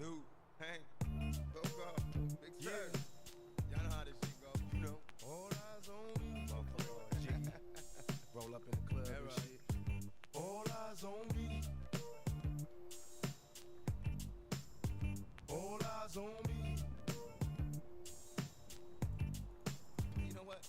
New, Hank, Go, Big Sir. Y'all know how this shit go, you know. All eyes on me. Motherfucker, G. Roll up in the club and shit. All eyes on me. All eyes on me. You know what?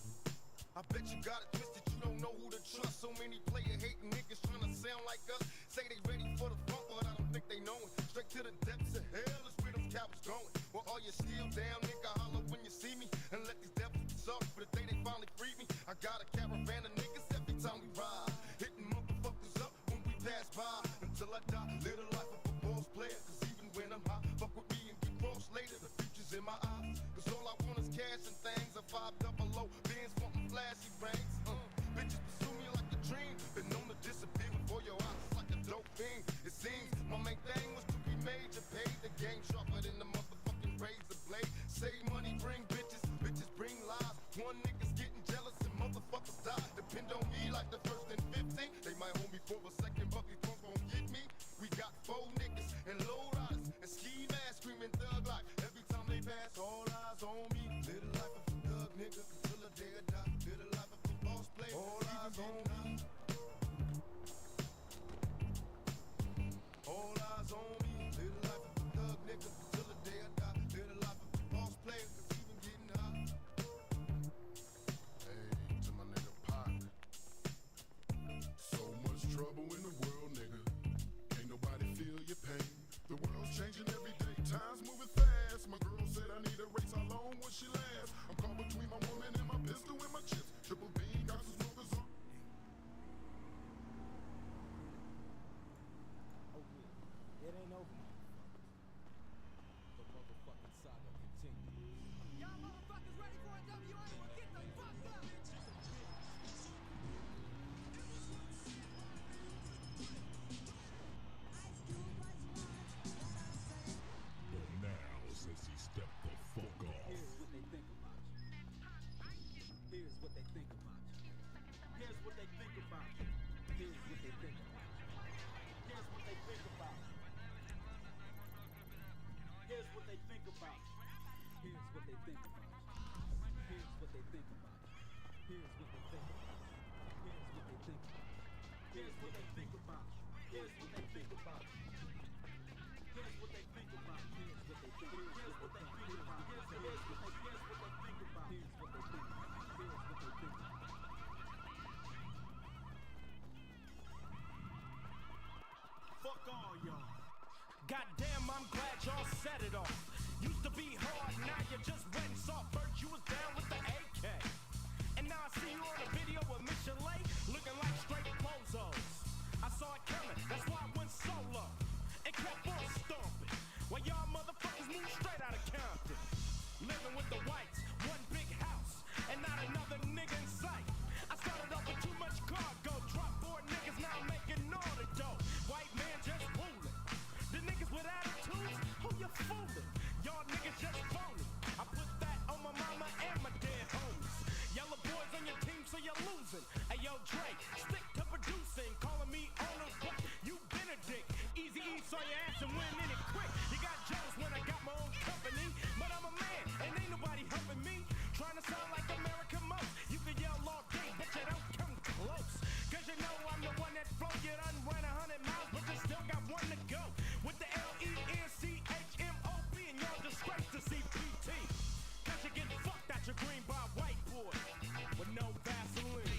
I bet you got it twisted, you don't know who to trust. So many player hating niggas trying to sound like us. Say they ready for the front, but I don't think they know it. Straight to the depths of hell is where them cowards going. Well, are you still down, nigga? Holler when you see me. And let these devils be sorry for the day they finally freed me. I got a caravan of niggas every time we ride. Hitting motherfuckers up when we pass by. Until I die, live the life of a boss player. Cause even when I'm high, fuck with me and get crossed later. The future's in my eyes. Cause all I want is cash and things. A 5 double O, Benz wanting flashy rings. Bitches pursue me like a dream. Been known to disappear before your eyes like a dope fiend. It seems my main thing was to be major. Paid the game sharper than the motherfucking razor blade. Save money, bring bitches, bitches bring lies. One nigga's getting jealous and motherfuckers die. Depend on me like the first and 15. They might hold me for a second, but these punks won't get me. We got 4 niggas and low riders and ski masks screaming thug like every time they pass. All eyes on me. Live the life of a thug nigga until the day I die. Live the life of a boss player. All eyes on me. All eyes on me. Live the life of a thug nigga until the day I die. Live the life of a boss player, cause even getting high. Hey, to my nigga Pac. So much trouble in the world, nigga. Ain't nobody feel your pain. The world's changing every day, time's moving fast. My girl said I need a race, how long will she last? I'm caught between my woman and my pistol and my chips. Triple beam, got some smokers on. Oh yeah, it ain't over. The motherfucking saga continues. Y'all motherfuckers ready for a WA? Well, get the fuck up! But now, since he stepped the fuck off. Here's what they think about you. Here's what they think about you. Here's what they think about you. Here's what they think about you. Here's what they think about you. Here's what they think about you. Here's what they think about you. Here's what they think about you. Here's what they think about you. Here's what they think about you. Here's what they think about you. Here's what they think about you. Here's what they think about. Here's what they think. Here's what they think about. Here's what they think about. Here's what they think about. Here's what they think about. Fuck all y'all. Goddamn, I'm glad y'all set it off. Used to be hard, now you're just wet and soft. First you was down with the AK, and now I see you on a video with Michelet, looking like straight bozos. I saw it coming, that's why I went solo and kept on stomping. While y'all motherfuckers move straight out of Compton. Living with the whites, one big house, and not another nigga in sight. I started off with too much cargo, dropped 4 niggas, now I'm making all the dough. White man just ruling. The niggas with attitudes, who you fooling? Y'all niggas just phony. I put that on my mama and my dead homies. Yellow boys on your team, so you're losing. Hey yo, Dre, stick to producing, calling me owner, but you been a dick. Easy E saw your ass and went in it quick. You got jealous when I got my own company, but I'm a man and ain't nobody helping me. Trying to sound like America most. You can yell all day, but you don't come close. Cause you know I'm the one that flow. You done ran 100 miles, but you still got one to go. With the LENCHMOB and y'all disgrace to CPT. Cause you get fucked out your green by a white boy with no Vaseline.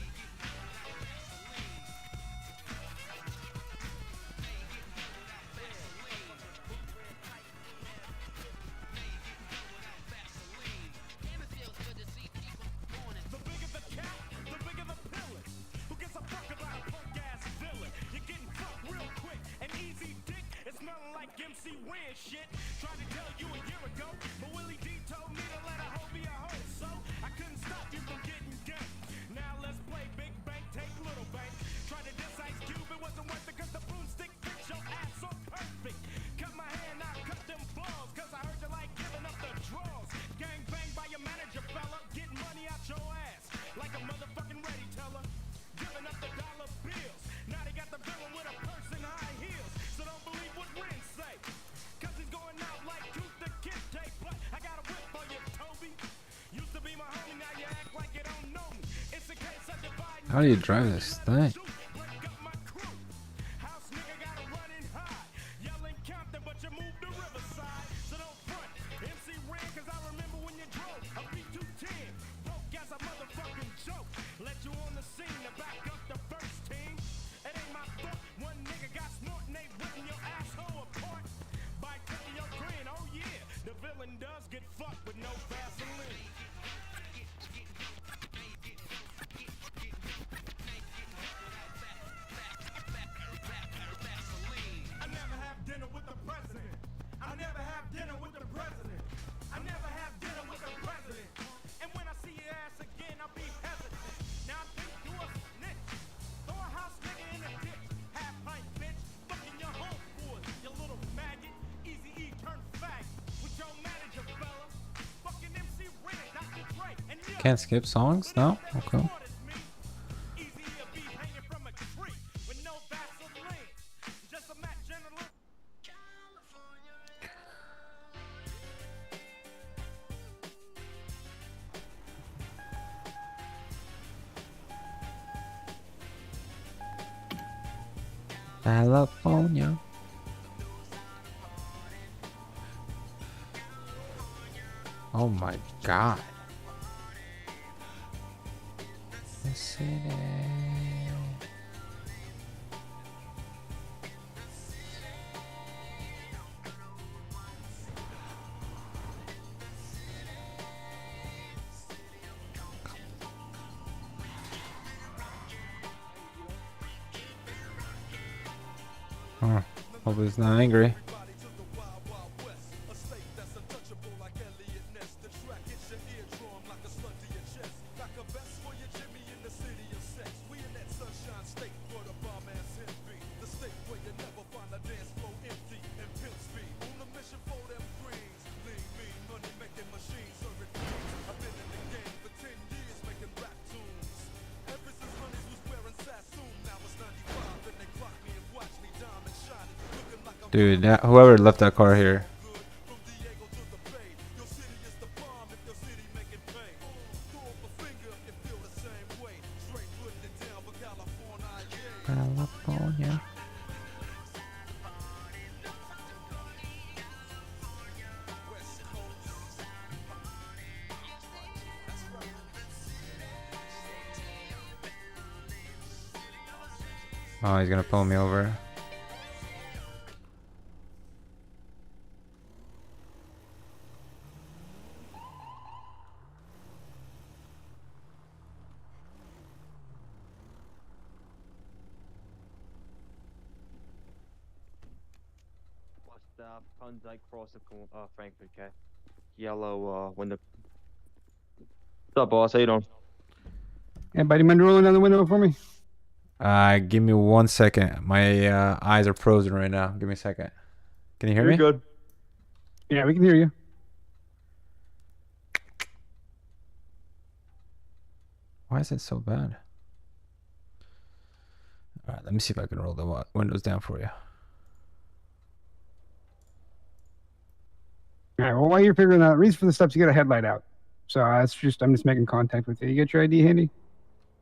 The bigger the cat, the bigger the pillin'. Who gives a fuck about a punk ass villain? You're getting fucked real quick and easy dick. It's smelling like MC Win shit. Tried to tell you a year ago, but Willie D told me to let a hoe be a hoe, so I couldn't stop you from getting ganked. Now let's play big bank, take little bank. Tried to diss Ice Cube, it wasn't worth it cause the broomstick fits your ass so perfect. Cut my hand, I cut them balls, cause I heard you like giving up the draws. Gang bang by your manager, fella, getting money out your ass like a motherfucking ready teller. Giving up the dollar bills. Now they got the villain with a purse and high heels. So don't believe what Ren say, cause he's going out like How do you drive this thing? Can't skip songs? No? Okay. California. Oh my god. The city. Hope he's not angry. Dude, whoever left that car here. California. Oh, he's gonna pull me over. Klondike cross of Frankfurt, okay? Yellow window. What's up, boss? How you doing? Yeah, buddy, mind rolling down the window for me? Give me 1 second. My eyes are frozen right now. Give me a second. Can you hear me? Good. Yeah, we can hear you. Why is it so bad? All right, let me see if I can roll the windows down for you. All right, well, while you're figuring out, reason for the steps, you get a headlight out. So I'm just making contact with you. You got your ID handy?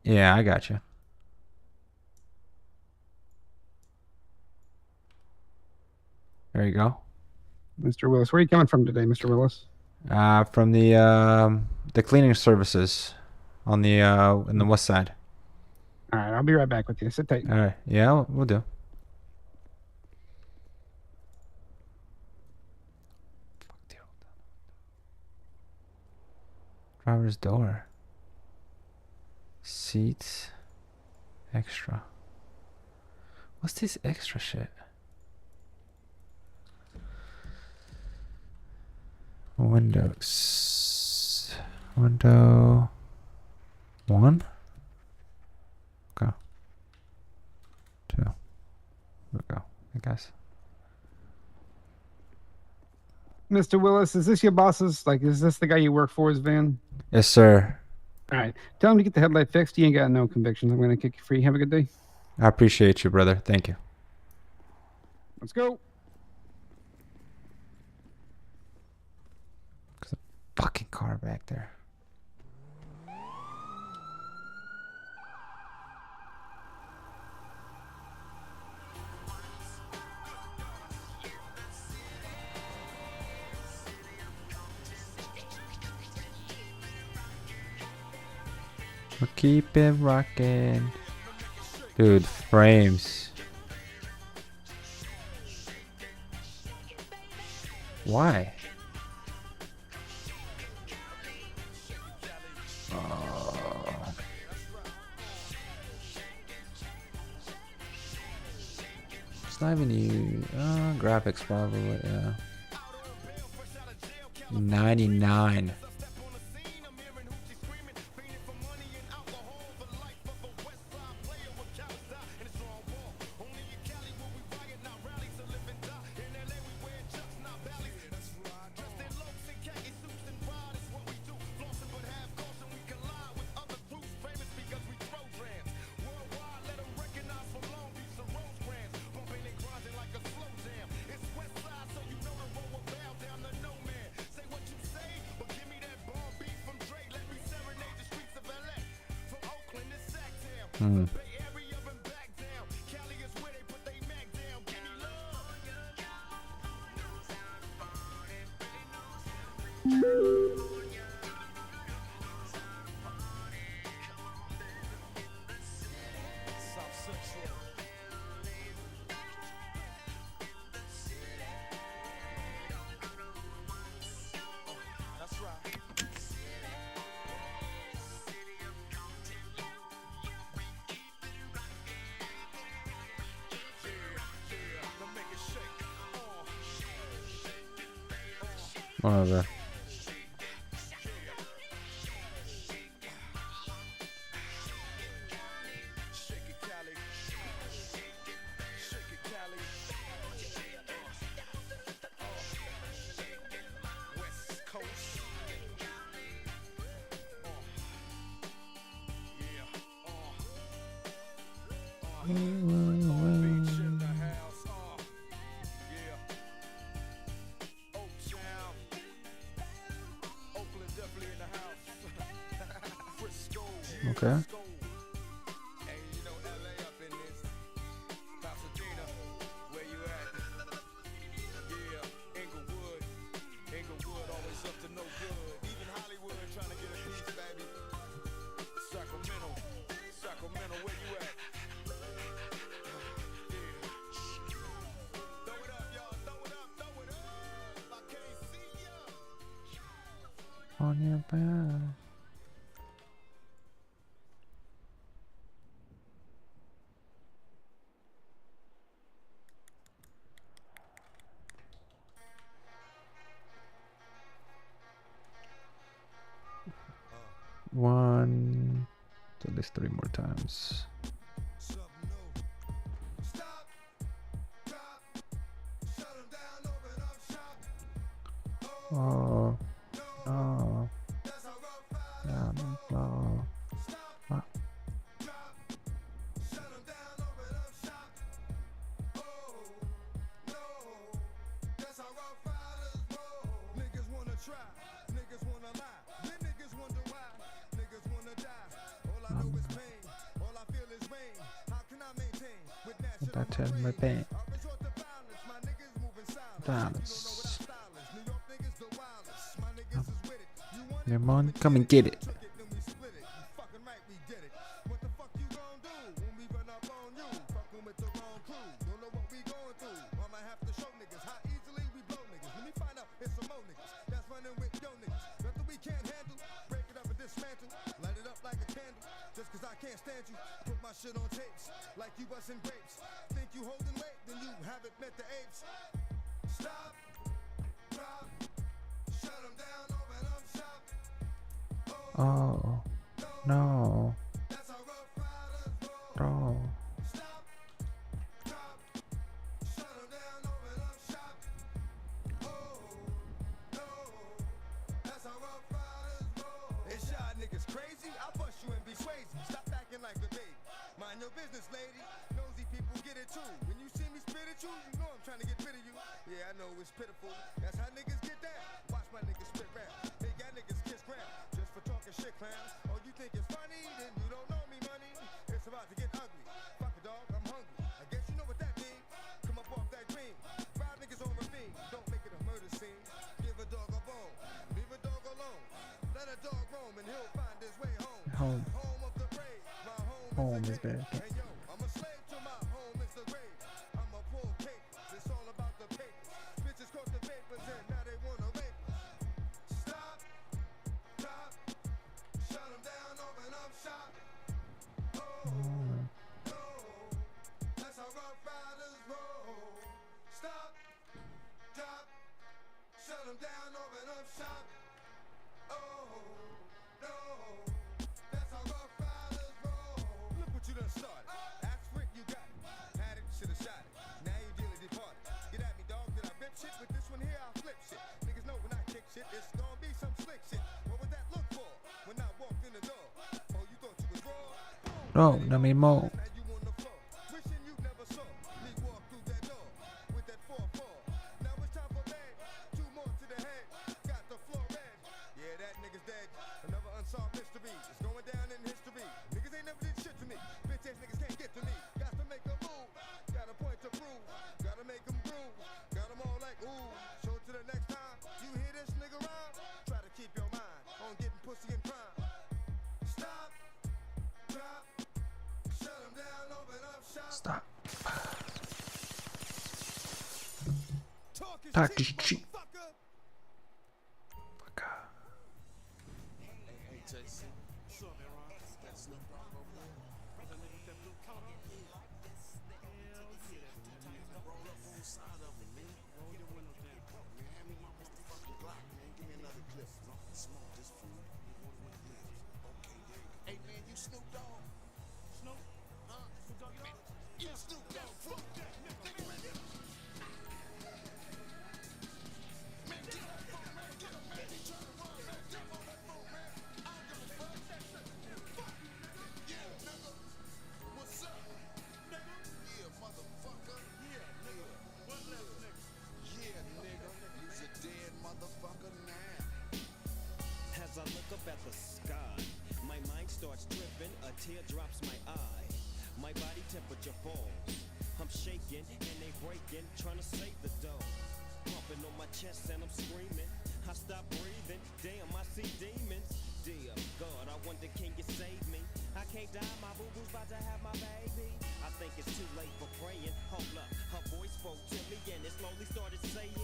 Yeah, I got you. There you go. Mr. Willis, where are you coming from today, Mr. Willis? From the cleaning services on the in the west side. All right, I'll be right back with you. Sit tight. All right, yeah, we'll do. Driver's door. Seats. Extra. What's this extra shit? Windows. Window 1. Okay. 2. There we go, I guess. Mr. Willis, is this your boss's? Like, is this the guy you work for, his van? Yes, sir. All right. Tell him to get the headlight fixed. You ain't got no convictions. I'm going to kick you free. Have a good day. I appreciate you, brother. Thank you. Let's go. There's a fucking car back there. We'll keep it rocking. Dude, frames. Why? Oh. It's not even you. Graphics probably, yeah. 99. One of the okay. On your back. One, at least 3 more times. Oh, no. Yeah, no. Ah. That's it, my pain. Dance. Lemon, come and get it. Shit on tapes, like you bustin' grapes. Think you holding weight, then you haven't met the apes. Stop, drop, shut them down, open up shop. Oh, no. That's how rough riders roll. No. Stop, drop, shut them down, open up shop. Oh, no, that's how rough riders roll. It's y'all niggas crazy, I'll bust you and be crazy. Stop acting like a baby. Mind your business, lady. Nosy people get it too. When you see me spit at you, you know I'm trying to get rid of you. Yeah, I know it's pitiful. That's how niggas get down. Watch my niggas spit rap. Make y'all niggas kiss ground. Just for talking shit, clowns. Oh, you think it's funny? Then you don't know me, money. It's about to get ugly. Fuck a dog, I'm hungry. I guess you know what that means. Come up off that green. 5 niggas on ravine. Don't make it a murder scene. Give a dog a bone. Leave a dog alone. Let a dog roam and he'll find his way home. Home of home is better. Hey yo, I'm a slave to my home, it's the rave. I'm a pull papers, it's all about the papers. Bitches caught the papers and now they wanna rape us. Stop, drop, shut them down, open up shop. Oh, no, that's how rough riders roll. Stop, drop, shut them down, open up shop. Oh, no, that's how rough riders roll. Look what you done started. Ask for it, you got it. Had it, should've shot it. Now you dearly departed. Get at me, dog, did I rip shit? With this one here, I'll flip shit. Niggas know when I kick shit, it's gonna be some slick shit. What would that look for? When I walked in the door. Oh, you thought you was raw? No, no me more. Now you on the floor. Wishing you never saw me walk through that door with that 4-4. Now it's time for bed. 2 more to the head. Got the floor red. Yeah, that nigga's dead. Another unsolved mystery. It's going down in history. Niggas ain't never did shit to me. Bitch ass niggas can't get to me. Got to make a move. Got a point to prove. Gotta make them groove. Got them all like ooh. Show it to the next time. You hear this nigga rhyme? Try to keep your mind on getting pussy and crime. Stop. Drop. Shut them down. Open up shop. Stop. Talk Talk is is cheap, cheap. motherfucker. Fuck. Hey man, you Snoop Dogg? Snoop? Huh? Snoop Dogg? Yeah, Snoop Dogg. Fuck that nigga. Man, get up, man. Get up, man. He tryna run, man. Jump on that phone, man. I don't give a fuck. Fuck you, nigga. Yeah, nigga. What's up? Nigga? Yeah, motherfucker. Yeah, nigga. One left, nigga. Yeah, nigga. You's a dead motherfucker now. As I look up at the sky, my mind starts tripping, a tear drops my eye. My body temperature falls. I'm shaking and they breaking, trying to save the dough. Pumping on my chest and I'm screaming. I stop breathing, damn, I see demons. Dear God, I wonder can you save me? I can't die, my boo-boo's about to have my baby. I think it's too late for praying. Hold up, her voice spoke to me and it slowly started saying,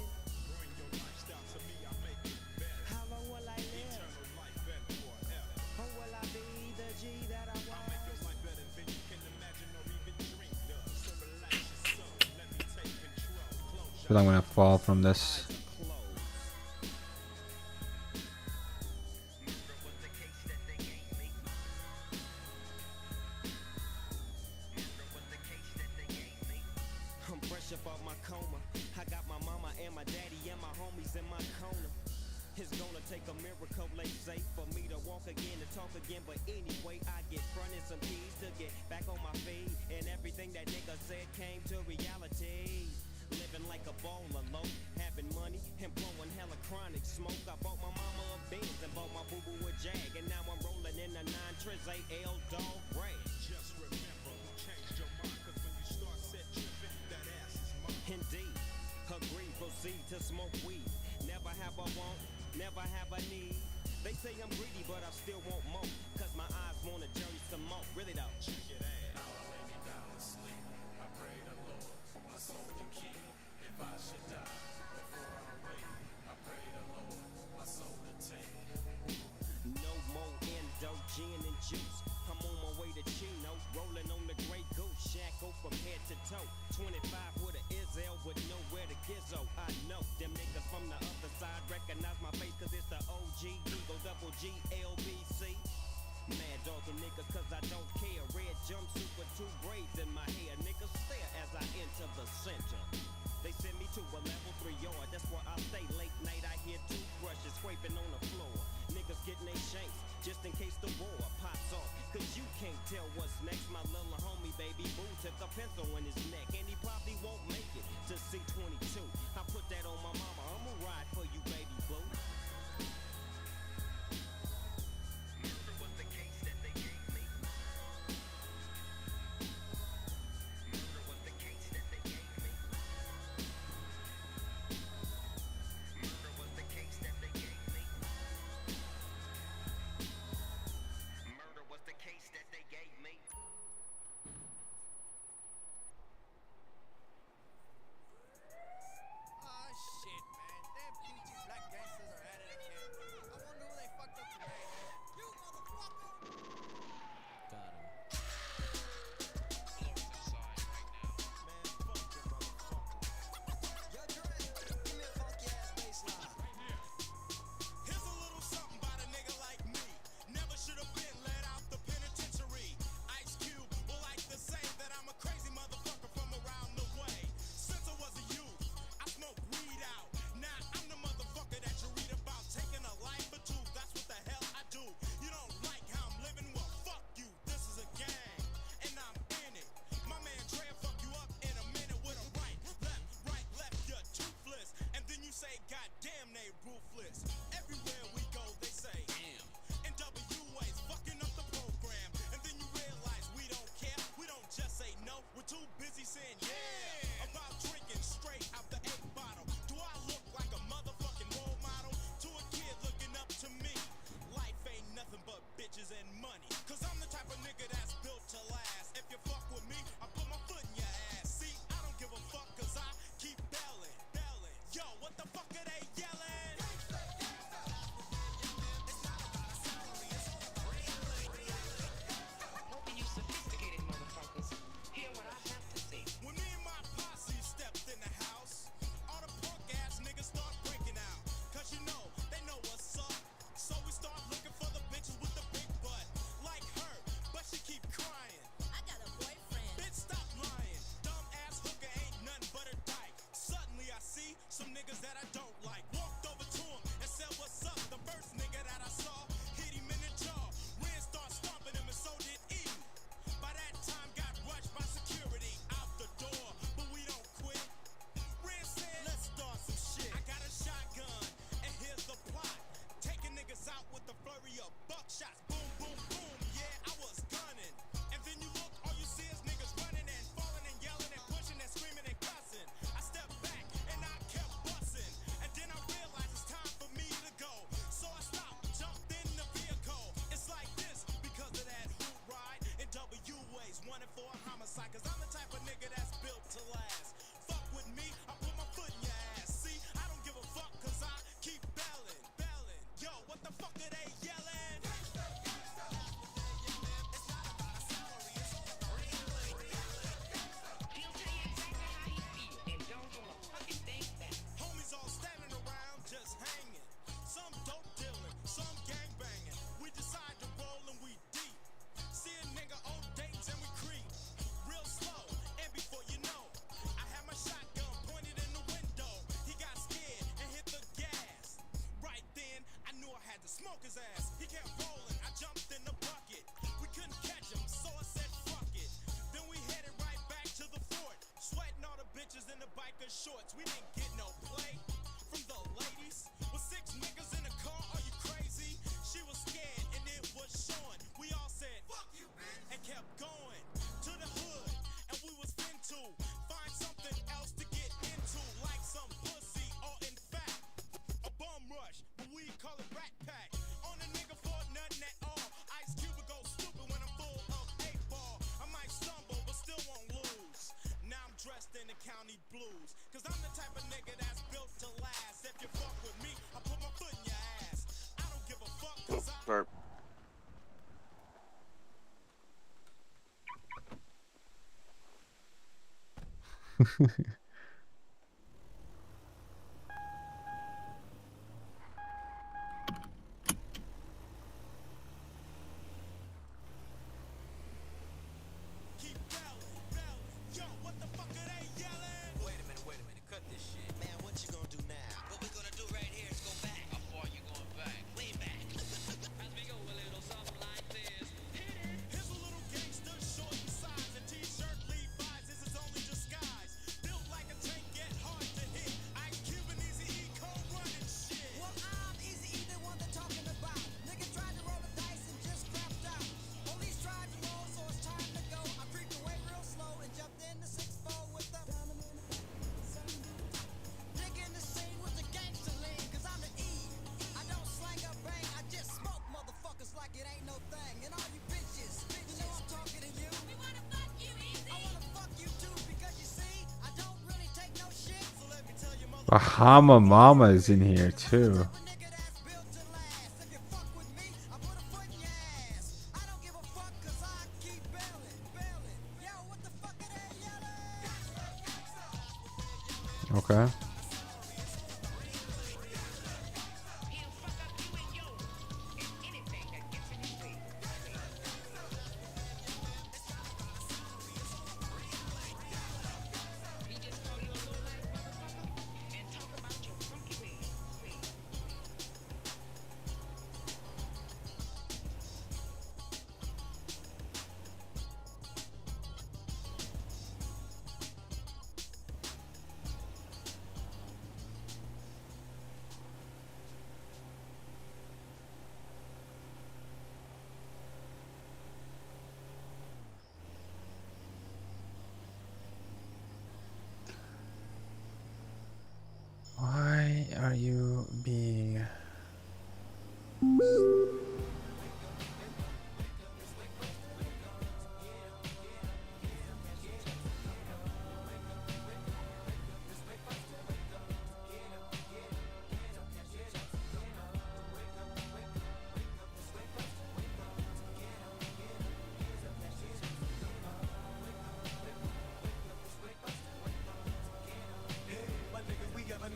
Bring your lifestyle to me, I'll make it better. how long will I live? Eternal life and forever. Or will I be the G that I I'll make your was? life better than you can imagine or even dream of. So relax your soul, let me take control. Close I feel I'm gonna fall from this. Eyes are closed. I'm fresh up off my coma. I got my mama and my daddy and my homies in my corner. It's gonna take a miracle, they say, for me to walk again, to talk again. But anyway, I get fronted some keys to get back on my feet. And everything that nigga said came to reality. Living like a baller low, having money and blowing hella chronic smoke. I bought my mama a Benz and bought my boo-boo a Jag. And now I'm rolling in a 9 Triz AL dog rag. Just remember who changed your mind, cause when you start set tripping, that ass is mine. Indeed, agree, proceed to smoke weed. Never have a want, never have a need. They say I'm greedy, but I still want more. Cause my eyes wanna journey some more. Really though. Check it out. I'll lay me down and sleep. I pray the Lord, my soul to keep. If I should die before I wake, I pray the Lord, my soul to take. No more endo, gin and juice. I'm on my way to Chino, rolling on the Grey Goose. Shackle from head to toe. 25 with a Izzel with nowhere to gizzo. I know them niggas from the other side recognize my face cause it's the OG Eagle double G LBC. Mad dogging niggas cause I don't care. Red jumpsuit with 2 braids in my hair. Niggas stare as I enter the center. They send me to a level 3 yard. That's where I stay late night. I hear toothbrushes scraping on the floor. Niggas getting they shanks just in case the war pops off. Cause you can't tell what's next. My little homie baby boo took a pencil in his neck. And he probably won't make it to C22. I put that on my mama. I'ma ride for you baby boo. Murder was the case that they gave me. Murder was the case that they gave me. Murder was the case that they gave me. Murder was the case that they gave me. sin, yeah. About drinking straight out the 8 bottle. Do I look like a motherfucking role model to a kid looking up to me? Life ain't nothing but bitches and money. Cause I'm the type of nigga that's built to last. If you fuck with me, I put my foot in your ass. See, I don't give a fuck cause I keep belling. Yo, what the fuck are they yelling? Hoping you sophisticated motherfuckers hear what I have to say. When me and my posse stepped in the house, all the punk ass niggas start breaking out. Cause you know, they know what's up. So we start looking for the bitches with the big butt. Like her, but she keep crying. I got a boyfriend. Bitch, stop lying. Dumb ass hooker ain't nothing but a dyke. Suddenly I see some niggas that I don't like. Walked over to him and said, what's up? The first nigga that I saw hit him in the jaw. Ren start stomping him and so did Eden. By that time got rushed by security out the door, but we don't quit. Ren said, let's start some shit. I got a shotgun and here's the plot. Taking niggas out with the flurry of buckshots. Boom, boom, boom, yeah, I was gunning. And then you look, all you see is niggas running and falling and yelling and pushing and screaming and cussing. I stepped back and I kept busting. And then I realized it's time for me to go. So I stopped, jumped in the vehicle. It's like this because of that hoot ride in WA's wanted for a homicide. Cause I'm the type of nigga that's built to last. Fuck with me, I put my foot in your ass. See, I don't give a fuck cause I keep belling. Yo, what the fuck are they yelling? He'll tell you exactly how he feel, and don't go a fucking thing back. Homies all standing around just hanging. Some dope dealing, some gang banging. We decide to roll and we deep. See a nigga on dates and we creep. Real slow, and before you know, I had my shotgun pointed in the window. He got scared and hit the gas. Right then, I knew I had to smoke his ass. He kept rolling, I jumped in the bucket. We couldn't catch him, so I said fuck it. Then we headed right back to the fort. Sweating all the bitches in the biker shorts. We didn't get no play from the ladies. With 6 niggas in the car, are you crazy? She was scared and it was showing. We all said fuck you, bitch, and kept going to the hood. And we was into find something else to get into, like some pussy or in fact a bum rush, but we call it rat pack. On a nigga for nothing at all. Ice Cube would go stupid when I'm full of 8-ball. I might stumble, but still won't lose. Now I'm dressed in the county blues. Cause I'm the type of nigga that's built to last. If you fuck with me, I put my foot in your ass. I don't give a fuck cause I Burp. keep belling. Yo, what the fuck are they yelling? Wait a minute, cut this shit. Man, what you gonna do now? What we gonna do right here is go back. How far you going back? Way back. As we go a little something like this. Here's a little gangster, short in size. A t-shirt, Levi's is his only disguise. Built like a tank, get hard to hit. Ice Cube and Easy E, cold running shit. Well, I'm Easy E, the one they're talking about. Nigga tried to roll the dice and just crapped out. Police tried to roll, so it's time to go. I creeped away real slow and jumped in the 6-4 with the digging the scene with the gangster lean. Cause I'm the E. I don't slang or bang, I just smoke motherfuckers like it ain't no thing. And all you bitches, you know I'm talking to you. We wanna fuck you, Easy. I wanna fuck you too, because you see, I don't really take no shit. So let me tell you, mother. Bahama Mama is in here too. Nigga that's built to last. If you fuck with me, I put a foot in your ass. I don't give a fuck cause I keep belling. Yo, what the fuck are they yelling? Okay. He'll fuck up you and yours, and anything that gets in his way. He just call you a low-life motherfucker and talk about your funky ways.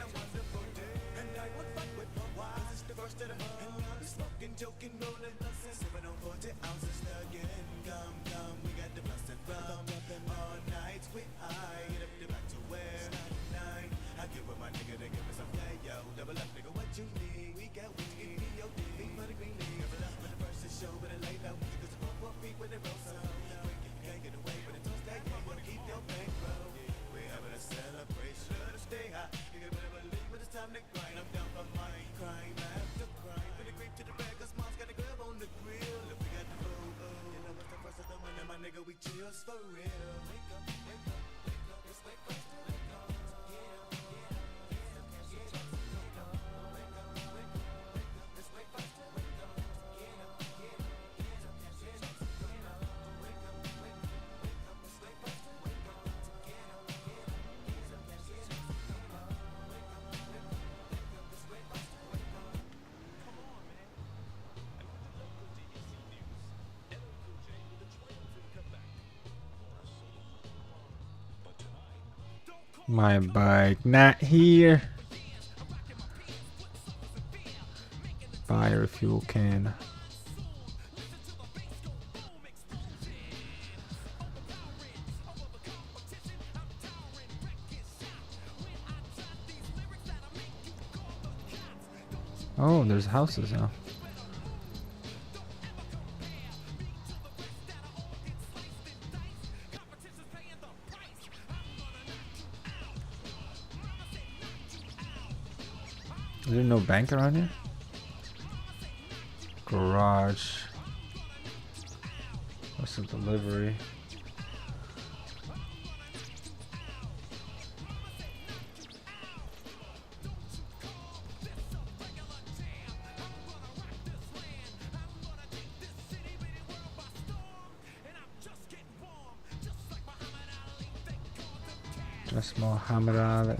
a wonderful day. And I won't fuck with my wife. It's the first of the month. And I'll be smoking, joking, rolling, sipping on 40 ounces again. Come, we got the plus and rum. All nights we high, get up the back to where? 9. I get with my nigga to give me some play, yo. Double up, nigga, what you need? We got weed, B.O.D. for the green league. Double up, when the first is show, but it lay low. Cause the 4 feet when it rolls up. Can't get away, but it don't stay. You wanna keep your bankroll. We having a celebration to stay high. You can better believe when it's time to grind. I'm down for mine, crime after crime. For the creep to the bag, cause mom's got a grab on the grill. If we got the boo, you know what's the first of the month, and my nigga, we chills for real. Wake up, wake up, wake up, let's wake up, wake up. My bike not here. Fire fuel can. Oh, there's houses now. Is there no bank around here? Garage. What's the delivery? Just Muhammad Ali.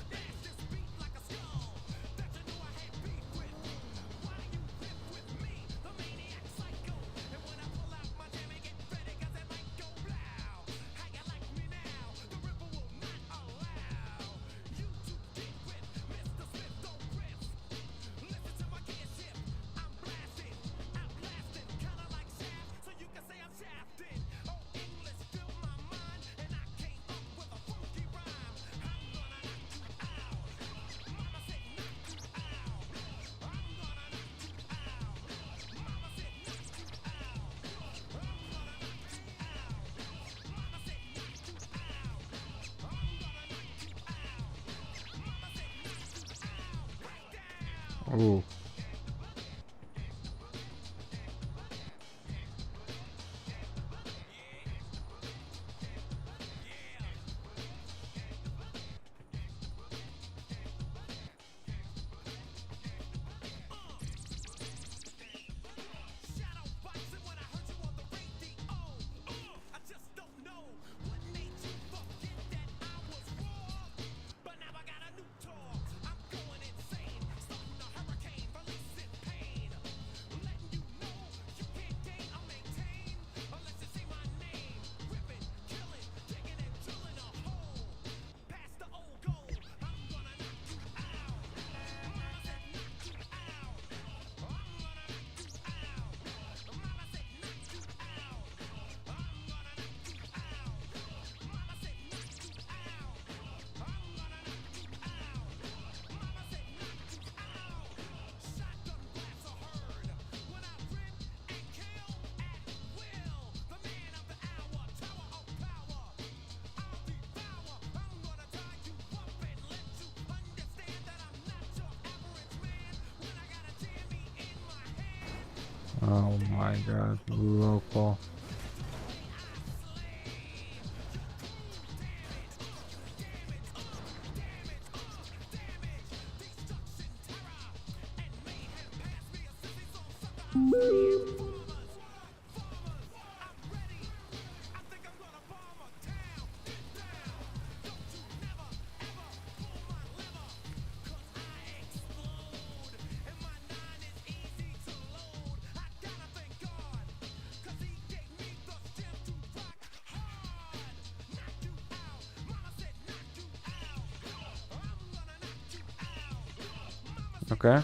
Ooh. Oh my god, local. Okay.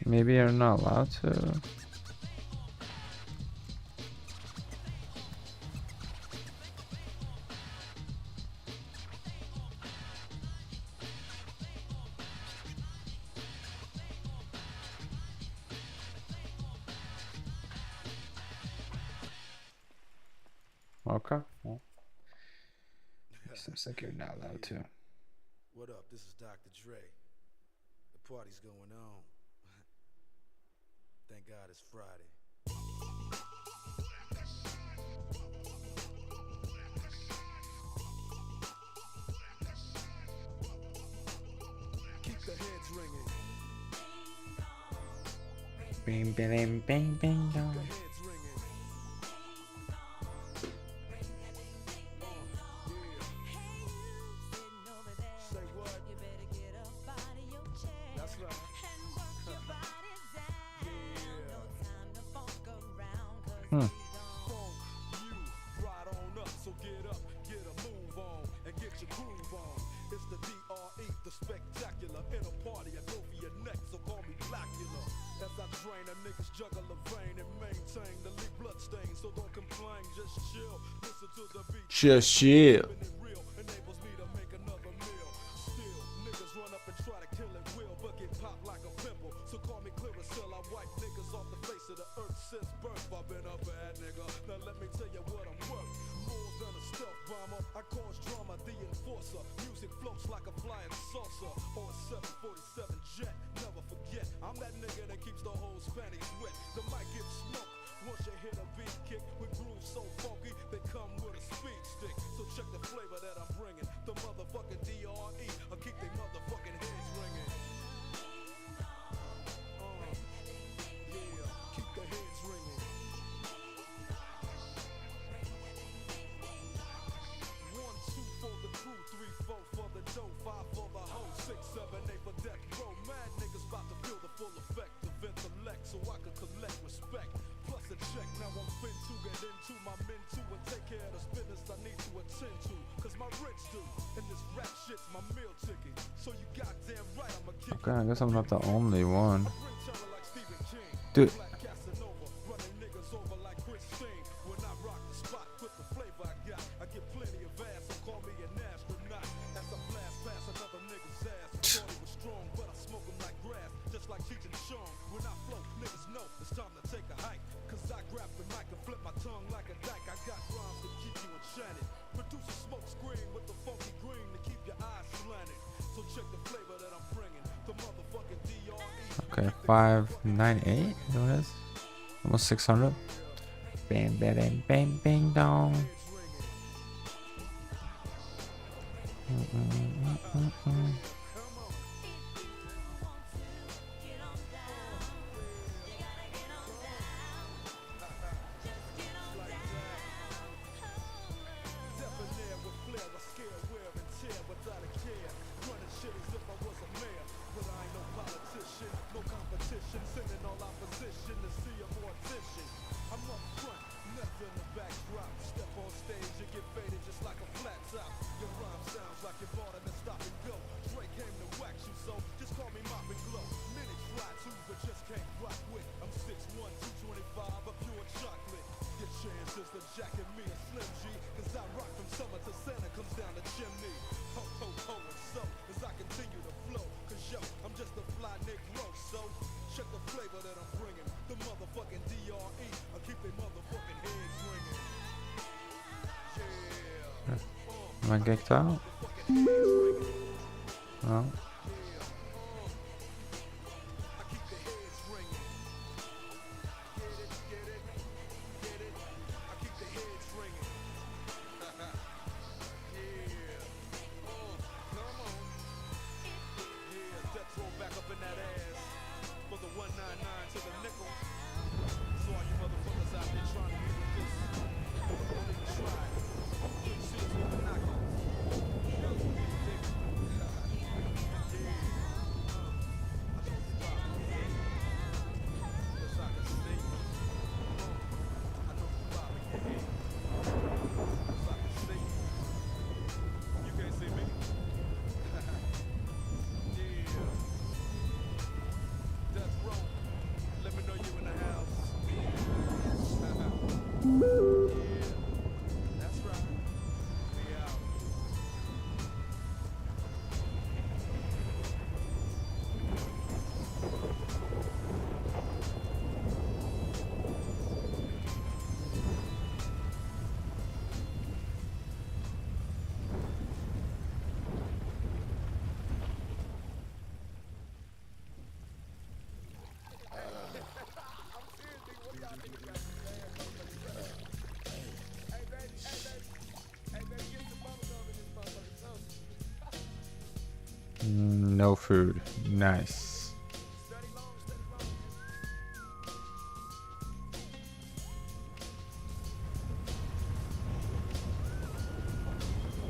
Maybe you're not allowed to. Okay. Well, seems like you're not allowed to. What up? This is Dr. Dre. The party's going on. Thank God it's Friday. Keep the heads ringing. Bing, bing, bing, bing, dong. The heads ringing. Say what? That's right. Hmm. Ride on up, so get up, get a move on, and get your groove on. It's the DRE, the spectacular. In a party, I go for your neck, so call me Blackula. As I drain a niggas juggle a vein and maintain the leak blood stain. So don't complain, just chill. Listen to the beat. Just chill. Keeping it real enables me to make another meal. Still, niggas run up and try to kill it will, but get popped like a pimple. So call me clear as still. I wipe niggas off the face of the earth since birth. I've been a bad nigga. Now let me tell you what I'm worth. More than a stealth bomber, I cause drama, the enforcer. Music floats like a flying saucer or a 747 jet. Never forget, I'm that nigga that keeps the whole panties wet. The mic gets smoked once you hit a beat kick with grooves so funky they come with a speed stick. So check the flavor that I'm bringing. The motherfucking DRE, I keep they motherfucking heads ringing. Yeah, keep the heads ringing. 1, 2 for the crew, 3, 4 for the dough, 5 for the hoe, 6, 7, 8 for death row. Mad niggas about to feel the full effect of intellect, so I can collect respect. Plus a check, now I'm fin to get into my men too and take care of the business I need to attend to. Cause my rich do, and this rap shit's my meal ticket. So you goddamn right, I'ma kick. Okay, I guess I'm not the only one. I bring terror like Stephen King. Dude. Black Casanova, running niggas over like Christine. When I rock the spot with the flavor I got, I get plenty of ass, so call me an astronaut. As I blast past another nigga's ass, I thought he was strong, but I smoke him like grass, just like Cheech and Chong. When I flow, niggas know it's time to take a hike. Cause I grab the mic and flip my tongue like a dyke. I got rhymes to keep you enchanted. Produce a smoke screen with the funky green to keep your eyes slanted. So check the flavor that I'm bringing. The motherfucking DRE. Okay, 598. Is that what it is? Almost 600. Bang, bang, bang, bang, dong. Debonair with flair, I scare, wear and tear without a care. Running shit as if I was a mayor. But I ain't no politician, no competition. Sending all opposition to see a mortician. I'm up front, never in the backdrop. Step on stage, you get faded just like a flat top. Your rhyme sounds like you bought it and stop and go. Dre came to wax you, so just call me Mop and Glow. Minutes fly too, but just can't rock with. I'm 6'1", 225, a pure chocolate. Your chances to jacking me a Slim G, cause I rock from summer to Santa comes down the chimney. Ho, ho, ho, and so, as I continue to flow, cause yo, I'm just a fly Negro, so check the flavor that I'm bringing. The motherfucking DRE, I keep they motherfucking heads ringing. Yeah. Am I geeked out? No. I keep the heads ringing. Get it, get it, get it. I keep the heads ringing. Yeah. Come on. Yeah, death roll back up in that ass. For the 190 to the nickel. So all you motherfuckers out there trying to be with this, don't even try. Couldn't shoot us with the knockout. You can't see me? Death Row. Let me know you in the house. Yeah, that's right. We out. No food. Nice.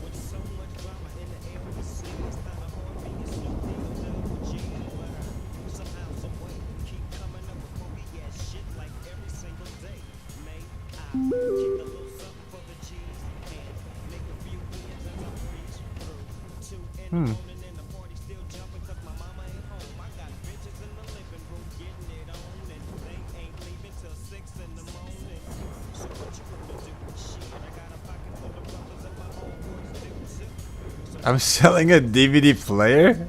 With so much drama in the air in the city, it's not a hard being Snoop Dogg done with G. But somehow, some way, keep coming up with funky ass shit like every single day. May I kick a little something for the G's and make a few ends as I breeze through 2 in the morning and the party still jumping 'cause my mama ain't home. I got bitches in the living room getting it on and they ain't leaving till 6 in the morning. So what you gonna do? Shit, I got a pocket full of brothers and my homeboys do too. So I'm selling a DVD player?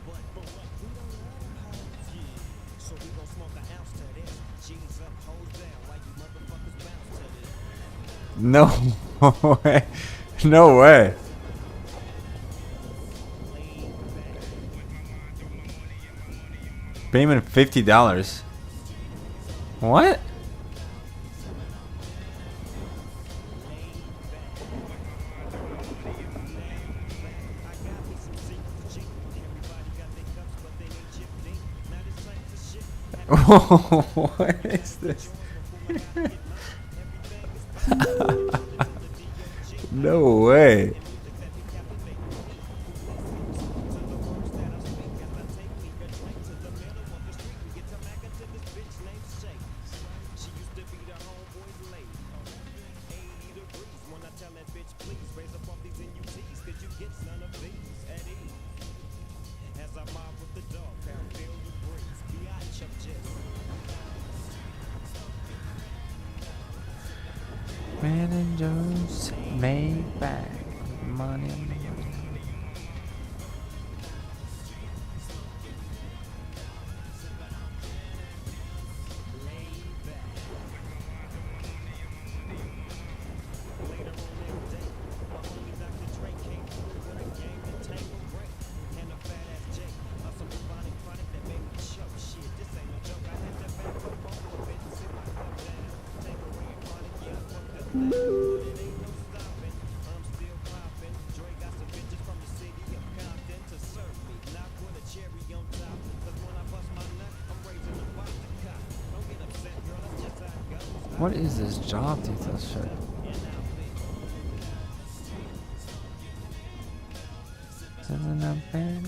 so we gon' smoke an ounce to this. G's up, hoes down, while you motherfuckers bounce to this. No way. No way. Payment $50. What? What is this? No way. Man and Joe's made back money. What is this job details shit? Isn't that bad?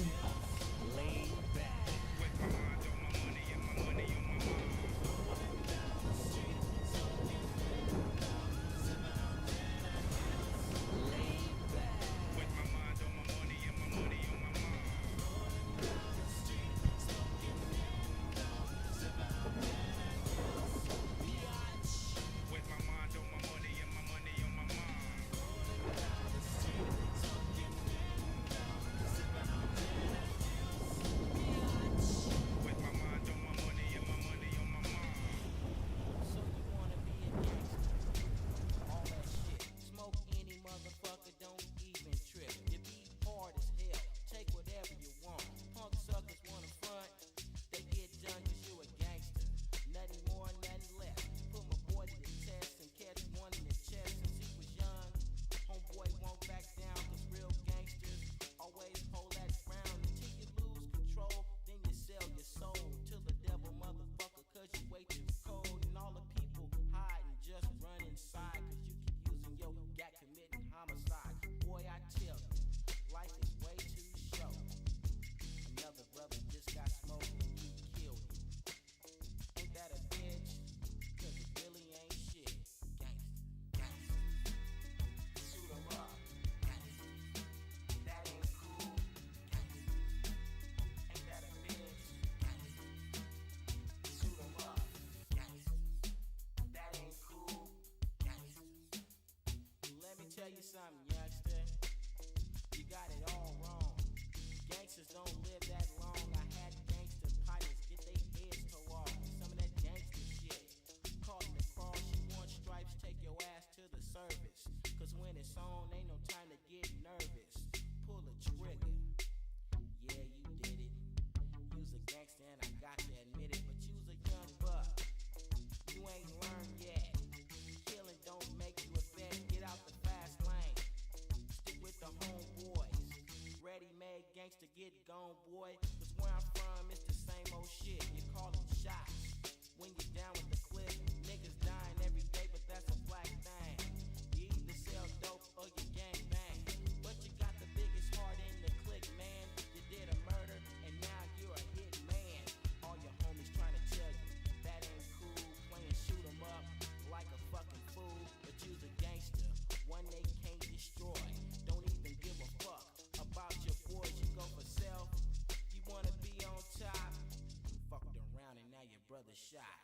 a shot.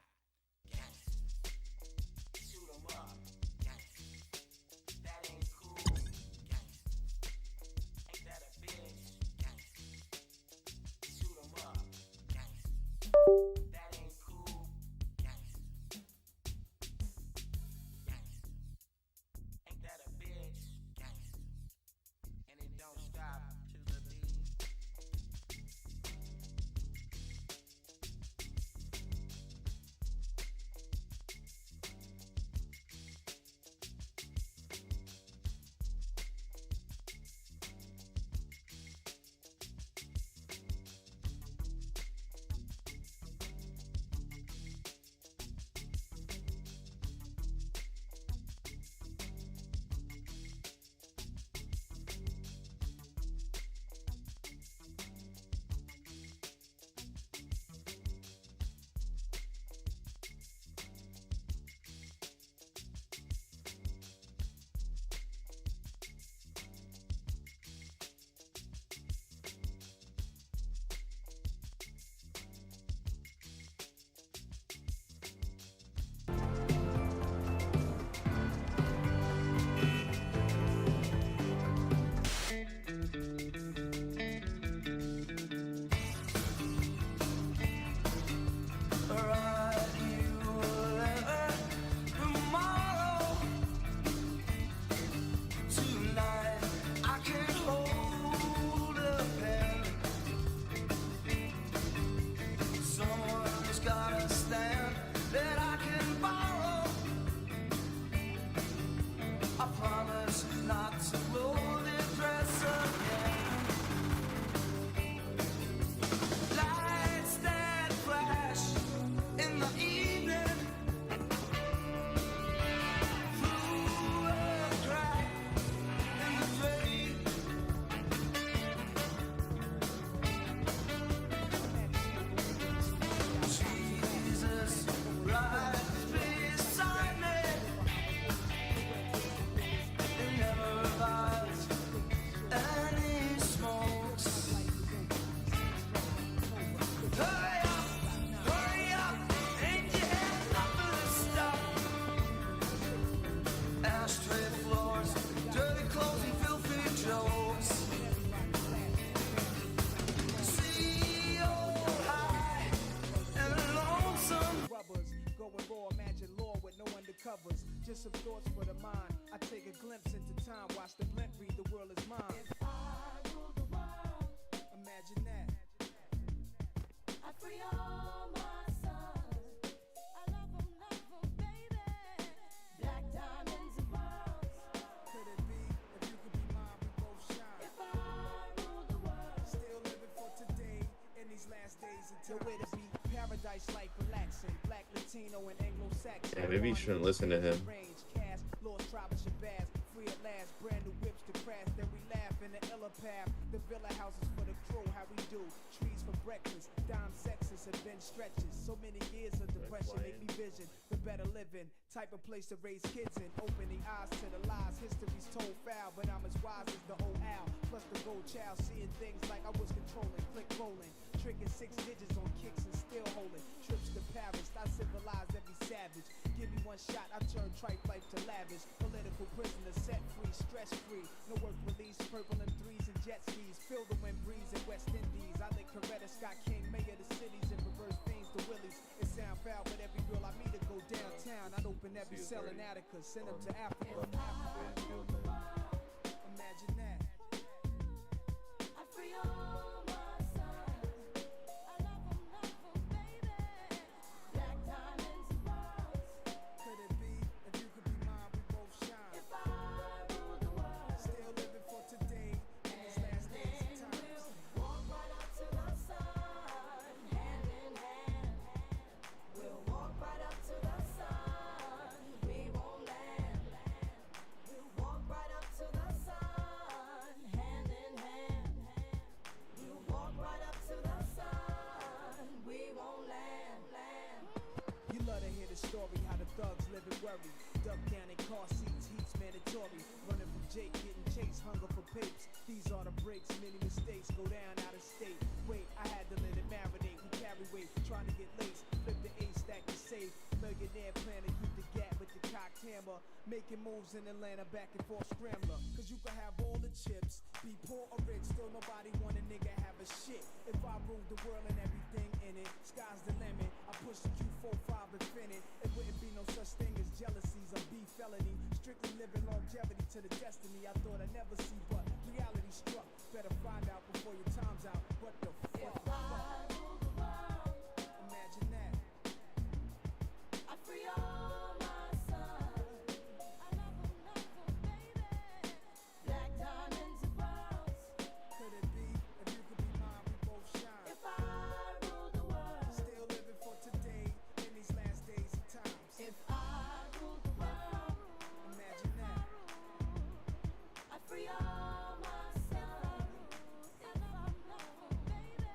Gangsta. Shoot 'em up. Gangsta. That ain't cool. Gangsta. Ain't that a bitch? Gangsta. Shoot 'em up. Gangsta. That ain't cool. Gangsta. Gangsta. Ain't that a bitch? Gangsta. And it don't stop to the beat. Covers, just some thoughts for the mind. I take a glimpse into time, watch the blimp read, the world is mine. If I rule the world, imagine that. I free all my sons. I love them, baby. Black diamonds and pearls. Could it be, if you could be mine, we both shine. If I rule the world, still living for today, in these last days until way to be paradise life relaxing. Black, Latino, and Anglo-Saxon. Yeah, maybe you shouldn't listen to him. Cast, lost tribe of Shabazz, free at last, brand new whips to crash, then we laugh in the illa path. The villa houses for the crew, how we do. Trees for breakfast, dime sexes have been stretches. So many years of depression make me vision the better living. Type of place to raise kids in, opening eyes to the lies. History's told foul, but I'm as wise as the old owl. Plus the gold child, seeing things like I was controlling, click rolling. Tricking 6 digits on kicks and still holding. Trips to Paris, I civilized every savage. Give me one shot, I turn trite life to lavish. Political prisoner, set free, stress free. No work release, purple and threes and jet skis. Feel the wind breeze in West Indies. I think Coretta Scott King, mayor of the cities, and reverse things to Willis. It sound foul, but every girl I meet to go downtown. I'd open every cell in Attica, send them to Africa. Imagine that. I free all my sons. I love them, baby. Black diamonds and pearls. Could it be, if you could be mine, we both shine. If I rule the world, still living for today, in these last days and times. we'll walk right up to the sun, hand in hand. We'll walk right up to the sun. We won't land. We'll walk right up to the sun, hand in hand. We'll walk right up to the sun. We won't land. You love to hear the story, how the thugs live and worry. Duck down in car seats, heat's mandatory. Running from Jake, getting chased, hunger for papes. These are the breaks, many mistakes, go down out of state. Wait, I had to let it marinate, we carry weight, trying to get laced. Flip the ace, hammer, making moves in Atlanta, back and forth scrambler. Cause you can have all the chips, be poor or rich, still nobody want a nigga have a shit. If I ruled the world and everything in it, sky's the limit. I push the Q45 infinite. It wouldn't be no such thing as jealousies or beef felony. Strictly living longevity to the destiny I thought I'd never see, but reality struck. Better find out before your time's out. What the fuck? If I rule the world, Imagine that. I free all my sons. I love 'em, baby. Black diamonds and pearls. Could it be? If you could be mine, we both shine. If I rule the world, Still living for today in these last days and times. if I rule the world, Imagine that. I free all my sons. I love 'em, baby.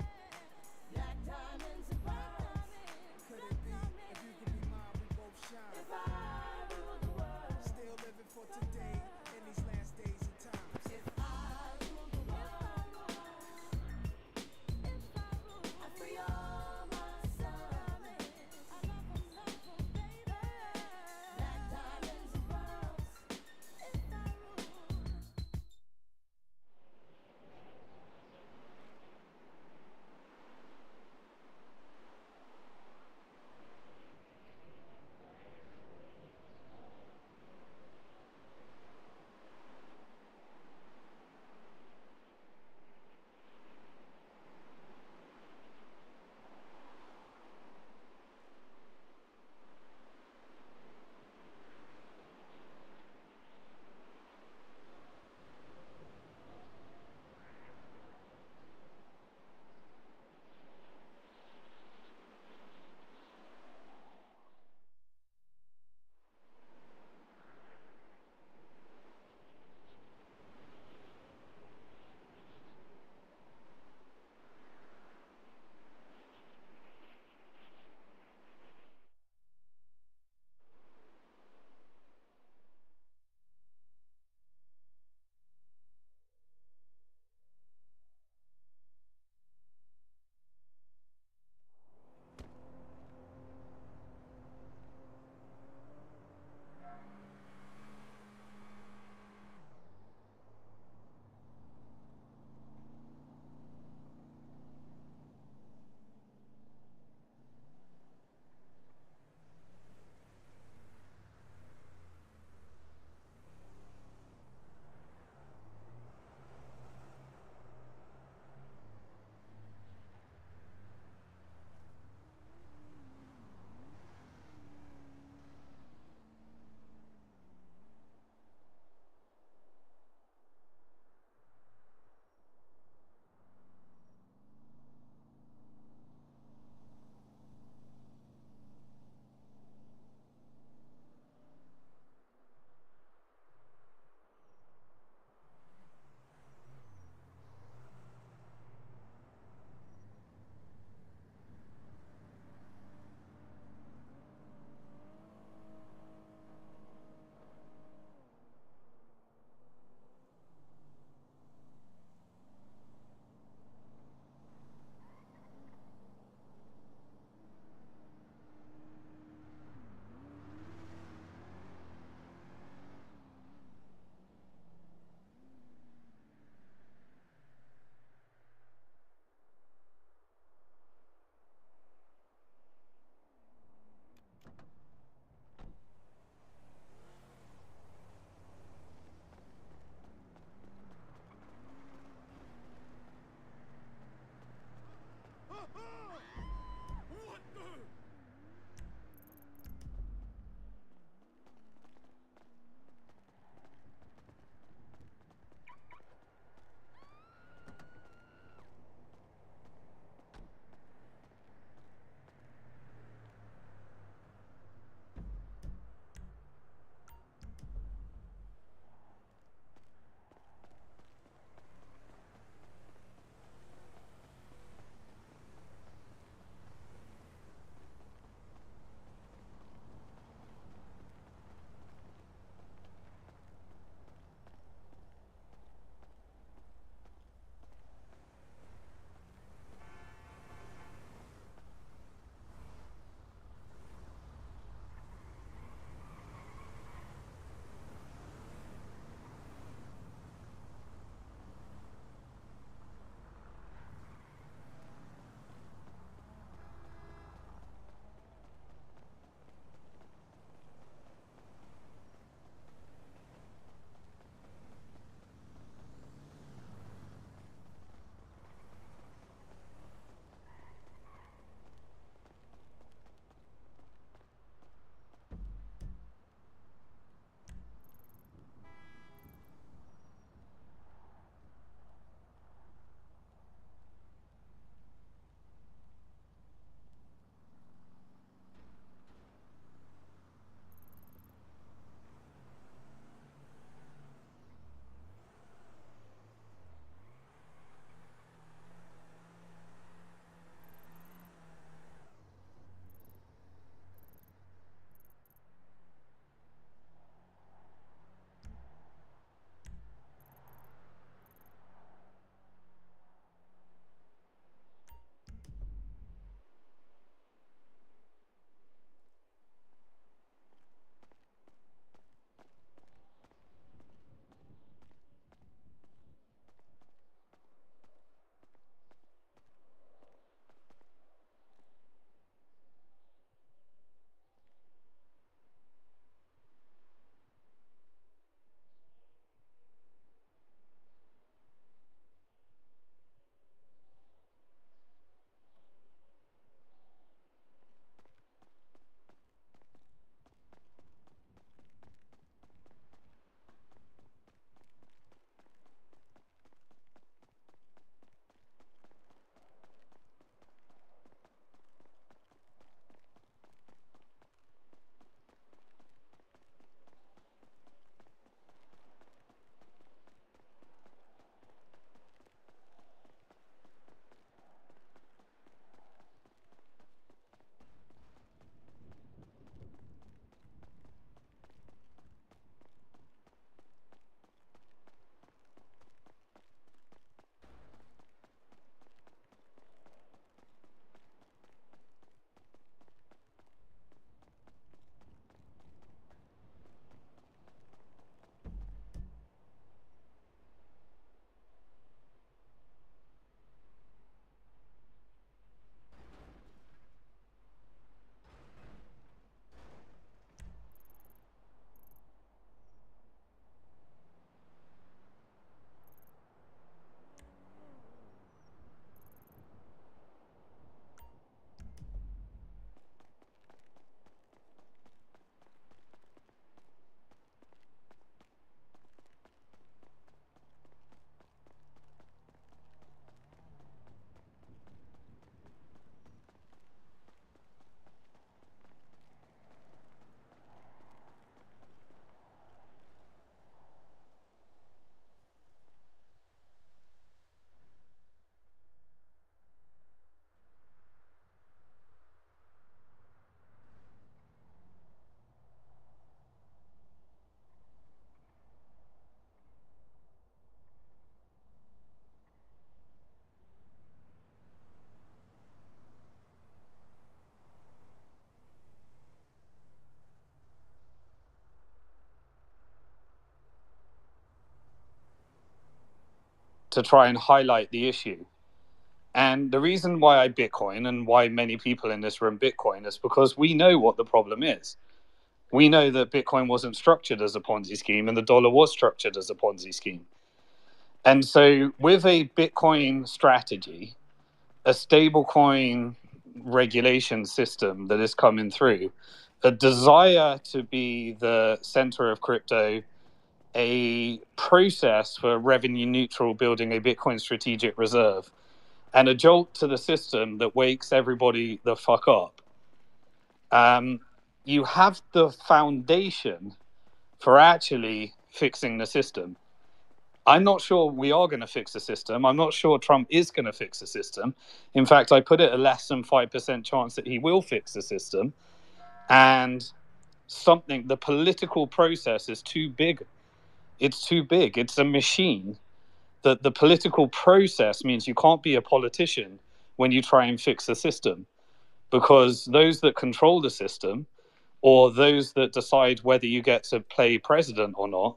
to try and highlight the issue. And the reason why I Bitcoin and why many people in this room Bitcoin is because we know what the problem is. We know that Bitcoin wasn't structured as a Ponzi scheme and the dollar was structured as a Ponzi scheme. And so with a Bitcoin strategy, a stablecoin regulation system that is coming through, a desire to be the center of crypto, a process for revenue neutral building a Bitcoin strategic reserve, and a jolt to the system that wakes everybody the fuck up. You have the foundation for actually fixing the system. I'm not sure we are going to fix the system. I'm not sure Trump is going to fix the system. In fact, I put it a less than 5% chance that he will fix the system. And the political process is too big. It's too big. It's a machine. The political process means you can't be a politician when you try and fix the system, because those that control the system, or those that decide whether you get to play president or not,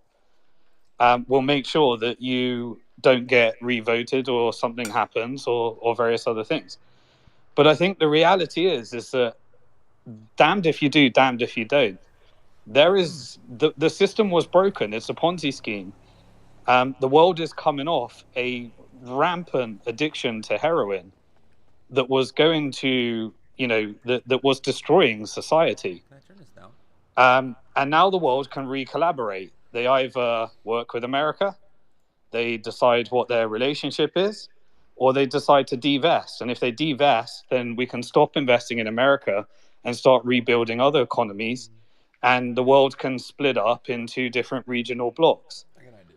will make sure that you don't get revoted or something happens or various other things. But I think the reality is that damned if you do, damned if you don't. The system was broken. It's a Ponzi scheme. The world is coming off a rampant addiction to heroin that was going to, that was destroying society. Can I turn this down? And now the world can re-collaborate. They either work with America, they decide what their relationship is, or they decide to divest. And if they divest, then we can stop investing in America and start rebuilding other economies, and the world can split up into different regional blocks. I got an idea.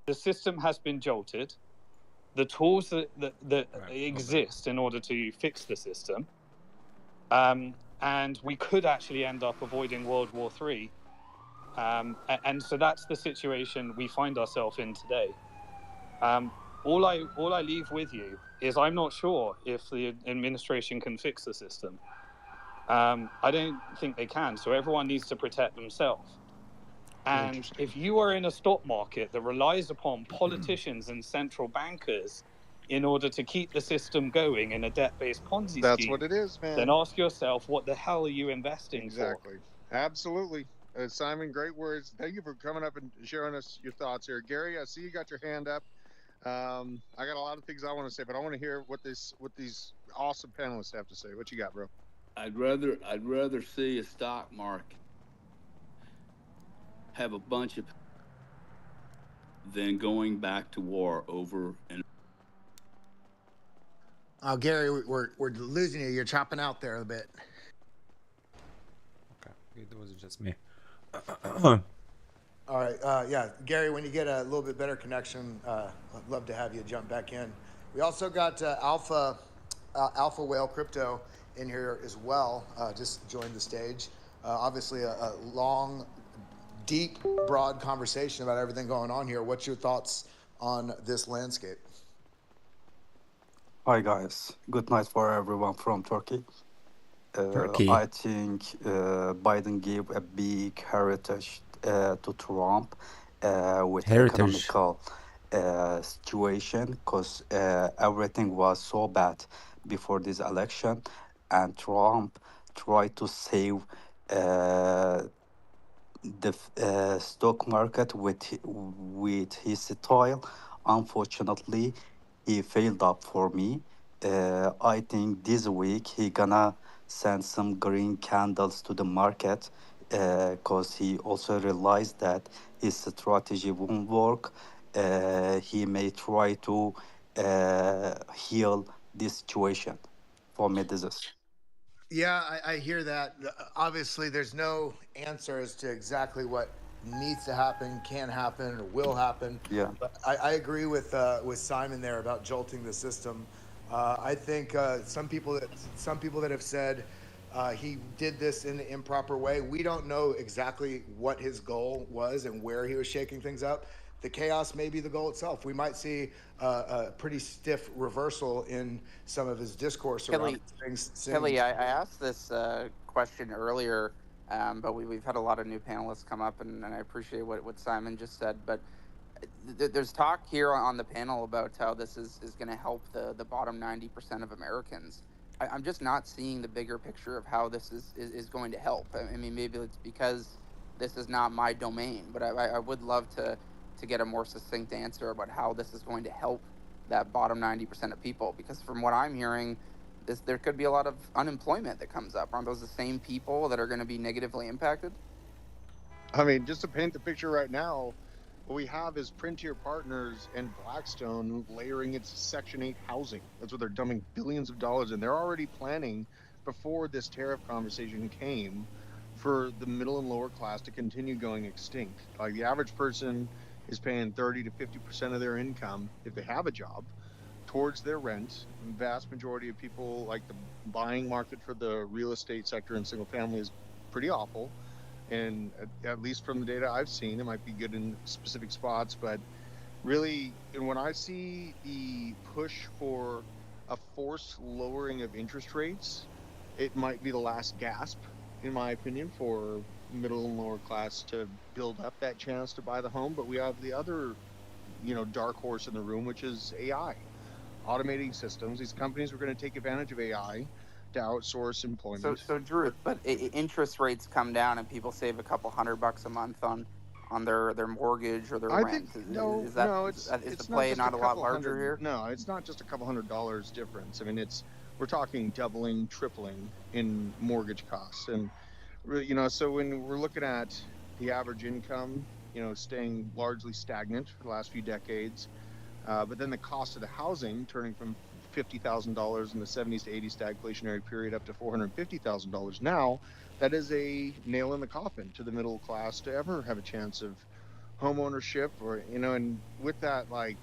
The system has been jolted. The tools that exist in order to fix the system, and we could actually end up avoiding World War III. And so that's the situation we find ourselves in today. All I leave with you is I'm not sure if the administration can fix the system. I don't think they can. So everyone needs to protect themselves. And if you are in a stock market that relies upon politicians and central bankers in order to keep the system going in a debt-based Ponzi scheme, That's what it is, man. then ask yourself, what the hell are you investing Exactly. Absolutely. Simon, great words. Thank you for coming up and sharing us your thoughts here. Gary, I see you got your hand up. I got a lot of things I want to say, but I want to hear what these awesome panelists have to say. What you got, bro? I'd rather see a stock market have a bunch of than going back to war over and. Oh, Gary, we're losing you. You're chopping out there a bit. Okay, it wasn't just me. All right, yeah, Gary, when you get a little bit better connection, I'd love to have you jump back in. We also got Alpha Whale Crypto in here as well, just joined the stage. Obviously a long, deep, broad conversation about everything going on here. What's your thoughts on this landscape? Hi guys, good night for everyone from Turkey. Turkey. I think Biden gave a big heritage to Trump with Heritage. economical situation, because everything was so bad before this election, and Trump tried to save the stock market with his style. Unfortunately, he failed up for me. I think this week he gonna send some green candles to the market, because he also realized that his strategy won't work. He may try to heal this situation. For me, this is. Yeah, I hear that. Obviously, there's no answer as to exactly what needs to happen, can happen, or will happen. Yeah. But I agree with Simon there about jolting the system. I think some people that have said he did this in the improper way. We don't know exactly what his goal was and where he was shaking things up. the chaos may be the goal itself. We might see a pretty stiff reversal in some of his discourse around Kelly, things. Kelly, I asked this question earlier, but we've had a lot of new panelists come up, and I appreciate what Simon just said. But there's talk here on the panel about how this is going to help the bottom 90% of Americans. I'm just not seeing the bigger picture of how this is going to help. I mean, maybe it's because this is not my domain, but I would love to get a more succinct answer about how this is going to help that bottom 90% of people. Because from what I'm hearing, there could be a lot of unemployment that comes up. Aren't those the same people that are going to be negatively impacted? I mean, just to paint the picture right now, what we have is Printier Partners and Blackstone layering into Section 8 housing. That's what they're dumping billions of dollars in. They're already planning, before this tariff conversation came, for the middle and lower class to continue going extinct. Like, the average person is paying 30 to 50% of their income, if they have a job, towards their rent. The vast majority of people, like, the buying market for the real estate sector and single family is pretty awful. And at least from the data I've seen, it might be good in specific spots, but really, and when I see the push for a forced lowering of interest rates, it might be the last gasp, in my opinion, for middle and lower class to build up that chance to buy the home. But we have the other, dark horse in the room, which is AI, automating systems. These companies are going to take advantage of AI to outsource employment. So Drew, but interest rates come down and people save a couple $100 a month on their mortgage or their rent. Is the play not a lot larger here? No, it's not just a couple $100 difference. I mean, we're talking doubling, tripling in mortgage costs. And, so when we're looking at the average income, staying largely stagnant for the last few decades, but then the cost of the housing turning from $50,000 in the 70s to 80s stagflationary period up to $450,000 now, that is a nail in the coffin to the middle class to ever have a chance of home ownership, or and with that, like,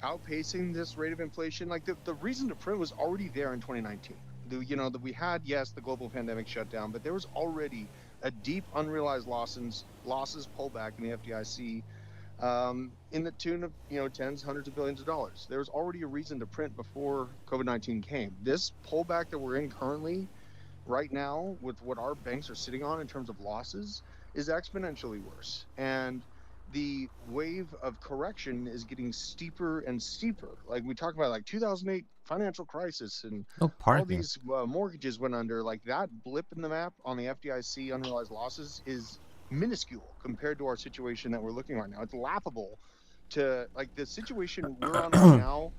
outpacing this rate of inflation. Like, the reason to print was already there in 2019. That we had, yes, the global pandemic shutdown, but there was already a deep unrealized losses pullback in the FDIC, in the tune of tens, hundreds of billions of dollars. There was already a reason to print before COVID-19 came. This pullback that we're in currently, right now, with what our banks are sitting on in terms of losses, is exponentially worse. And the wave of correction is getting steeper and steeper. Like, we talk about, like, 2008 financial crisis, and all these mortgages went under. Like, that blip in the map on the FDIC unrealized losses is minuscule compared to our situation that we're looking right now. It's laughable to, like, the situation we're on right now.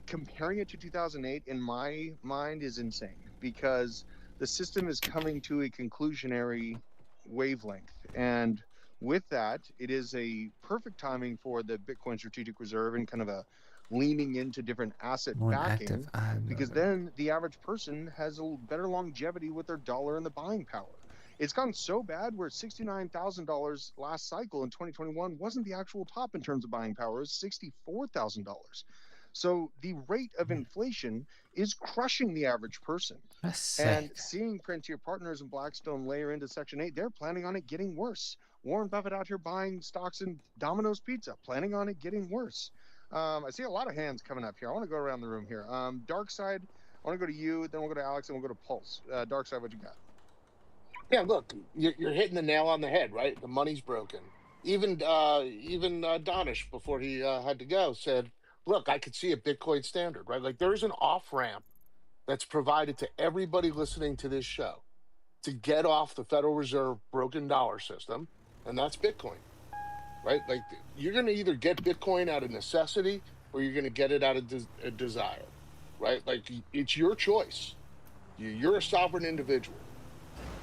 Comparing it to 2008, in my mind, is insane, because the system is coming to a conclusionary wavelength. And with that, it is a perfect timing for the Bitcoin Strategic Reserve and kind of a leaning into different asset backing, because then the average person has a better longevity with their dollar and the buying power. It's gotten so bad where $69,000 last cycle in 2021 wasn't the actual top in terms of buying power. It was $64,000. So the rate of inflation is crushing the average person. And seeing Printier Partners and Blackstone layer into Section 8, they're planning on it getting worse. Warren Buffett out here buying stocks in Domino's Pizza, planning on it getting worse. I see a lot of hands coming up here. I want to go around the room here. Dark Side, I want to go to you, then we'll go to Alex, and we'll go to Pulse. Dark Side, what you got? Yeah, look, you're hitting the nail on the head, right? The money's broken. Even Donish, before he had to go, said, look, I could see a Bitcoin standard, right? Like, there's an off-ramp that's provided to everybody listening to this show to get off the Federal Reserve broken dollar system, and that's Bitcoin, right? Like, you're going to either get Bitcoin out of necessity or you're going to get it out of desire, right? Like, it's your choice. You're a sovereign individual.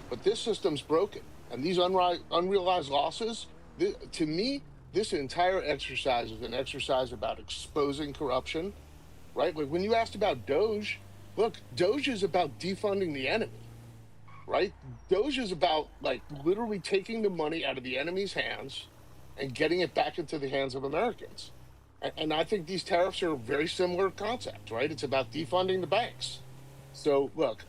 But this system's broken, and these unrealized losses, to me, this entire exercise is an exercise about exposing corruption, right? Like, when you asked about Doge, look, Doge is about defunding the enemy, right? Doge is about, like, literally taking the money out of the enemy's hands and getting it back into the hands of Americans. And I think these tariffs are a very similar concept, right? It's about defunding the banks. So, look,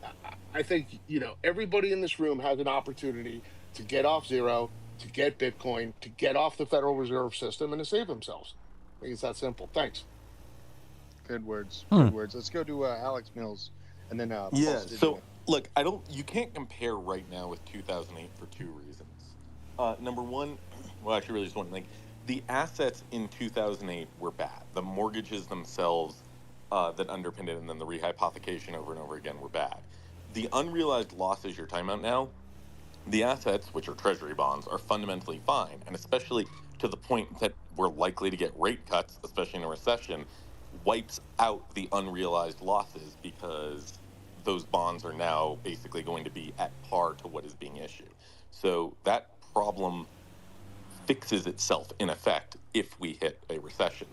I think, everybody in this room has an opportunity to get off zero, to get Bitcoin, to get off the Federal Reserve System, and to save themselves. I think it's that simple. Thanks. Good words. Hmm. Good words. Let's go to Alex Mills, and then Yeah. Pulse So Digital. look, you can't compare right now with 2008 for two reasons. Number one, well, actually, really just one. Like the assets in 2008 were bad. The mortgages themselves that underpinned it, and then the rehypothecation over and over again were bad. The unrealized losses you're talking about now, the assets, which are treasury bonds, are fundamentally fine, and especially to the point that we're likely to get rate cuts, especially in a recession, wipes out the unrealized losses because those bonds are now basically going to be at par to what is being issued. So that problem fixes itself in effect if we hit a recession.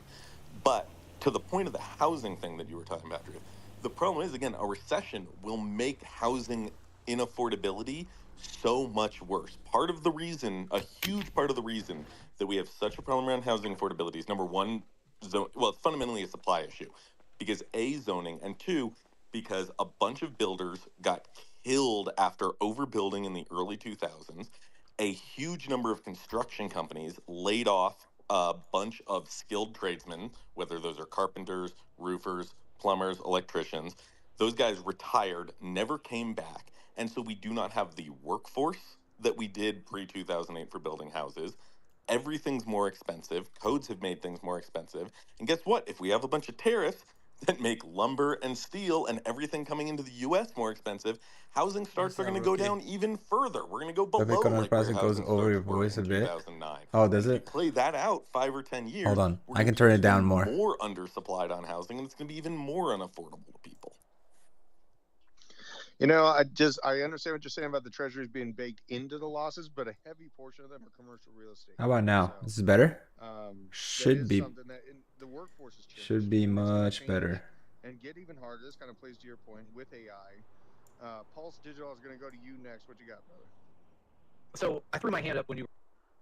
But to the point of the housing thing that you were talking about, Drew, the problem is, again, a recession will make housing inaffordability so much worse. Part of the reason, a huge part of the reason that we have such a problem around housing affordability is number one, well, it's fundamentally a supply issue because A, zoning, and two, because a bunch of builders got killed after overbuilding in the early 2000s. A huge number of construction companies laid off a bunch of skilled tradesmen, whether those are carpenters, roofers, plumbers, electricians. Those guys retired, never came back. And so we do not have the workforce that we did pre 2008 for building houses. Everything's more expensive. Codes have made things more expensive. And guess what? If we have a bunch of tariffs that make lumber and steel and everything coming into the US more expensive, housing starts are going to go down even further. We're going to go The below Bitcoin like where price goes housing over your starts were voice a in bit. 2009. Oh, does If you it? play that out 5 or 10 years, Hold on. we're I gonna can be turn it down even more. more undersupplied on housing, and it's going to be even more unaffordable to people. You know, I understand what you're saying about the treasuries being baked into the losses, but a heavy portion of them are commercial real estate. How about now? So, This is better? that Should is be. something that the workforce has changed. Should be and it's gonna much change better. and get even harder. This kind of plays to your point with AI. Pulse Digital is going to go to you next. What you got, brother? So I threw my hand up when you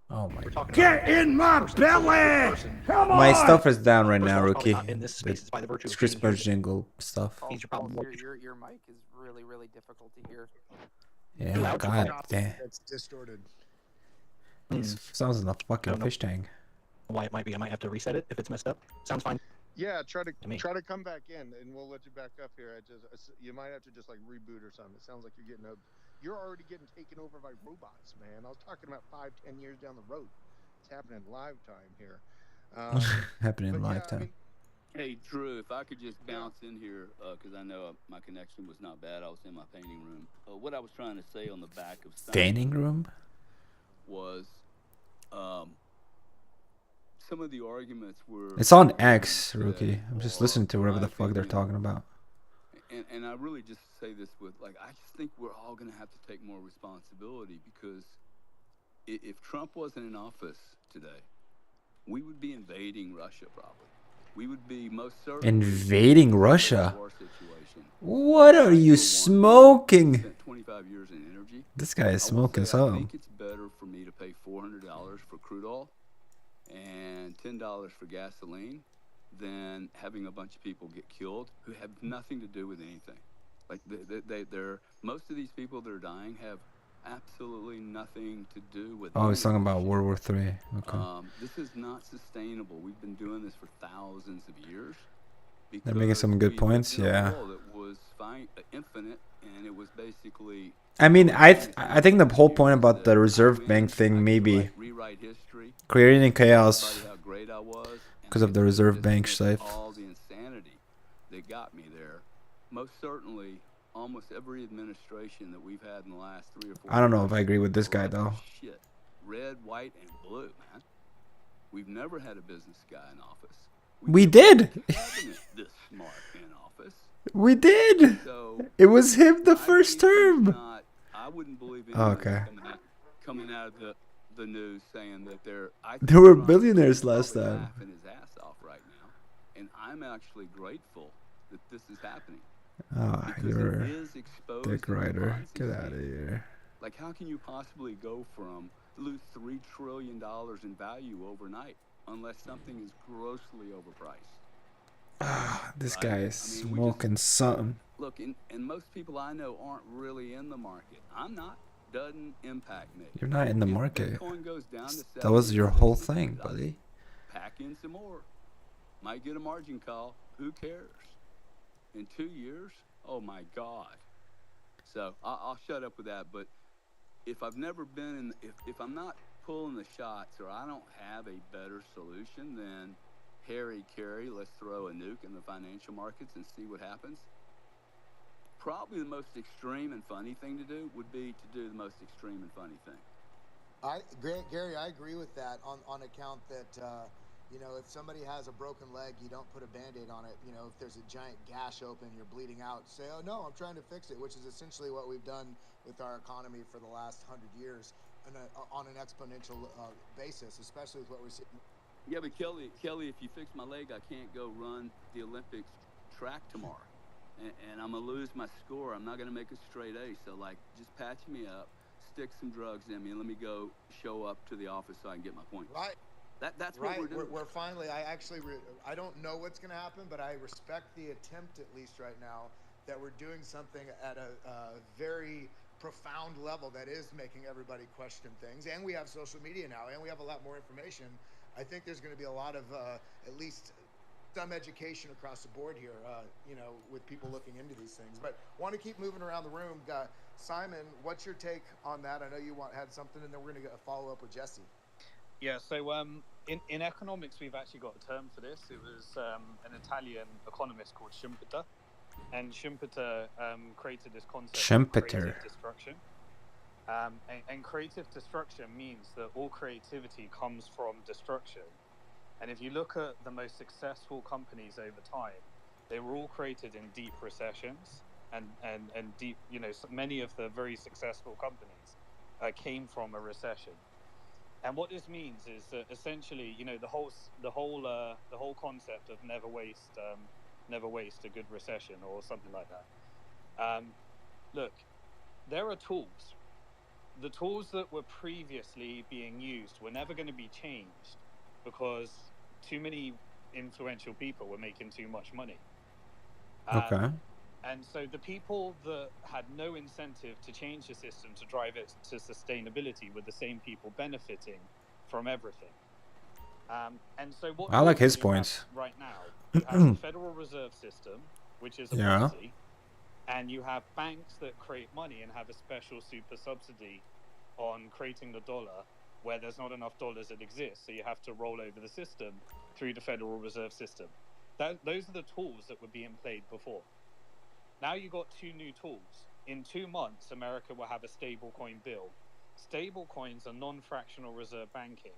Oh my were talking God. about in my belly. My stuff is down right First of now, all, it's probably Rookie. not in this space. It's by the virtue It's of being Christmas here. jingle stuff. Pulse, Means your problem. your mic is really, really difficult to hear. Yeah, God damn. That's distorted. Sounds like a I fucking don't know fish tank. why it might be. I might have to reset it if it's messed up. Sounds fine. Yeah, try To me. to come back in, and we'll let you back up here. You might have to just like reboot or something. It sounds like you're already getting taken over by robots, man. I was talking about 5-10 years down the road. It's happening live time here. Happening in but yeah, lifetime. Hey, Drew, if I could just bounce in here, because I know my connection was not bad. I was in my painting room. What I was trying to say on the back of Standing room? was some of the arguments were... It's on X, Rookie. I'm just listening to whatever the fuck they're talking about. And I really just say this with, like, I just think we're all going to have to take more responsibility because if Trump wasn't in office today, we would be invading Russia probably. We would be most certainly invading Russia? What are you smoking? 25 years in energy. This guy is smoking I something. think it's better for me to pay $400 for crude oil and $10 for gasoline than having a bunch of people get killed who have nothing to do with anything. Like they're most of these people that are dying have absolutely nothing to do with. Oh, he's talking about World War III. Okay. This is not sustainable. We've been doing this for thousands of years. They're making some good points. Yeah. It was infinite, and it was basically. I mean, I think the whole point about the Reserve Bank thing maybe creating chaos because of the Reserve Bank stuff. All the insanity that got me there. Most certainly, almost every administration that we've had in the last 3 or 4 I don't know if I agree with this guy though. Shit. Red, white, and blue, man. We've never had a business guy in office. We did. This smart in office. We did. So, it was him the first term. I wouldn't believe okay. Coming out of the news saying that there were billionaires last time. Laughing his ass off right now, and I'm actually grateful that this is happening. Ah, you're a dick rider. Get out of here. Like, how can you possibly go from lose $3 trillion in value overnight unless something is grossly overpriced? Ah, this guy is smoking something. Look, and most people I know aren't really in the market. I'm not. doesn't impact me. You're not in the If market. Bitcoin goes down to That was 70 your or whole 60, thing, I'll buddy. pack in some more. Might get a margin call. Who cares? In 2 years? Oh my God. So I'll shut up with that. But if I've never been in, if I'm not pulling the shots or I don't have a better solution than Harry Carey, let's throw a nuke in the financial markets and see what happens. Probably the most extreme and funny thing to do would be to do the most extreme and funny thing. Gary, I agree with that on account that, you know, if somebody has a broken leg, you don't put a Band-Aid on it. You know, if there's a giant gash open, you're bleeding out, say, oh, no, I'm trying to fix it, which is essentially what we've done with our economy for the last 100 years on an exponential basis, especially with what we're seeing. Yeah, but Kelly, if you fix my leg, I can't go run the Olympics track tomorrow. And I'm going to lose my score. I'm not going to make a straight A. So, like, just patch me up, stick some drugs in me, and let me go show up to the office so I can get my points. Right. That's right. what we're doing. We're finally, I don't know what's going to happen, but I respect the attempt, at least right now, that we're doing something at a very profound level that is making everybody question things. And we have social media now, and we have a lot more information. I think there's going to be a lot of, at least some education across the board here, you know, with people looking into these things. But want to keep moving around the room. Simon, what's your take on that? I know you had something, and then we're going to follow up with Jesse. Yeah, so in economics, we've actually got a term for this. It was an Italian economist called Schumpeter. And Schumpeter created this concept of creative destruction. And creative destruction means that all creativity comes from destruction. And if you look at the most successful companies over time, they were all created in deep recessions and deep, you know, many of the very successful companies came from a recession. And what this means is that essentially, you know, the whole concept of never waste a good recession or something like that. Look, there are tools. The tools that were previously being used were never going to be changed because too many influential people were making too much money. Okay. And so the people that had no incentive to change the system to drive it to sustainability were the same people benefiting from everything. And so what I like his you points. have right now, you have the Federal Reserve System, which is a Yeah. policy, and you have banks that create money and have a special super subsidy on creating the dollar where there's not enough dollars that exist, so you have to roll over the system through the Federal Reserve System. Those are the tools that were being played before. Now you got two new tools. In 2 months, America will have a stablecoin bill. Stablecoins are non-fractional reserve banking,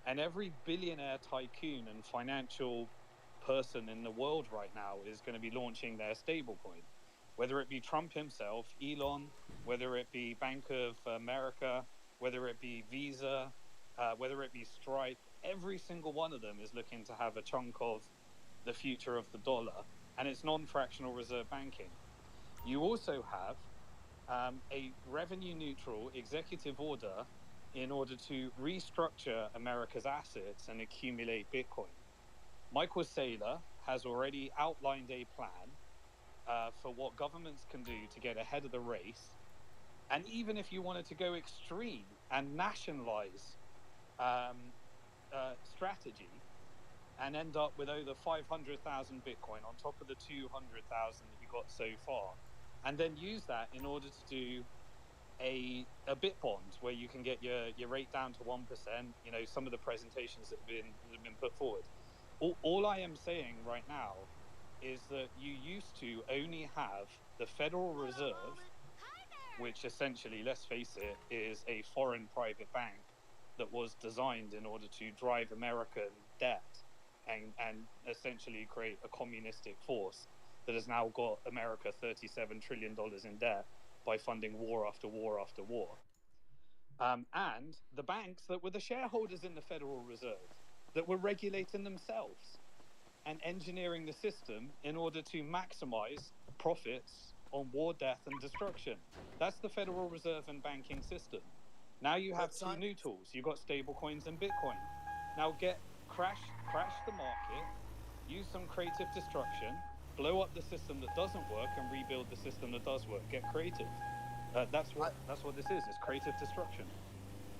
and every billionaire tycoon and financial person in the world right now is going to be launching their stablecoin. Whether it be Trump himself, Elon, whether it be Bank of America, whether it be Visa, whether it be Stripe, every single one of them is looking to have a chunk of the future of the dollar, and it's non-fractional reserve banking. You also have a revenue-neutral executive order in order to restructure America's assets and accumulate Bitcoin. Michael Saylor has already outlined a plan for what governments can do to get ahead of the race. And even if you wanted to go extreme and nationalize strategy and end up with over 500,000 Bitcoin on top of the 200,000 that you got so far, and then use that in order to do a bit bond where you can get your rate down to 1%, you know, some of the presentations that have been put forward. All I am saying right now is that you used to only have the Federal Reserve, which essentially, let's face it, is a foreign private bank that was designed in order to drive American debt and essentially create a communistic force that has now got America $37 trillion in debt by funding war after war after war. And the banks that were the shareholders in the Federal Reserve that were regulating themselves and engineering the system in order to maximize profits on war, death, and destruction. That's the Federal Reserve and banking system. Now you have two new tools. You've got stable coins and Bitcoin. Now crash the market, use some creative destruction, blow up the system that doesn't work and rebuild the system that does work. Get creative. That's what this is. It's creative destruction.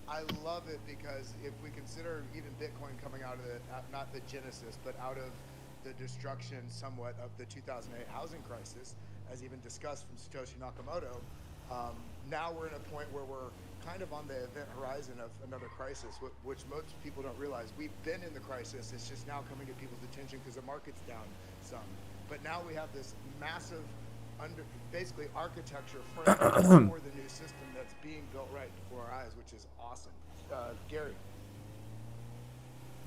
I love it because if we consider even Bitcoin coming out of the, not the genesis, but out of the destruction somewhat of the 2008 housing crisis, as even discussed from Satoshi Nakamoto, now we're in a point where we're kind of on the event horizon of another crisis, which most people don't realize. We've been in the crisis. It's just now coming to people's attention because the market's down some. But now we have this massive basically architecture framework for the new system that's being built right before our eyes, which is awesome. Gary.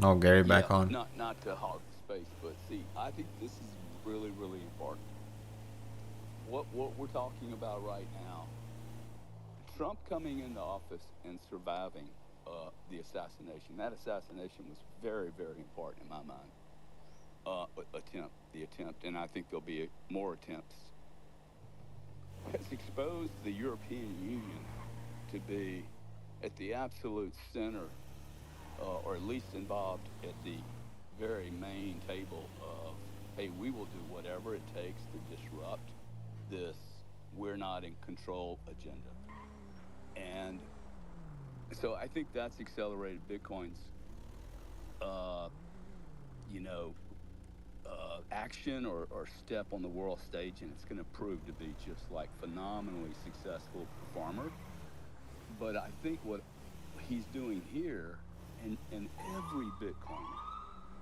Oh, Gary back Yeah, on. Not to hog the space, but see, I think this is really, really important. What we're talking about right now, Trump coming into office and surviving the assassination. That assassination was very, very important in my mind. The attempt, and I think there'll be more attempts, has exposed the European Union to be at the absolute center, or at least involved at the very main table of, hey, we will do whatever it takes to disrupt this we're not in control agenda. And so I think that's accelerated Bitcoin's, action or step on the world stage, and it's going to prove to be just like phenomenally successful performer. But I think what he's doing here, and every Bitcoiner,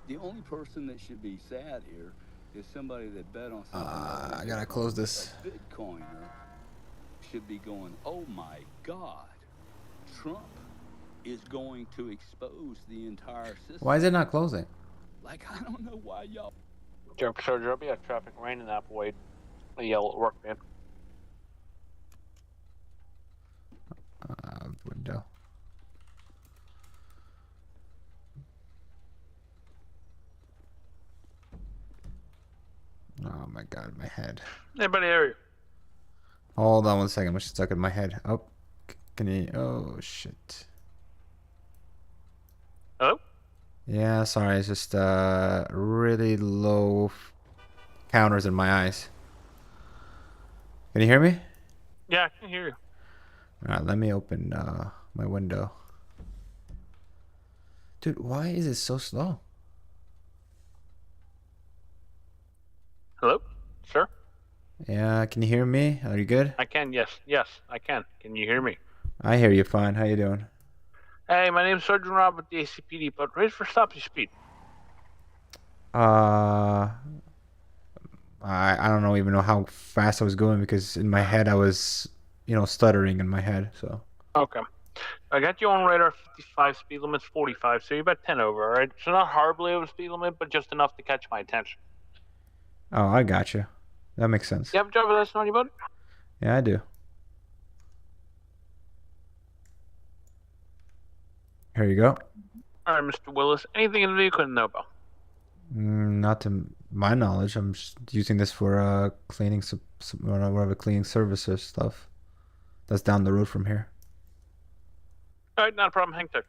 the only person that should be sad here is somebody that bet on something. I gotta close this. A Bitcoiner should be going, oh my God, Trump is going to expose the entire system. Why is it not closing? Like, I don't know why y'all. So Joby had traffic rain in Applewade. A yell at work, man. Window. Oh my God, my head. Anybody hear you? Hold on 1 second. I'm just stuck in my head. Oh, can you? Oh shit. Hello? Yeah, sorry. It's just really low counters in my eyes. Can you hear me? Yeah, I can hear you. All right, let me open my window. Dude, why is it so slow? Hello? Sir? Yeah, can you hear me? Are you good? I can, yes. Yes, I can. Can you hear me? I hear you fine. How you doing? Hey, my name's Sergeant Rob with the ACPD, but raise for stop your speed. I don't even know how fast I was going because in my head I was, stuttering in my head. So. Okay. I got you on radar 55, speed limit's 45, so you're about 10 over, alright? So not horribly over speed limit, but just enough to catch my attention. Oh, I got you. That makes sense. You have a driver's license on you, buddy? Yeah, I do. Here you go. Alright, Mr. Willis. Anything in the vehicle to know about? Not to my knowledge. I'm just using this for cleaning, whatever cleaning services stuff. That's down the road from here. Alright, not a problem. Hang tight.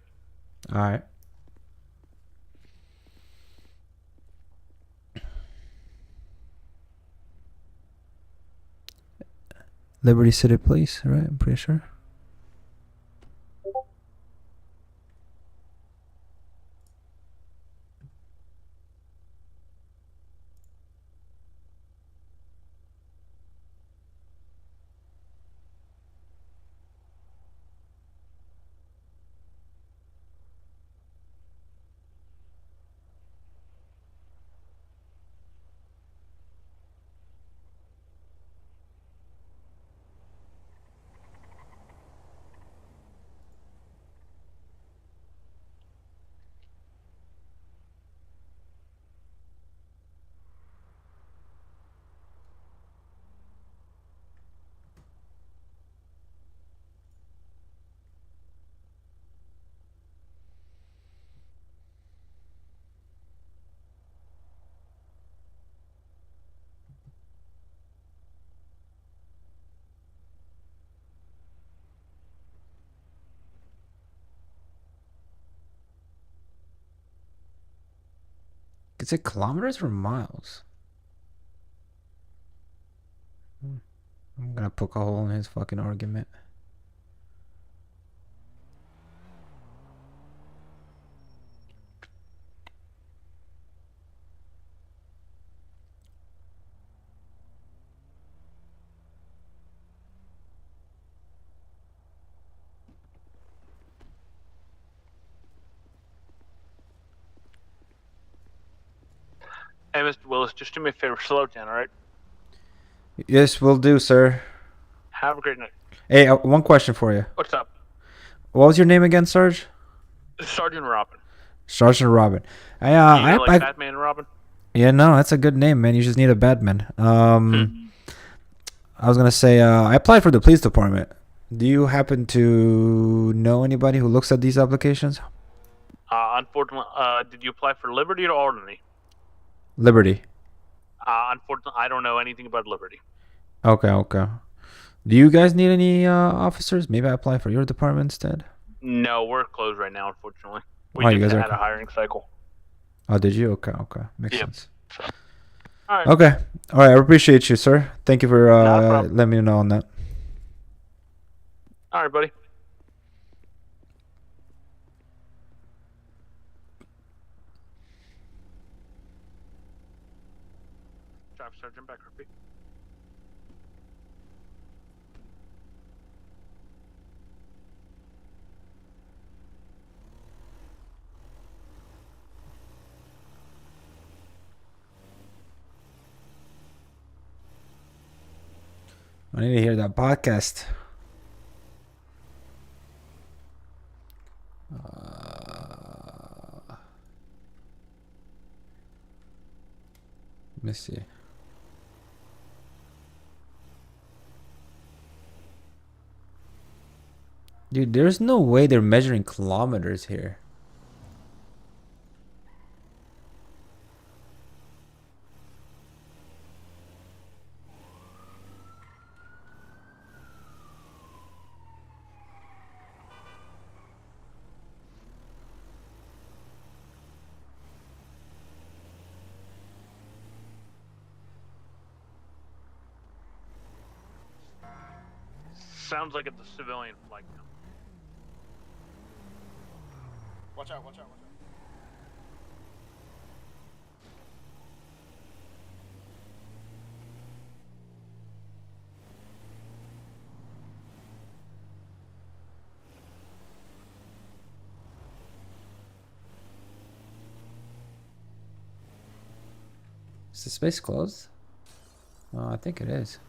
All right. Liberty City Police, right? I'm pretty sure. Is it kilometers or miles? I'm gonna poke a hole in his fucking argument. Hey, Mr. Willis, just do me a favor, slow it down, all right? Yes, will do, sir. Have a great night. Hey, one question for you. What's up? What was your name again, Sarge? Sergeant Robin. Sergeant Robin. You know, like Batman and Robin? Yeah, no, that's a good name, man. You just need a Batman. I was gonna say, I applied for the police department. Do you happen to know anybody who looks at these applications? Unfortunately, did you apply for Liberty or Albany? Liberty. Unfortunately, I don't know anything about Liberty. Okay, okay. Do you guys need any officers? Maybe I apply for your department instead. No, we're closed right now, unfortunately. We Oh, you just guys are had a hiring cycle. Oh, did you? Okay, okay. Makes Yep. sense. All right. Okay. All right. I appreciate you, sir. Thank you for letting me know on that. All right, buddy. Drive Sergeant back, repeat. I need to hear that podcast. Let me see. Dude, there's no way they're measuring kilometers here. Sounds like it's a civilian flight now. Watch out, watch out, watch out. Is the space closed? Oh, I think it is.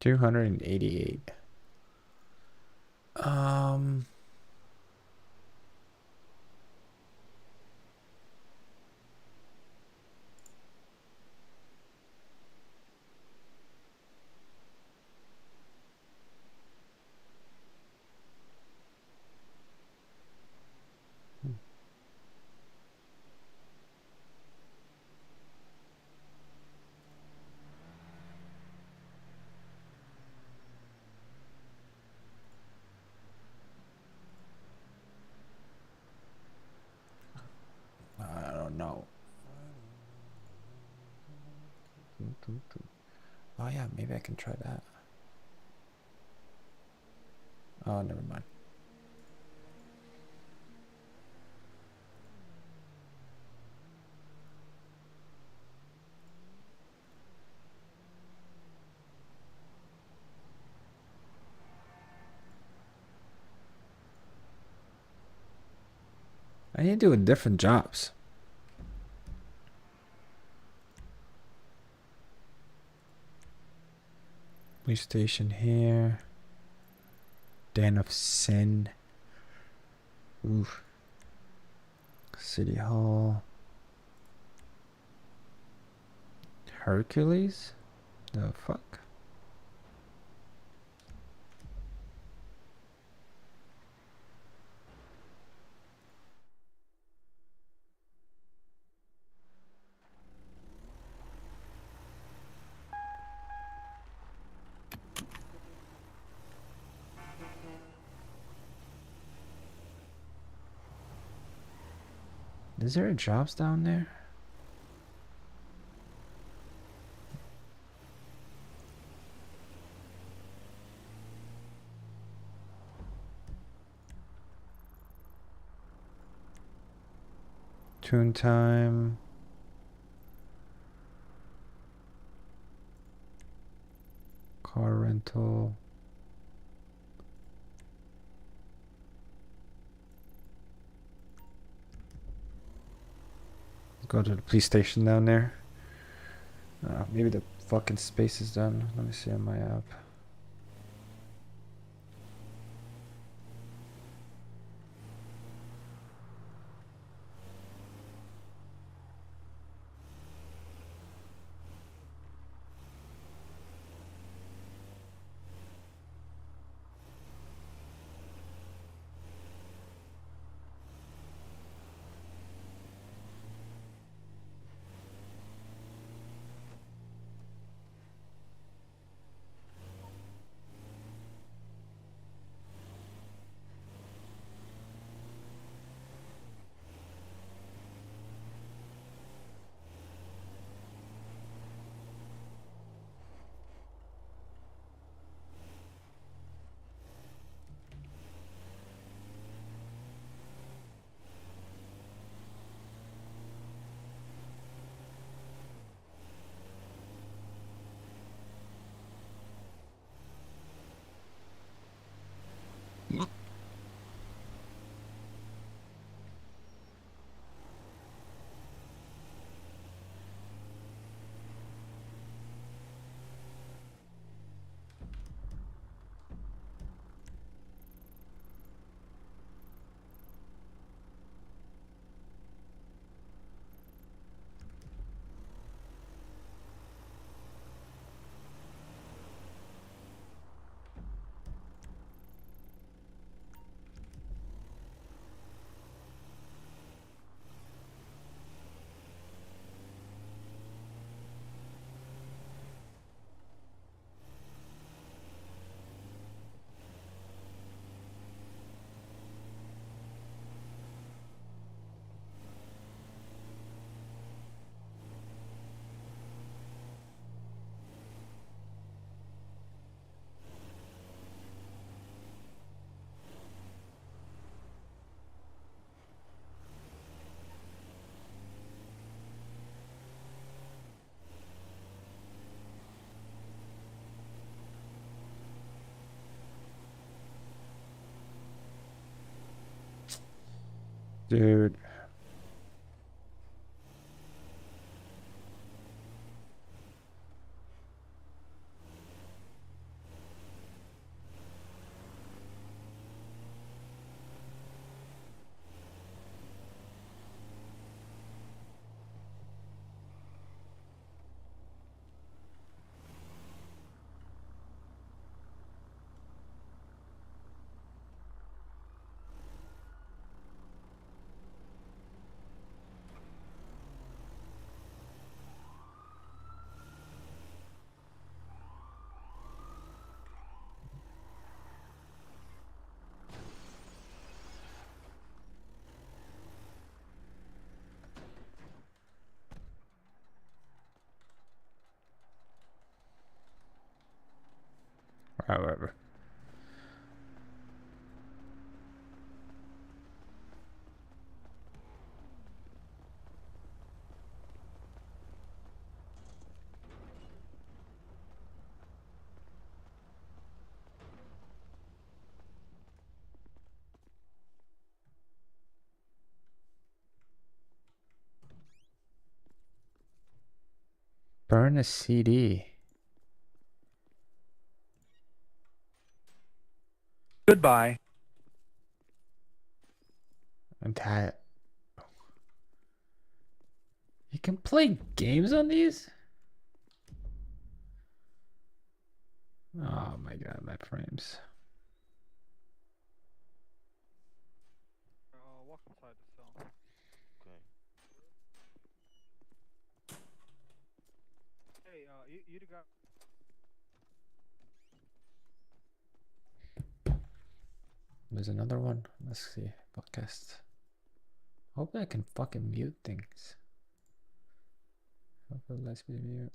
$288. I don't know. Oh yeah, maybe I can try that. Oh, never mind. I need to do different jobs. Police station here. Den of Sin. Oof. City Hall. Hercules? The fuck? Is there jobs down there? Tune time. Car rental. Go to the police station down there. Maybe the fucking space is done. Let me see on my app. Dude. However. Burn a CD. Goodbye. And that. You can play games on these? Oh my god, my frames. Walk inside the cell. Okay. Hey, you the guy. There's another one. Let's see. Podcast. Hope I can fucking mute things. Hope it lets me mute.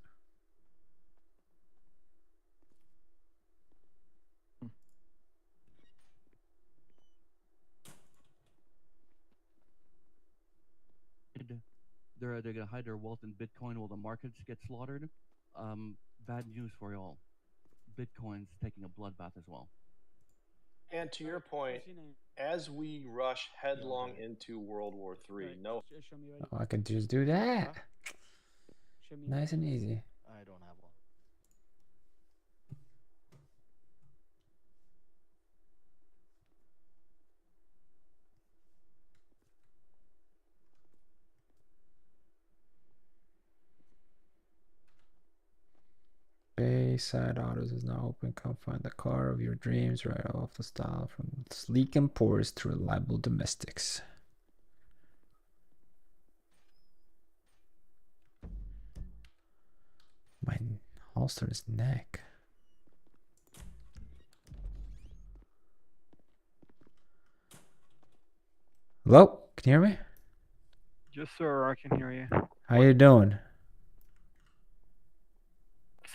They're gonna hide their wealth in Bitcoin while the markets get slaughtered. Bad news for y'all. Bitcoin's taking a bloodbath as well. And to your point, as we rush headlong into World War III, no. Oh, I can just do that. Nice and easy. I don't have one. Bayside Autos is now open. Come find the car of your dreams right off the style from sleek imports to reliable domestics. My holster's neck. Hello? Can you hear me? Yes, sir. I can hear you. How you doing?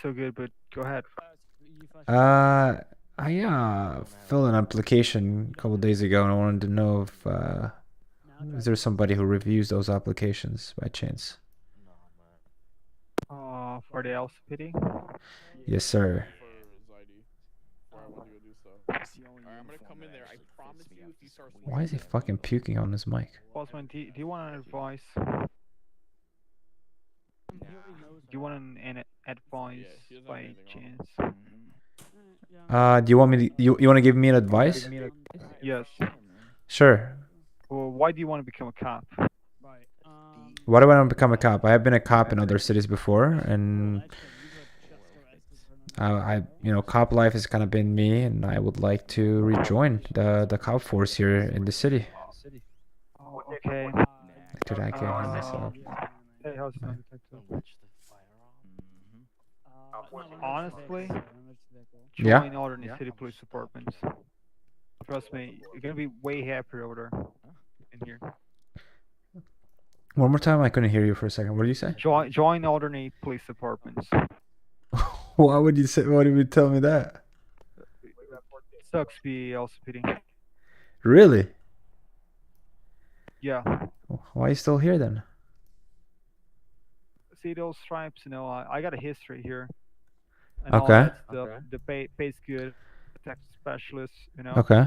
So good, but go ahead. I filled an application a couple days ago, and I wanted to know if is there somebody who reviews those applications by chance? For the LCPD? Yes, sir. I'm gonna come in there. I promise you, if you start. Why is he fucking puking on his mic? Bossman, do you want an advice? Do you want an advice by chance? Do you want me to, you want to give me an advice? Yes. Sure. Well, why do you want to become a cop? Why do I want to become a cop? I have been a cop in other cities before, and cop life has kind of been me, and I would like to rejoin the cop force here in the city. Okay. Dude, I can't hear myself. Hey, how's it going, detective? Honestly, Yeah? join alternate city police departments. Trust me, you're gonna be way happier over there in here. One more time, I couldn't hear you for a second. What did you say? Join alternate police departments. Why would you say? Why did you tell me that? Sucks to be LCPD. Really? Yeah. Why are you still here then? See those stripes? I got a history here. And Okay. all that stuff. The pay's good. Tax specialist. Okay.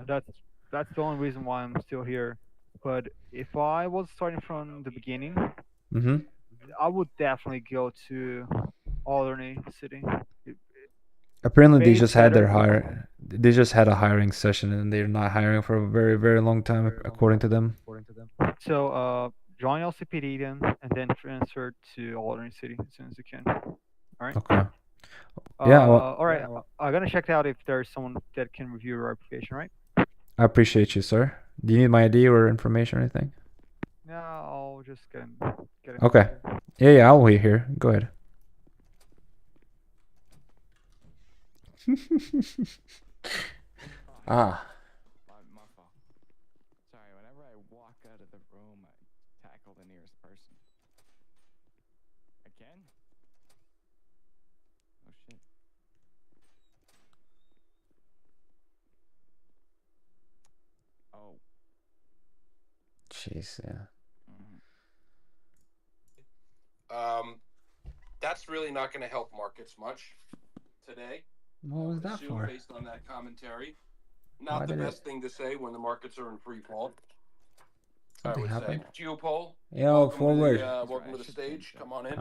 That's the only reason why I'm still here. But if I was starting from the beginning, Mm-hmm. I would definitely go to Alderney City. Apparently, they Pays just had their better. They just had a hiring session, and they're not hiring for a very, very long time, according to them. So, join LCPD then, and then transfer to Alderney City as soon as you can. All right. Okay. Yeah. Well, All right. I'm gonna check out if there's someone that can review your application, right? I appreciate you, sir. Do you need my ID or information or anything? Yeah, I'll just get it. Okay. Yeah, I'll wait here. Go ahead. Ah. My fault. Sorry, whenever I walk out of the room, I tackle the nearest person. Again? Oh shit. Oh. Jeez, yeah. That's really not going to help markets much today. What was that Assume for? based on that commentary. Why Not the did it- best thing to say when the markets are in free fall. I Something would happened? say. Geopol. Yo, forward. Welcome to the stage. Come on in.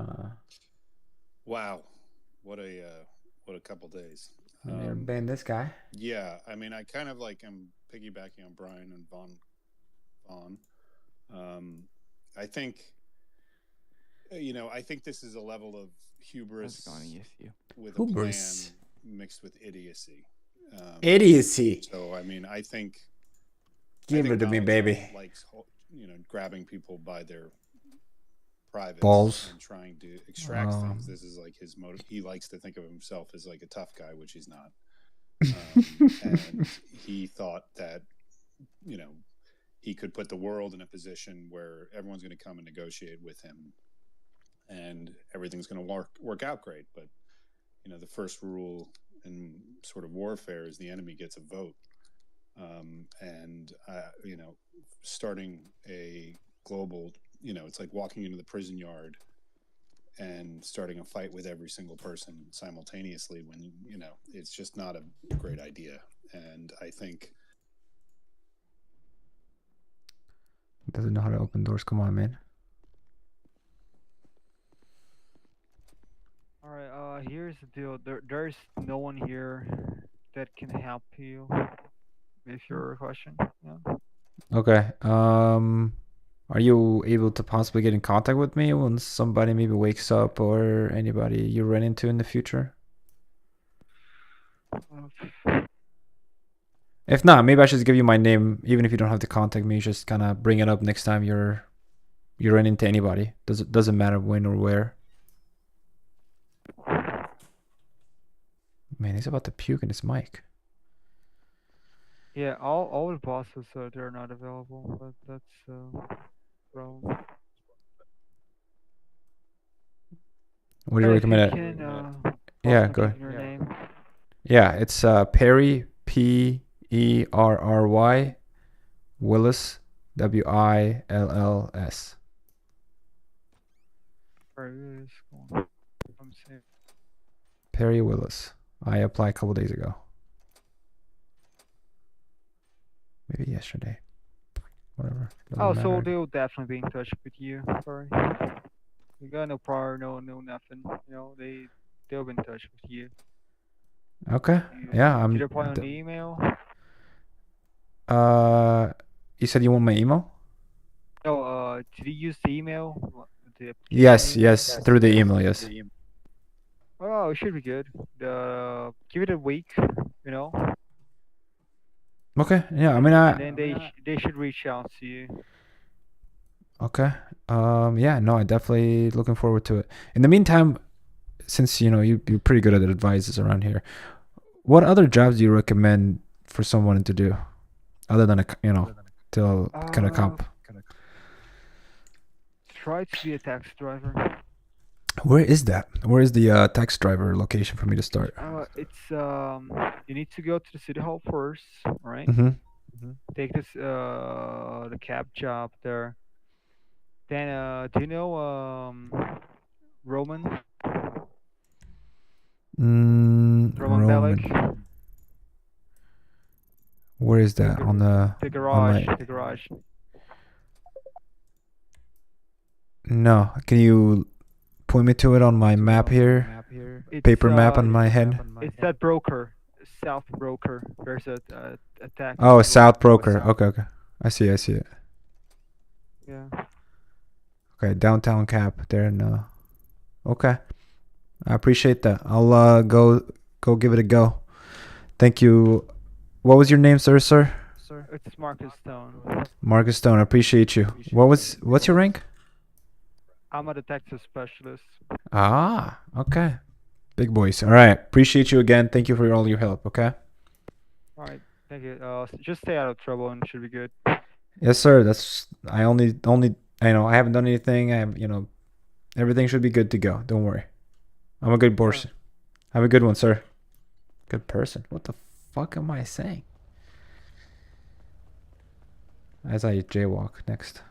Wow, what a couple days. Never been this guy. Yeah, I mean, I kind of like am piggybacking on Brian and Vaughn. I think, I think this is a level of hubris with a plan Hubris. mixed with idiocy. Idiocy. So, I mean, I think. Give it to me, Donald baby. Trump likes, grabbing people by their privates Balls. and trying to extract Oh. things. This is like his motive. He likes to think of himself as like a tough guy, which he's not. And he thought that, he could put the world in a position where everyone's going to come and negotiate with him, and everything's going to work out great. But you know, the first rule in sort of warfare is the enemy gets a vote, and you know, starting a global, you know, it's like walking into the prison yard and starting a fight with every single person simultaneously, when you know it's just not a great idea. And I think Doesn't know how to open doors. Come on, man. All right. Here's the deal. There's no one here that can help you with your question. Yeah. Okay. Are you able to possibly get in contact with me when somebody maybe wakes up, or anybody you run into in the future? If not, maybe I should give you my name, even if you don't have to contact me. Just kind of bring it up next time you run into anybody. Doesn't matter when or where. Man, he's about to puke in his mic. Yeah, all the bosses they're not available, but that's problem. What do you recommend? Yeah, go ahead. Your name. Yeah, it's Perry, Perry, Willis, Wills. Perry Willis. I applied a couple days ago. Maybe yesterday. Whatever. Doesn't So matter. they'll definitely be in touch with you. Sorry. You got no prior, no nothing. You know, they'll be in touch with you. Okay. Yeah, Did I'm. you reply on the email? You said you want my email? No. Did you use the email? Yes, through the email, yes. Oh, it should be good. Give it a week. You know. Okay. Yeah, I mean, And then they should reach out to you. Okay. Yeah, no, I definitely looking forward to it. In the meantime, since you know you're pretty good at advices around here, what other jobs do you recommend for someone to do, other than to kind of comp? Try to be a taxi driver. Where is that? Where is the taxi driver location for me to start? It's you need to go to the city hall first, right? Take this the cab job there. Then do you know Roman? Roman. Bellic? Where is that on the garage? on The garage. No, can you point me to it on my map here? Paper map on my head. It's that broker, South Broker. There's a tax. Oh, South Broker. Okay. I see it. Yeah. Okay, downtown Cap there in okay. I appreciate that. I'll go give it a go. Thank you. What was your name, sir? It's Marcus Stone. Marcus Stone, I appreciate you. What's your rank? I'm a detective specialist. Ah, okay. Big boys. All right. Appreciate you again. Thank you for all your help, okay? All right. Thank you. Just stay out of trouble and it should be good. Yes, sir. I haven't done anything. Everything should be good to go. Don't worry. I'm a good person. Have a good one, sir. Good person. What the fuck am I saying? As I jaywalk next.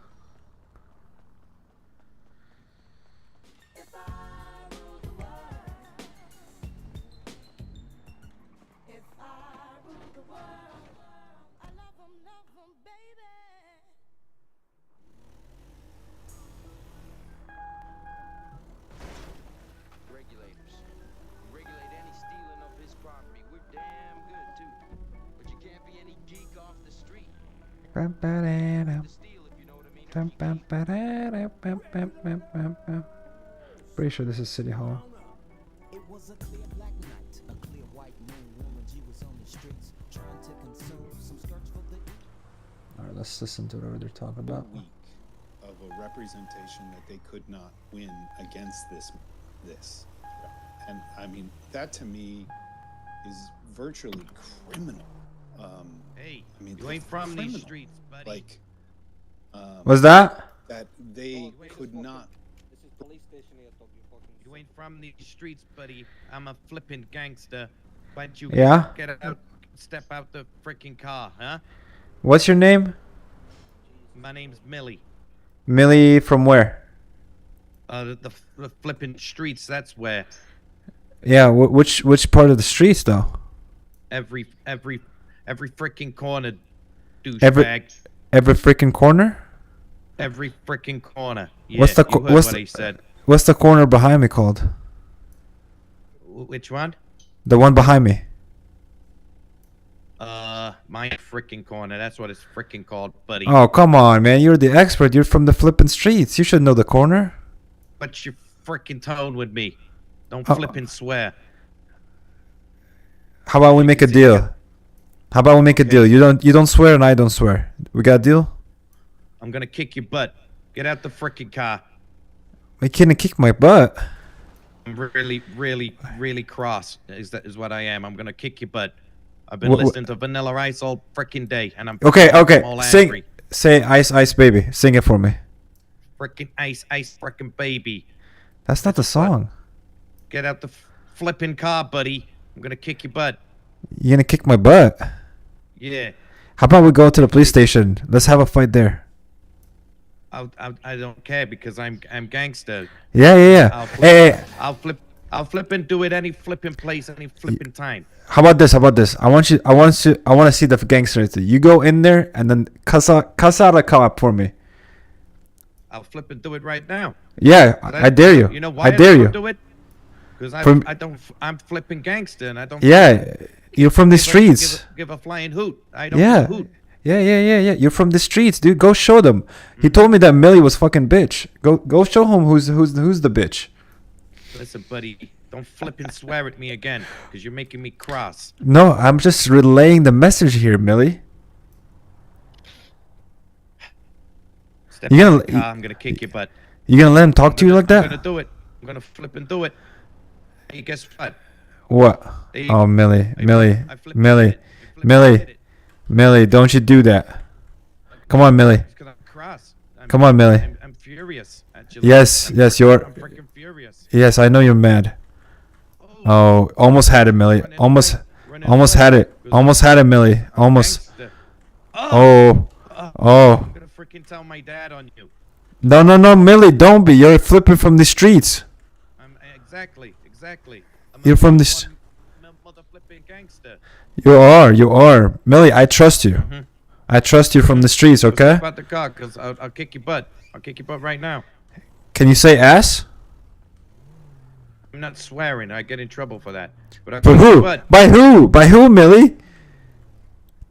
Pretty sure this is City Hall. It was a clear black night, a clear white moon, woman, she was on the streets trying to consume some skirts for the Alright, let's listen to whatever they're talking about. week of a representation that they could not win against this. And I mean, that to me is virtually criminal. Hey, I mean, you ain't from these criminal. streets, buddy. Like, What's that? That they could not. You ain't from these streets, buddy. I'm a flippin' gangster. Why'd you Yeah? get out, step out the freaking car, huh? What's your name? My name's Millie. Millie from where? The flippin' streets, that's where. Yeah, which part of the streets though? Every freaking corner, Every douchebag. every freaking corner? Every freaking corner. Yeah, What's the you heard what's what the, I said. what's the corner behind me called? Which one? The one behind me. My freaking corner. That's what it's freaking called, buddy. Oh, come on, man. You're the expert. You're from the flippin' streets. You should know the corner. What's your freaking tone with me? Don't Oh. flippin' swear. How about we make a deal? How about we make a deal? You don't swear and I don't swear. We got a deal? I'm gonna kick your butt. Get out the freaking car. You can't kick my butt. I'm really cross. Is what I am. I'm gonna kick your butt. I've been Wha- wha- listening to Vanilla Ice all freaking day, and I'm Okay, I'm okay. all Sing, angry. say Ice Ice Baby. Sing it for me. Freaking ice, freaking baby. That's not the song. Get out the flipping car, buddy. I'm gonna kick your butt. You're gonna kick my butt. Yeah. How about we go to the police station? Let's have a fight there. I don't care because I'm gangster. Yeah, yeah, yeah. I'll flip, Hey, I'll flip and do it any flipping place, any flipping time. how about this? How about this? I want to see the gangster. You go in there and then cuss out a cop for me. I'll flip and do it right now. Yeah, But I dare you. You know why I dare you. don't do it? Because From- I'm flipping gangster and I don't. Yeah, you're from the streets. Give a flying hoot. I don't Yeah. give a hoot. Yeah. You're from the streets, dude. Go show them. He told me that Millie was fucking bitch. Go show him who's the bitch. Listen, buddy, don't flip and swear at me again, because you're making me cross. No, I'm just relaying the message here, Millie. Step You out gonna- the car, I'm gonna kick your butt. You gonna let him talk to you like I'm gonna that? do it. I'm gonna flip and do it. Hey, guess what? What? There you Oh, go. Millie, I Millie, flip- I flip- Millie, Millie, Millie, don't you do that. Come on, Millie. Because I'm cross. Come on, Millie. I'm furious. Actually. Yes, yes, you're. I'm freaking furious. Yes, I know you're mad. Oh, almost had it, Millie. Almost had it. Almost had it, Millie. Almost. Oh. Oh. I'm gonna freaking tell my dad on you. No, Millie, don't be. You're flipping from the streets. Exactly. You're from this. Mother flipping gangster. You are. Millie, I trust you. I trust you from the streets, okay? About the car, because I'll kick your butt. I'll kick your butt right now. Can you say ass? I'm not swearing. I get in trouble for that. But I'll For kick your who? butt. By who? By who, Millie?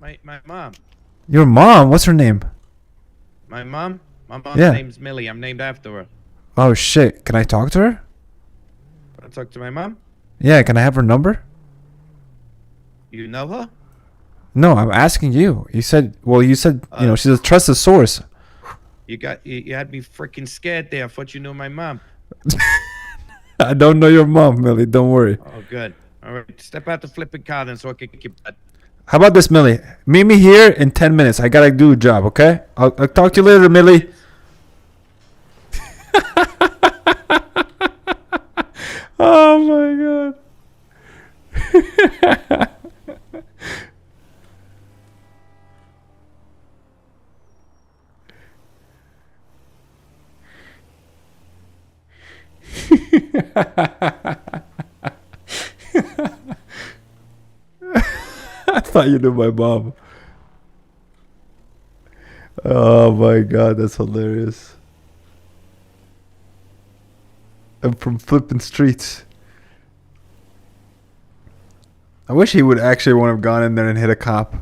My mom. Your mom? What's her name? My mom? My mom's Yeah. name's Millie. I'm named after her. Oh, shit. Can I talk to her? Wanna talk to my mom? Yeah, can I have her number? You know her? No, I'm asking you. You said, she's a trusted source. You had me freaking scared there. I thought you knew my mom. I don't know your mom, Millie. Don't worry. Oh, good. All right, step out the flipping car then so I can kick your butt. How about this, Millie? Meet me here in 10 minutes. I gotta do a job, okay? I'll talk to you later, Millie. Oh my god. I thought you knew my mom. Oh my god, that's hilarious. I'm from flipping streets. I wish he would actually want to have gone in there and hit a cop.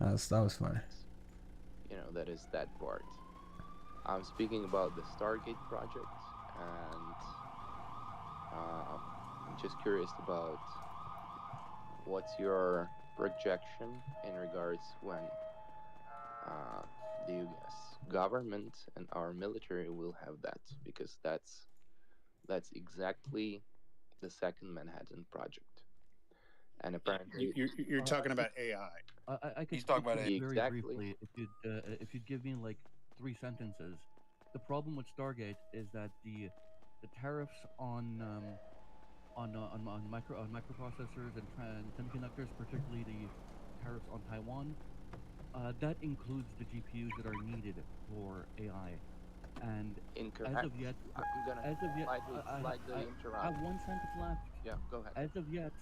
That was funny. You know, that is that part. I'm speaking about the Stargate project. and I'm just curious about what's your projection in regards when the US government and our military will have that, because that's exactly the second Manhattan Project, and apparently You're talking about AI. I could He's talking speak about to it. this very Exactly. briefly if you'd give me like 3 sentences. The problem with Stargate is that the tariffs on microprocessors and semiconductors, particularly the tariffs on Taiwan, that includes the GPUs that are needed for AI. And Incorrect. as of yet, I'm gonna slightly interrupt. I have 1 sentence left. Yeah, go ahead. As of yet,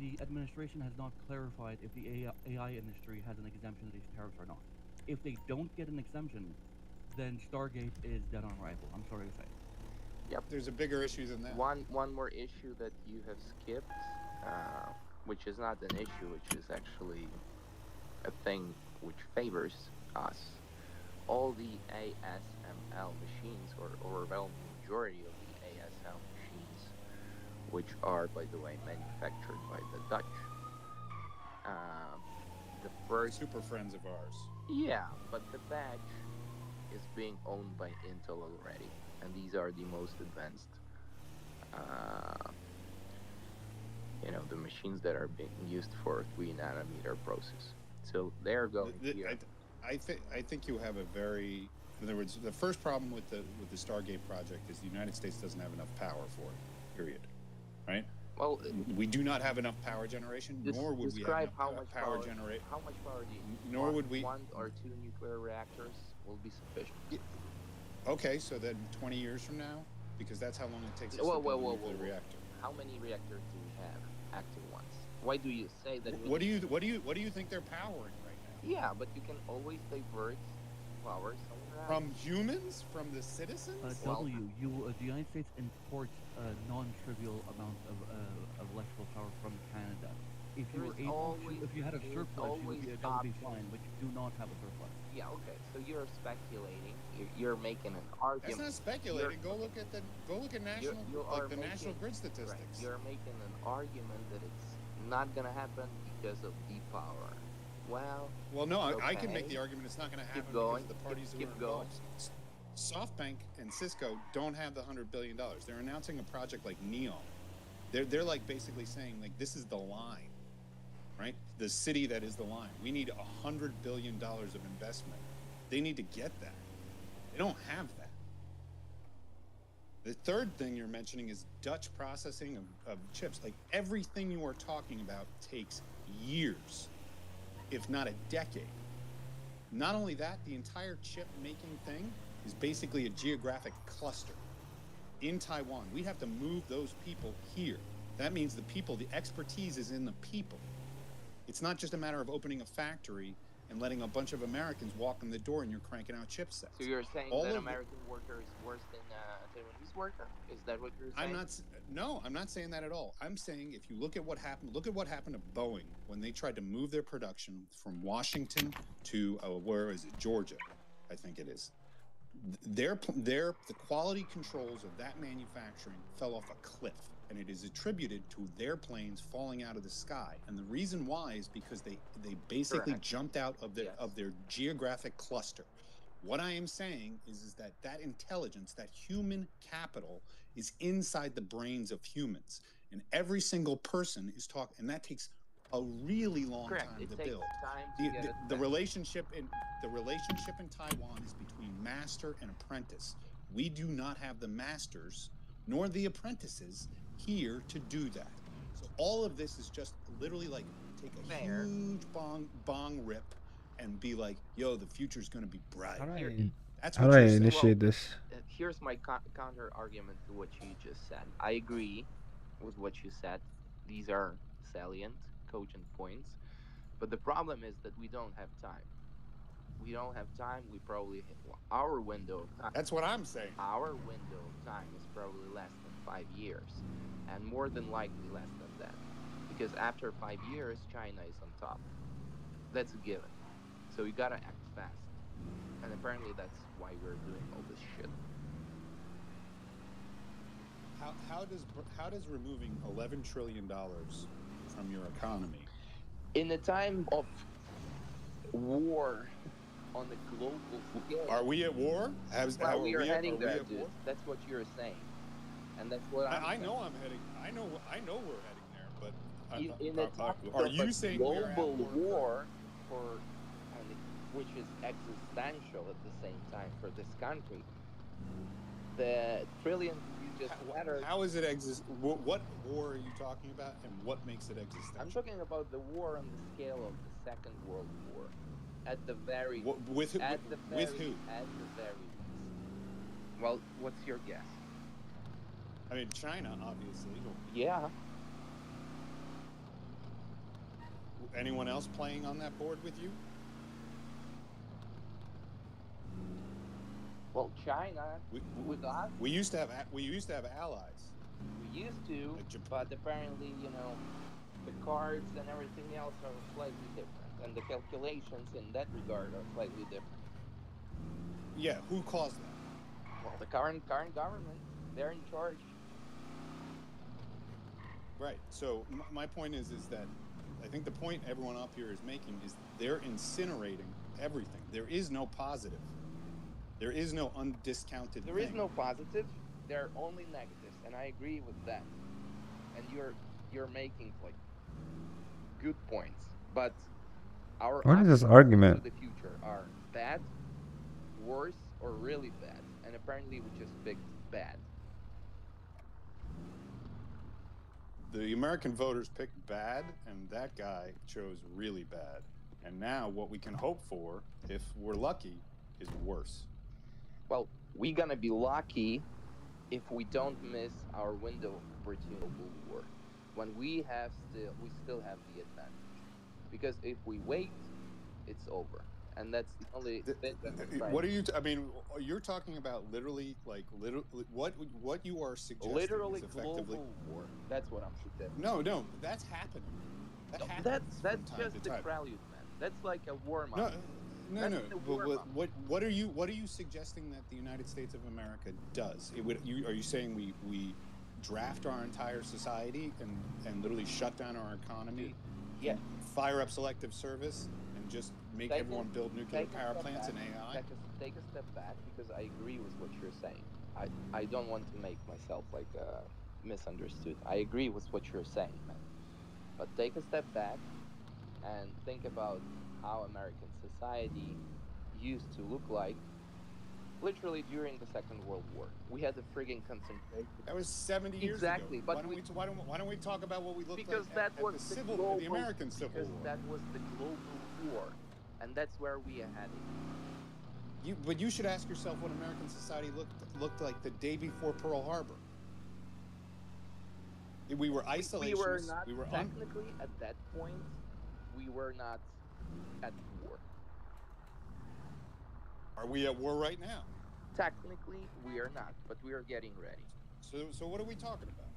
the administration has not clarified if the AI industry has an exemption to these tariffs or not. If they don't get an exemption, then Stargate is dead on arrival. I'm sorry to say. Yep. There's a bigger issue than that. One more issue that you have skipped, which is not an issue, which is actually a thing which favors us. All the ASML machines, or overwhelming majority of the ASML machines, which are, by the way, manufactured by the Dutch. The first super friends of ours. Yeah, but the badge is being owned by Intel already, and these are the most advanced. The machines that are being used for 3-nanometer process. So they're going here. I think you have a very, in other words, the first problem with the Stargate project is the United States doesn't have enough power for it. Period. Right? Well, we do not have enough power generation, nor would we have enough power generate. How much power do you need? Nor would we. 1 or 2 nuclear reactors will be sufficient. Okay, so then 20 years from now, because that's how long it takes to build a nuclear reactor. How many reactors do we have? Active ones. Why do you say that? What do you think they're powering right now? Yeah, but you can always divert power somewhere else. From humans, from the citizens. The United States imports a non-trivial amount of electrical power from Canada. If you were able if you had a surplus, that would be fine. But you do not have a surplus. Yeah, okay. So you're speculating. You're making an argument. That's not speculating. Go look at national, the national grid statistics. Right. You're making an argument that it's not going to happen because of deep power. Well, no, okay. I can make the argument it's not going to happen because of the parties who are involved. SoftBank and Cisco don't have the $100 billion. They're announcing a project like Neon. They're like basically saying like this is the line, right? The city that is the line. We need $100 billion of investment. They need to get that. They don't have that. The third thing you're mentioning is Dutch processing of chips. Like everything you are talking about takes years, if not a decade. Not only that, the entire chip making thing is basically a geographic cluster in Taiwan. We have to move those people here. That means the expertise is in the people. It's not just a matter of opening a factory and letting a bunch of Americans walk in the door and you're cranking out chipsets. So you're saying that American worker is worse than Taiwanese worker? Is that what you're saying? I'm not saying that at all. I'm saying if you look at what happened to Boeing when they tried to move their production from Washington to where is it, Georgia, I think it is. The quality controls of that manufacturing fell off a cliff, and it is attributed to their planes falling out of the sky. And the reason why is because they basically jumped out of their geographic cluster. What I am saying is that intelligence, that human capital, is inside the brains of humans, and every single person is talking, and that takes a really long time to build. The relationship in Taiwan is between master and apprentice. We do not have the masters nor the apprentices here to do that. So all of this is just literally like take a huge bong rip and be like, yo, the future's going to be bright. How do I initiate this? Here's my counter argument to what you just said. I agree with what you said. These are salient, cogent points. But the problem is that we don't have time. We don't have time. We probably our window of time. That's what I'm saying. Our window of time is probably less than 5 years, and more than likely less than that, because after 5 years, China is on top. That's a given. So we gotta act fast, and apparently that's why we're doing all this shit. how does removing $11 trillion from your economy? In a time of war on a global scale. Are we at war? Well, we are heading there, dude. That's what you're saying, and that's what I know I'm heading. I know we're heading there, but in a time are of you a saying we are at global war? which is existential at the same time for this country? The trillions you just uttered. How is it What war are you talking about, and what makes it existential? I'm talking about the war on the scale of the Second World War. At the very with who? At the very least. Well, what's your guess? I mean, China, obviously. Yeah. Anyone else playing on that board with you? Well, China with us. We used to have allies. We used to, but apparently, the cards and everything else are slightly different, and the calculations in that regard are slightly different. Yeah, who caused that? Well, the current government, they're in charge. Right. So my point is that I think the point everyone up here is making is they're incinerating everything. There is no positive. There is no undiscounted There is no positive. There are only negatives, and I agree with that. And you're making like good points, but our What is this options argument? to the future are bad, worse, or really bad. And apparently, we just picked bad. The American voters picked bad, and that guy chose really bad. And now what we can hope for, if we're lucky, is worse. Well, we're gonna be lucky if we don't miss our window of opportunity war, when we still have the advantage. Because if we wait, it's over, and that's the only thing that we're trying. What are you? I mean, you're talking about literally, what you are suggesting literally is effectively global war. That's what I'm suggesting. No, that's happening. That's just the prelude, man. That's like a warm up. No. But what are you suggesting that the United States of America does? Are you saying we draft our entire society and literally shut down our economy? Yeah. Fire up selective service and just make everyone build nuclear power plants and AI? Take a step back, because I agree with what you're saying. I don't want to make myself misunderstood. I agree with what you're saying, man. But take a step back and think about how American society used to look like literally during the Second World War. We had the frigging concentration. That was 70 years exactly, ago. But why don't we talk about what we looked because like that at was the American Civil War? Because that was the global war, and that's where we are heading. But you should ask yourself what American society looked like the day before Pearl Harbor. We were isolationists. We were not technically at that point. We were not at war. Are we at war right now? Technically, we are not, but we are getting ready. So what are we talking about?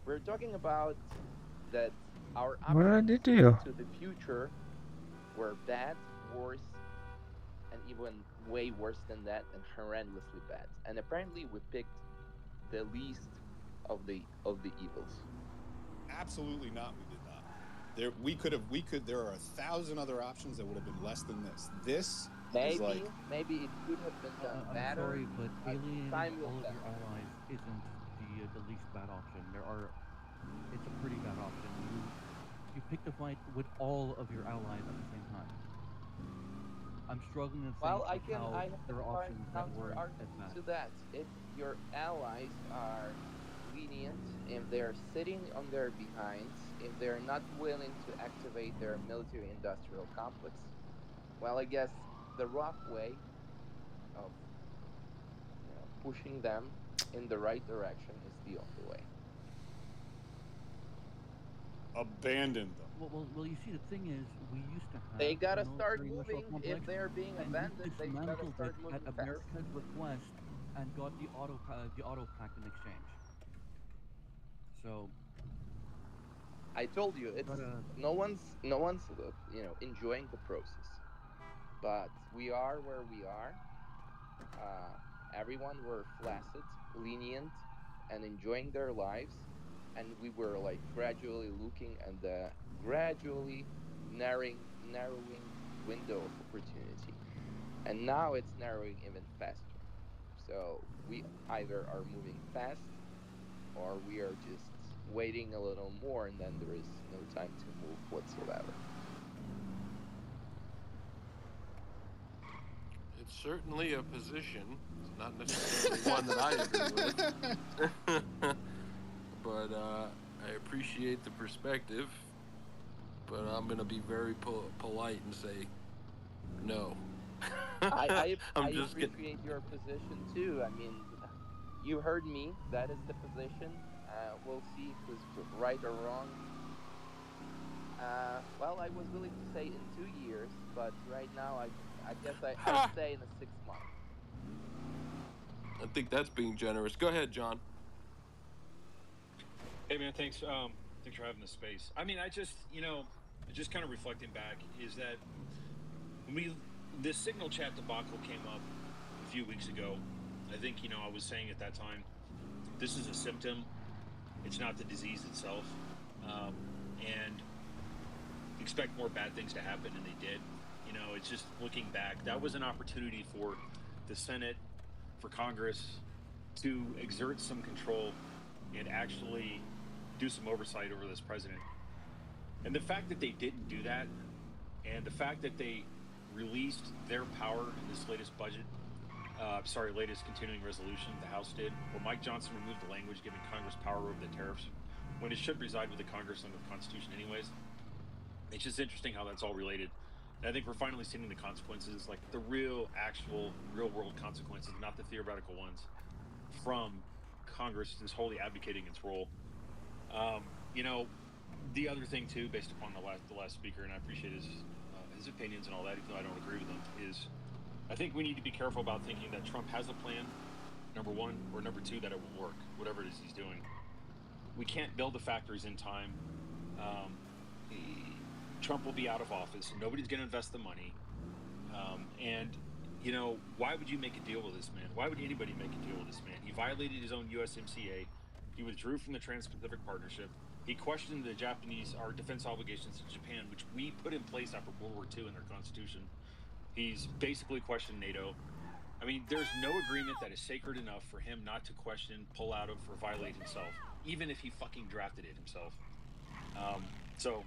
We're talking about that our What did I options do? to the future were bad, worse, and even way worse than that, and horrendously bad. And apparently, we picked the least of the evils. Absolutely not. We did not. There are 1,000 other options that would have been less than this. This is like maybe it could have been done better. I'm sorry, but alienating all of your allies isn't the least bad option. It's a pretty bad option. You pick the fight with all of your allies at the same time. I'm struggling to think how there are options that weren't as bad. To that, if your allies are lenient, if they're sitting on their behinds, if they're not willing to activate their military-industrial complex, well, I guess the rough way of pushing them in the right direction is the only way. Abandon them. Well, you see, the thing is, we used to have. They gotta a start military-industrial moving. complex, If they're being and abandoned, they gotta dismantled start it moving at fast. America's request and got the auto pact in exchange. So. I told you, it's no one's enjoying the process, but we are where we are. Everyone were flaccid, lenient, and enjoying their lives, and we were like gradually looking at the gradually narrowing window of opportunity, and now it's narrowing even faster. So we either are moving fast or we are just waiting a little more, and then there is no time to move whatsoever. It's certainly a position. It's not necessarily one that I agree with. But I appreciate the perspective. But I'm going to be very polite and say no. I I'm just appreciate your position too. I mean, you heard me. That is the position. We'll see if it's right or wrong. Well, I was willing to say in 2 years, but right now I guess I'd say in 6 months. I think that's being generous. Go ahead, John. Hey man, thanks. Thanks for having this space. I mean, I just, just kind of reflecting back, is that when this signal chat debacle came up a few weeks ago, I think, I was saying at that time, this is a symptom. It's not the disease itself. And expect more bad things to happen, and they did. It's just looking back, that was an opportunity for the Senate, for Congress to exert some control and actually do some oversight over this president. And the fact that they didn't do that, and the fact that they released their power in this latest budget, latest continuing resolution, the House did, where Mike Johnson removed the language giving Congress power over the tariffs, when it should reside with the Congress under the Constitution anyways. It's just interesting how that's all related. And I think we're finally seeing the consequences, like the actual real-world consequences, not the theoretical ones, from Congress just wholly abdicating its role. The other thing too, based upon the last speaker, and I appreciate his opinions and all that, even though I don't agree with them, is I think we need to be careful about thinking that Trump has a plan, number one, or number two, that it will work, whatever it is he's doing. We can't build the factories in time. Trump will be out of office. Nobody's going to invest the money. Why would you make a deal with this man? Why would anybody make a deal with this man? He violated his own USMCA. He withdrew from the Trans-Pacific Partnership. He questioned our defense obligations to Japan, which we put in place after World War II in our Constitution. He's basically questioned NATO. I mean, there's no agreement that is sacred enough for him not to question, pull out of, or violate himself, even if he fucking drafted it himself. So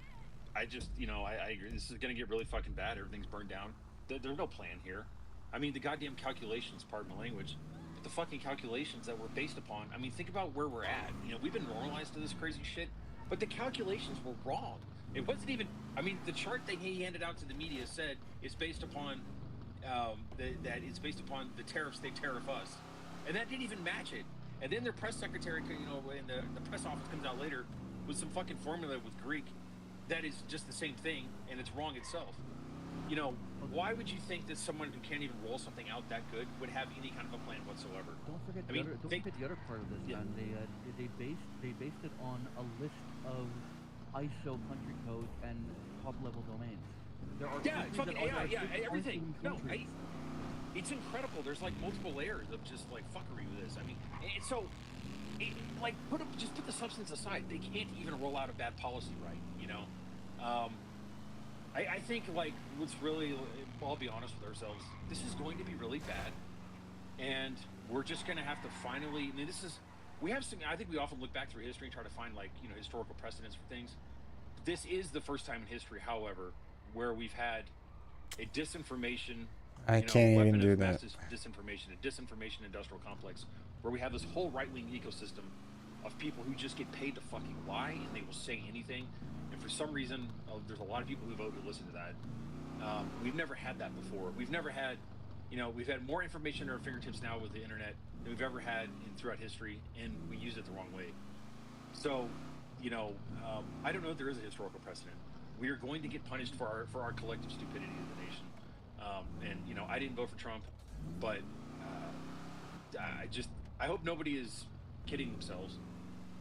I just, I agree. This is going to get really fucking bad. Everything's burned down. There's no plan here. I mean, the goddamn calculations, pardon my language, but the fucking calculations that were based upon, I mean, think about where we're at. We've been normalized to this crazy shit, but the calculations were wrong. It wasn't even, the chart that he handed out to the media said it's based upon, that it's based upon the tariffs they tariff us. And that didn't even match it. And then their press secretary, and the press office comes out later with some fucking formula with Greek that is just the same thing, and it's wrong itself. Why would you think that someone who can't even roll something out that good would have any kind of a plan whatsoever? Don't forget the other part of this, man. They based it on a list of ISO country codes and top level domains. There are fucking AI, everything. No, it's incredible. There's like multiple layers of just like fuckery with this. I mean, just put the substance aside. They can't even roll out a bad policy right. I think what's really, I'll be honest with ourselves, this is going to be really bad, and we're just going to have to finally, I think we often look back through history and try to find historical precedents for things. This is the first time in history, however, where we've had a disinformation, I can't even do that. Disinformation, a disinformation industrial complex, where we have this whole right-wing ecosystem of people who just get paid to fucking lie, and they will say anything. And for some reason, there's a lot of people who vote who listen to that. We've never had that before. We've never had, we've had more information at our fingertips now with the internet than we've ever had throughout history, and we use it the wrong way. So, I don't know if there is a historical precedent. We are going to get punished for our collective stupidity as a nation. I didn't vote for Trump, but I hope nobody is kidding themselves.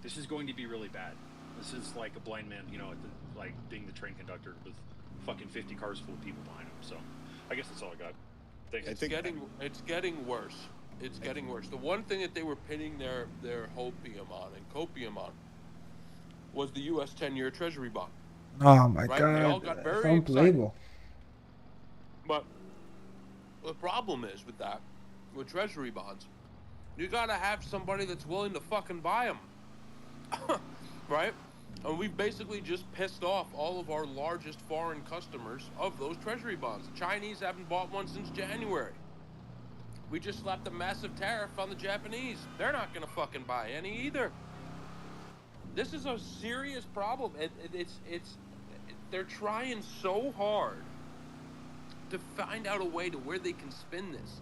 This is going to be really bad. This is like a blind man, being the train conductor with fucking 50 cars full of people behind him. So I guess that's all I got. Thanks. It's getting worse. It's getting worse. The one thing that they were pinning their hopium on and copium on was the U.S. 10-year Treasury bond. Oh my Right? They all God, got it's very excited. unbelievable. But the problem is with that, with Treasury bonds, you gotta have somebody that's willing to fucking buy them, right? And we've basically just pissed off all of our largest foreign customers of those Treasury bonds. The Chinese haven't bought one since January. We just slapped a massive tariff on the Japanese. They're not gonna fucking buy any either. This is a serious problem. They're trying so hard to find out a way to where they can spin this.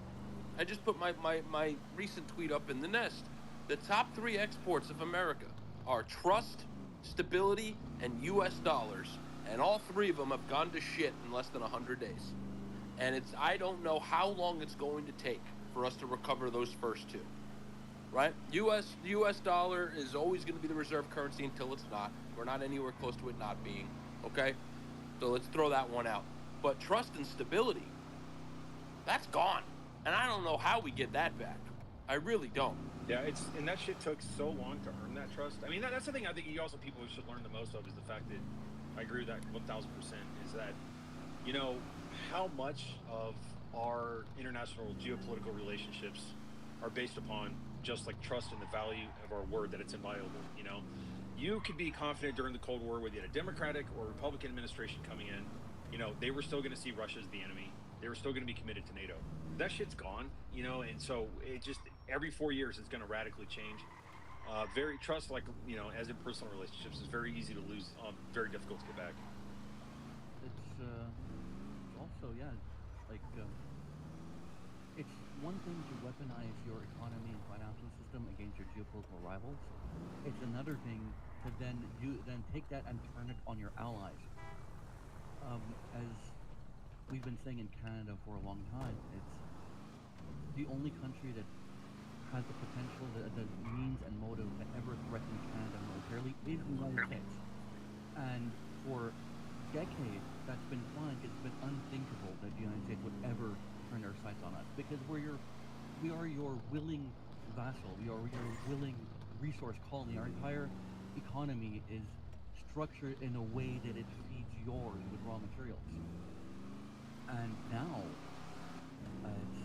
I just put my recent tweet up in the nest. The top 3 exports of America are trust, stability, and U.S. dollars, and all 3 of them have gone to shit in less than 100 days. And I don't know how long it's going to take for us to recover those first 2. Right? U.S. dollar is always going to be the reserve currency until it's not. We're not anywhere close to it not being. Okay? So let's throw that one out. But trust and stability, that's gone. And I don't know how we get that back. I really don't. Yeah, and that shit took so long to earn that trust. I mean, that's the thing I think people should learn the most of is the fact that I agree with that 1,000%. Is that, you know, how much of our international geopolitical relationships are based upon just like trust and the value of our word that it's inviolable. You know, you could be confident during the Cold War, whether you had a Democratic or Republican administration coming in, you know, they were still going to see Russia as the enemy. They were still going to be committed to NATO. That shit's gone, you know, and so it just every 4 years it's going to radically change. Very trust, like, you know, as in personal relationships, is very easy to lose, very difficult to get back. It's also, yeah, like it's one thing to weaponize your economy and financial system against your geopolitical rivals. It's another thing to then take that and turn it on your allies. As we've been saying in Canada for a long time, it's the only country that has the potential, the means and motive to ever threaten Canada militarily is the United States. And for decades, that's been fine. It's been unthinkable that the United States would ever turn their sights on us because we are your willing vassal. We are your willing resource colony. Our entire economy is structured in a way that it feeds yours with raw materials. And now, it's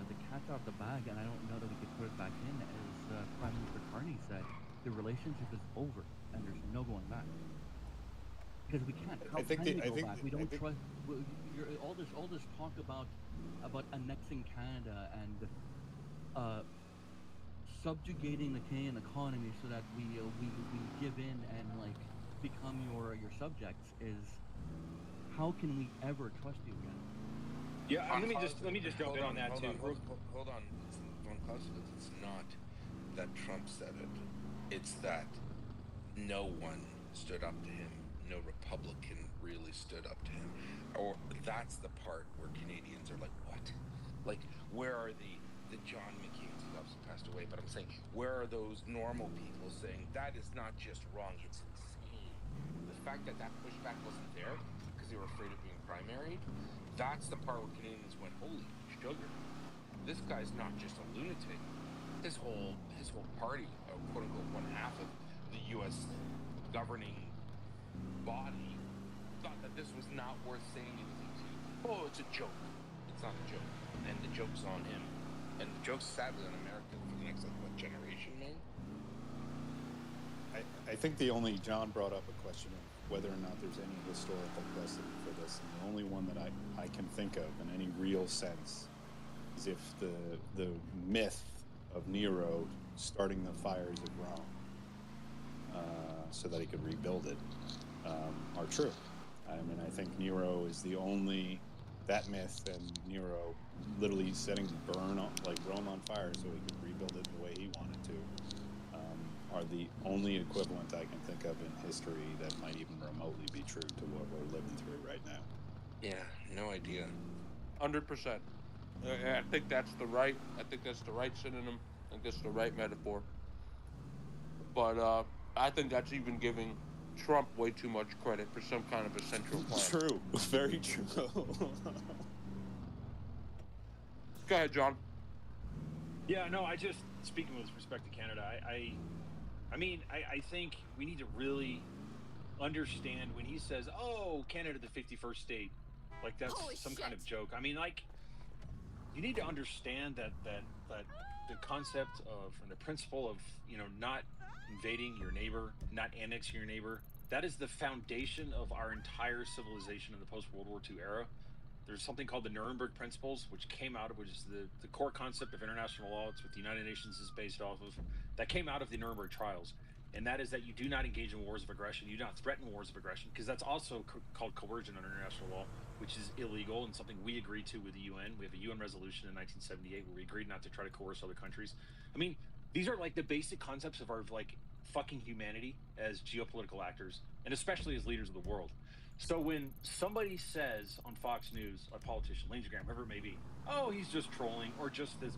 the cat's out of the bag, and I don't know that we could put it back in. As Prime Minister Carney said, the relationship is over, and there's no going back. Because we can't. How can we go back? We don't trust. All this talk about annexing Canada and subjugating the Canadian economy so that we give in and like become your subjects is. How can we ever trust you again? Yeah, let me just jump in on that too. Hold on. It's not that Trump said it. It's that no one stood up to him. No Republican really stood up to him. Or that's the part where Canadians are like, what? Like, where are the John McCain's who obviously passed away? But I'm saying, where are those normal people saying that is not just wrong, it's insane. The fact that pushback wasn't there because they were afraid of being primaried, that's the part where Canadians went, holy sugar, this guy's not just a lunatic. His whole party, quote unquote, one half of the U.S. governing body, thought that this was not worth saying anything to. Oh, it's a joke. It's not a joke, and the joke's on him, and the joke's sadly on America for the next generation, man. I think John brought up a question of whether or not there's any historical precedent for this, and the only one that I can think of in any real sense is if the myth of Nero starting the fires of Rome so that he could rebuild it are true. I mean, I think Nero is the only, that myth and Nero literally setting Rome on fire so he could rebuild it the way he wanted to are the only equivalent I can think of in history that might even remotely be true to what we're living through right now. Yeah, no idea. 100%. I think that's the right synonym. I think that's the right metaphor. But I think that's even giving Trump way too much credit for some kind of a central plan. True. Very true. Go ahead, John. Yeah, no, I just speaking with respect to Canada, I mean, I think we need to really understand when he says, "Oh, Canada, the 51st state," like that's some kind of joke. I mean, like, you need to understand that the concept of and the principle of not invading your neighbor, not annexing your neighbor, that is the foundation of our entire civilization in the post World War II era. There's something called the Nuremberg Principles, which came out of, which is the core concept of international law. It's what the United Nations is based off of. That came out of the Nuremberg trials. And that is that you do not engage in wars of aggression. You do not threaten wars of aggression, because that's also called coercion under international law, which is illegal and something we agreed to with the UN. We have a UN resolution in 1978 where we agreed not to try to coerce other countries. I mean, these are like the basic concepts of our like fucking humanity as geopolitical actors, and especially as leaders of the world. So when somebody says on Fox News, a politician, Lindsey Graham, whoever it may be, oh, he's just trolling, or just this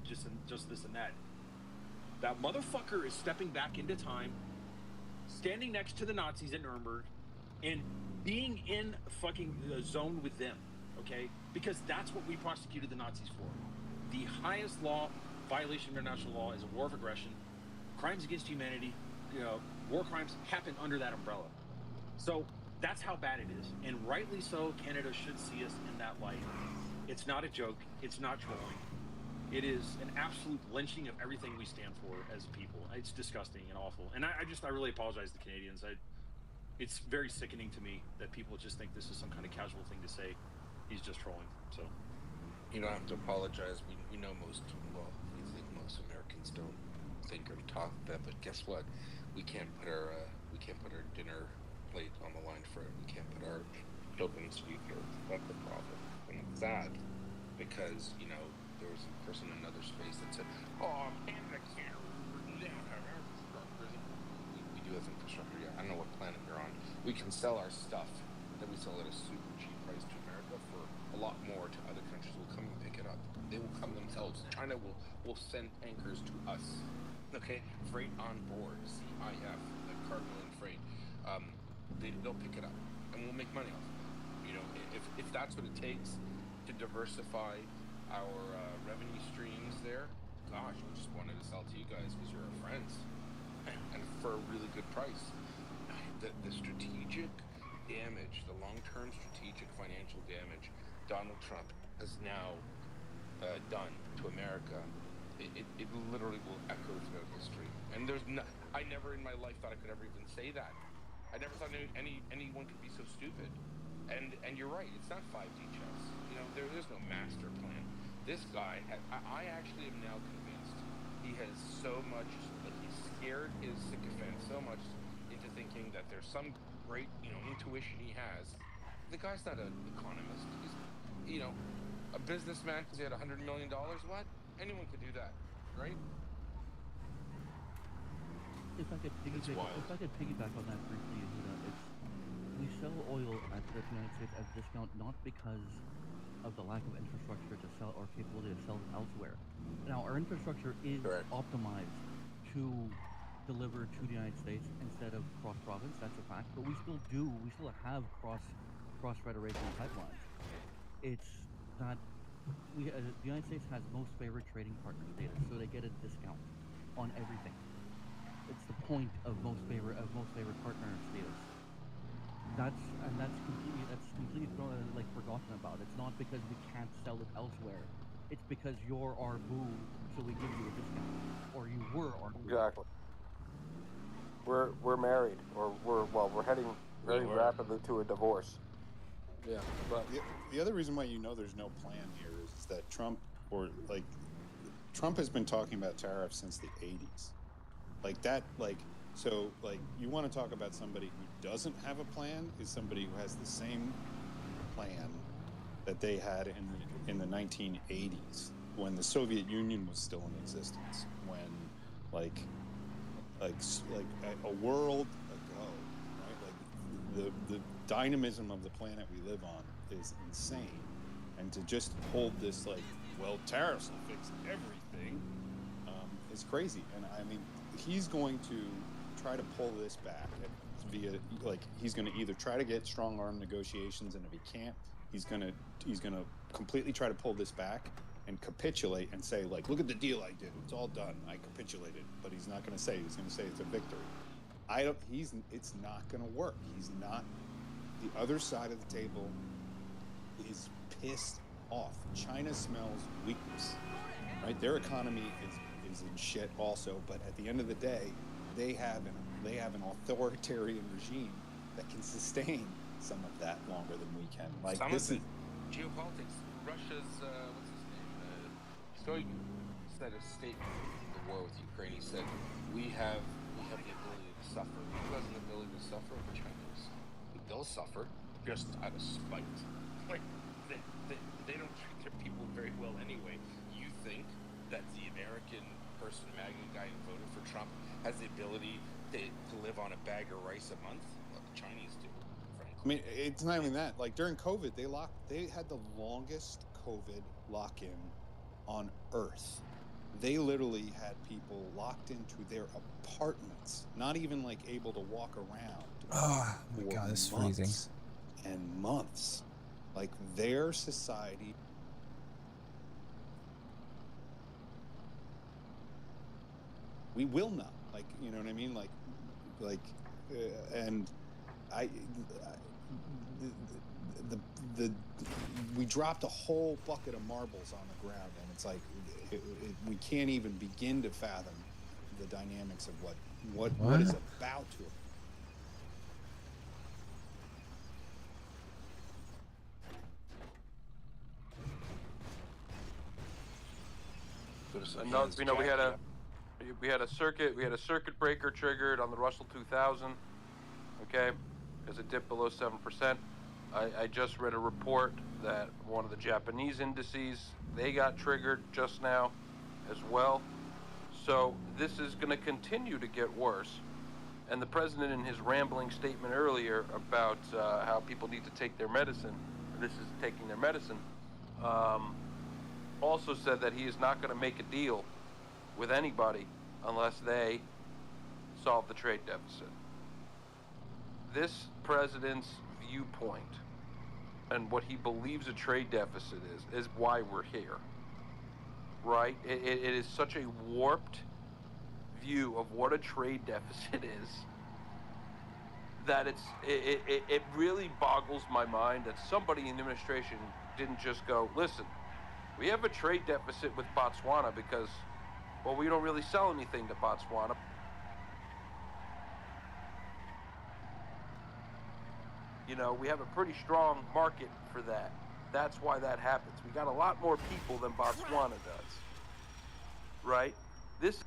and that, that motherfucker is stepping back into time, standing next to the Nazis at Nuremberg, and being in fucking the zone with them, okay? Because that's what we prosecuted the Nazis for. The highest law, violation of international law, is a war of aggression. Crimes against humanity, war crimes happen under that umbrella. So that's how bad it is. And rightly so, Canada should see us in that light. It's not a joke. It's not trolling. It is an absolute lynching of everything we stand for as a people. It's disgusting and awful. And I really apologize to Canadians. It's very sickening to me that people just think this is some kind of casual thing to say. He's just trolling. So you don't have to apologize. We know most Americans don't think or talk that, but guess what? We can't put our dinner plate on the line for it. We can't put our children's future. That's the problem. And it's sad because, there was a person in another space that said, oh, Canada can't. We do have infrastructure. Yeah, I don't know what planet you're on. We can sell our stuff that we sell at a super cheap price to America for a lot more to other countries. Will come and pick it up. They will come themselves. China will send tankers to us. Okay, freight on board, CIF, the cargo and freight. They'll pick it up, and we'll make money off it. If that's what it takes to diversify our revenue streams there, gosh, we just wanted to sell to you guys because you're our friends, and for a really good price. The strategic damage, the long-term strategic financial damage Donald Trump has now done to America, it literally will echo throughout history. And I never in my life thought I could ever even say that. I never thought anyone could be so stupid. And you're right, it's not 5D chess. There's no master plan. This guy, I actually am now convinced he has so much, he's scared his sycophant so much into thinking that there's some great, intuition he has. The guy's not an economist. He's, a businessman because he had $100 million. What? Anyone could do that, right? If I could piggyback on that briefly, we sell oil at the United States at a discount not because of the lack of infrastructure to sell or capability to sell it elsewhere. Now, our infrastructure is optimized to deliver to the United States instead of cross-province. That's a fact. But we still have cross-federation pipelines. It's that the United States has most favored trading partner status, so they get a discount on everything. It's the point of most favored partner status. That's completely forgotten about. It's not because we can't sell it elsewhere. It's because you're our boo, so we give you a discount, or you were our boo. Exactly. We're married, or we're heading very rapidly to a divorce. Yeah, but the other reason why there's no plan here is that Trump has been talking about tariffs since the 80s. You want to talk about somebody who doesn't have a plan is somebody who has the same plan that they had in the 1980s when the Soviet Union was still in existence, when a world ago, right? The dynamism of the planet we live on is insane, and to just hold this tariffs will fix everything is crazy. And I mean, he's going to try to pull this back via he's going to either try to get strong arm negotiations, and if he can't, he's going to completely try to pull this back and capitulate and say, like, look at the deal I did. It's all done. I capitulated. But he's not going to say. He's going to say it's a victory. It's not going to work. He's not. The other side of the table is pissed off. China smells weakness, right? Their economy is in shit also. But at the end of the day, they have an authoritarian regime that can sustain some of that longer than we can. Like Some this of is it, geopolitics. Russia's what's his name? Shoigu said a statement in the war with Ukraine. He said, "We have the ability to suffer. Who has the ability to suffer? The Chinese. They'll suffer just out of spite. Like they don't treat their people very well anyway. You think that the American person, MAGA guy who voted for Trump, has the ability to live on a bag of rice a month? Well, the Chinese do. I mean, it's not even that. Like during COVID, they had the longest COVID lock-in on Earth. They literally had people locked into their apartments, not even like able to walk around. Oh my God, it's freezing. And months. Like their society. We will not. Like, you know what I mean? And we dropped a whole bucket of marbles on the ground, and it's like we can't even begin to fathom the dynamics of what is about to. Another, we had a circuit breaker triggered on the Russell 2000. Okay, as it dipped below 7%. I just read a report that one of the Japanese indices, they got triggered just now as well. So this is going to continue to get worse. And the president, in his rambling statement earlier about how people need to take their medicine, this is taking their medicine, also said that he is not going to make a deal with anybody unless they solve the trade deficit. This president's viewpoint and what he believes a trade deficit is why we're here, right? It is such a warped view of what a trade deficit is that it really boggles my mind that somebody in the administration didn't just go, listen, we have a trade deficit with Botswana because, well, we don't really sell anything to Botswana. You know, we have a pretty strong market for that. That's why that happens. We got a lot more people than Botswana does, right? This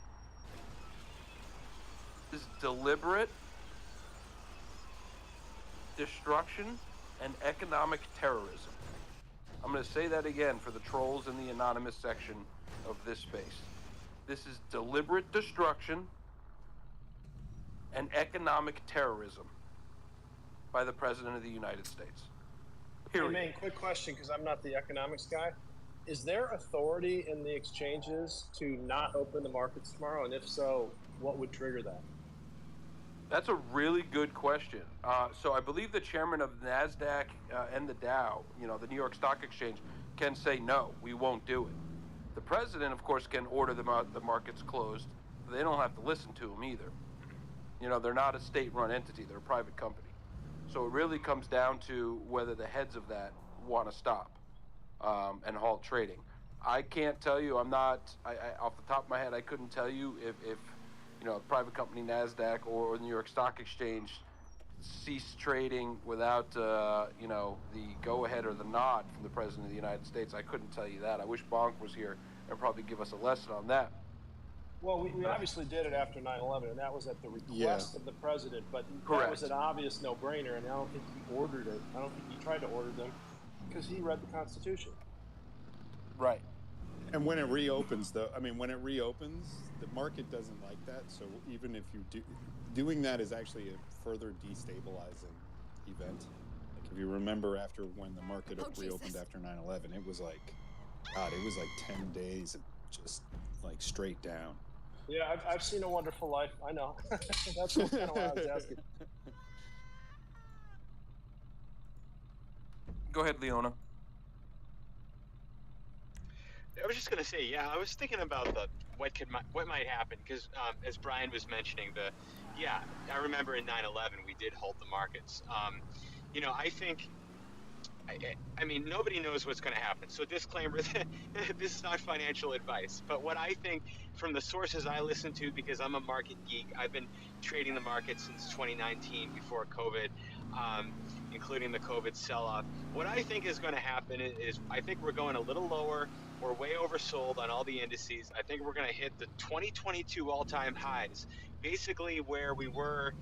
is deliberate destruction and economic terrorism. I'm going to say that again for the trolls in the anonymous section of this space. This is deliberate destruction and economic terrorism by the President of the United States. Period. Hey, man, quick question, because I'm not the economics guy. Is there authority in the exchanges to not open the markets tomorrow? And if so, what would trigger that? That's a really good question. So I believe the chairman of NASDAQ and the Dow, you know, the New York Stock Exchange, can say, no, we won't do it. The president, of course, can order the markets closed. They don't have to listen to him either. You know, they're not a state-run entity. They're a private company. So it really comes down to whether the heads of that want to stop and halt trading. I can't tell you. I'm not, off the top of my head, I couldn't tell you if you know, private company NASDAQ or the New York Stock Exchange ceased trading without, you know, the go-ahead or the nod from the President of the United States. I couldn't tell you that. I wish Bonk was here and probably give us a lesson on that. Well, we obviously did it after 9/11, and that was at the request of the president, but that was an obvious no-brainer, and I don't think he ordered it. I don't think he tried to order them because he read the Constitution. Right. And when it reopens, though, I mean, when it reopens, the market doesn't like that. So even if you doing that is actually a further destabilizing event. Like if you remember after when the market reopened after 9/11, it was like, God, it was like 10 days of just like straight down. Yeah, I've seen A Wonderful Life. I know. That's kind of why I was asking. Go ahead, Leona. I was just gonna say, yeah, I was thinking about what might happen because as Brian was mentioning, I remember in 9/11 we did halt the markets. I think. I mean, nobody knows what's going to happen. So, disclaimer: this is not financial advice. But what I think, from the sources I listen to, because I'm a market geek, I've been trading the market since 2019, before COVID, including the COVID sell-off. What I think is going to happen is, I think we're going a little lower. We're way oversold on all the indices. I think we're going to hit the 2022 all-time highs, basically where we were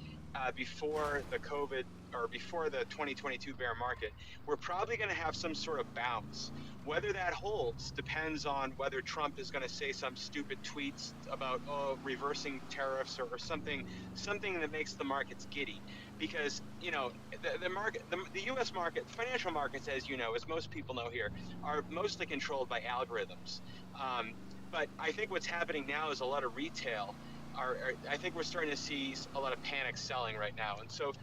before the COVID or before the 2022 bear market. We're probably going to have some sort of bounce. Whether that holds depends on whether Trump is going to say some stupid tweets about reversing tariffs or something that makes the markets giddy. Because the market, the U.S. market, financial markets, as you know, as most people know here, are mostly controlled by algorithms. But I think what's happening now is a lot of retail. I think we're starting to see a lot of panic selling right now, and so.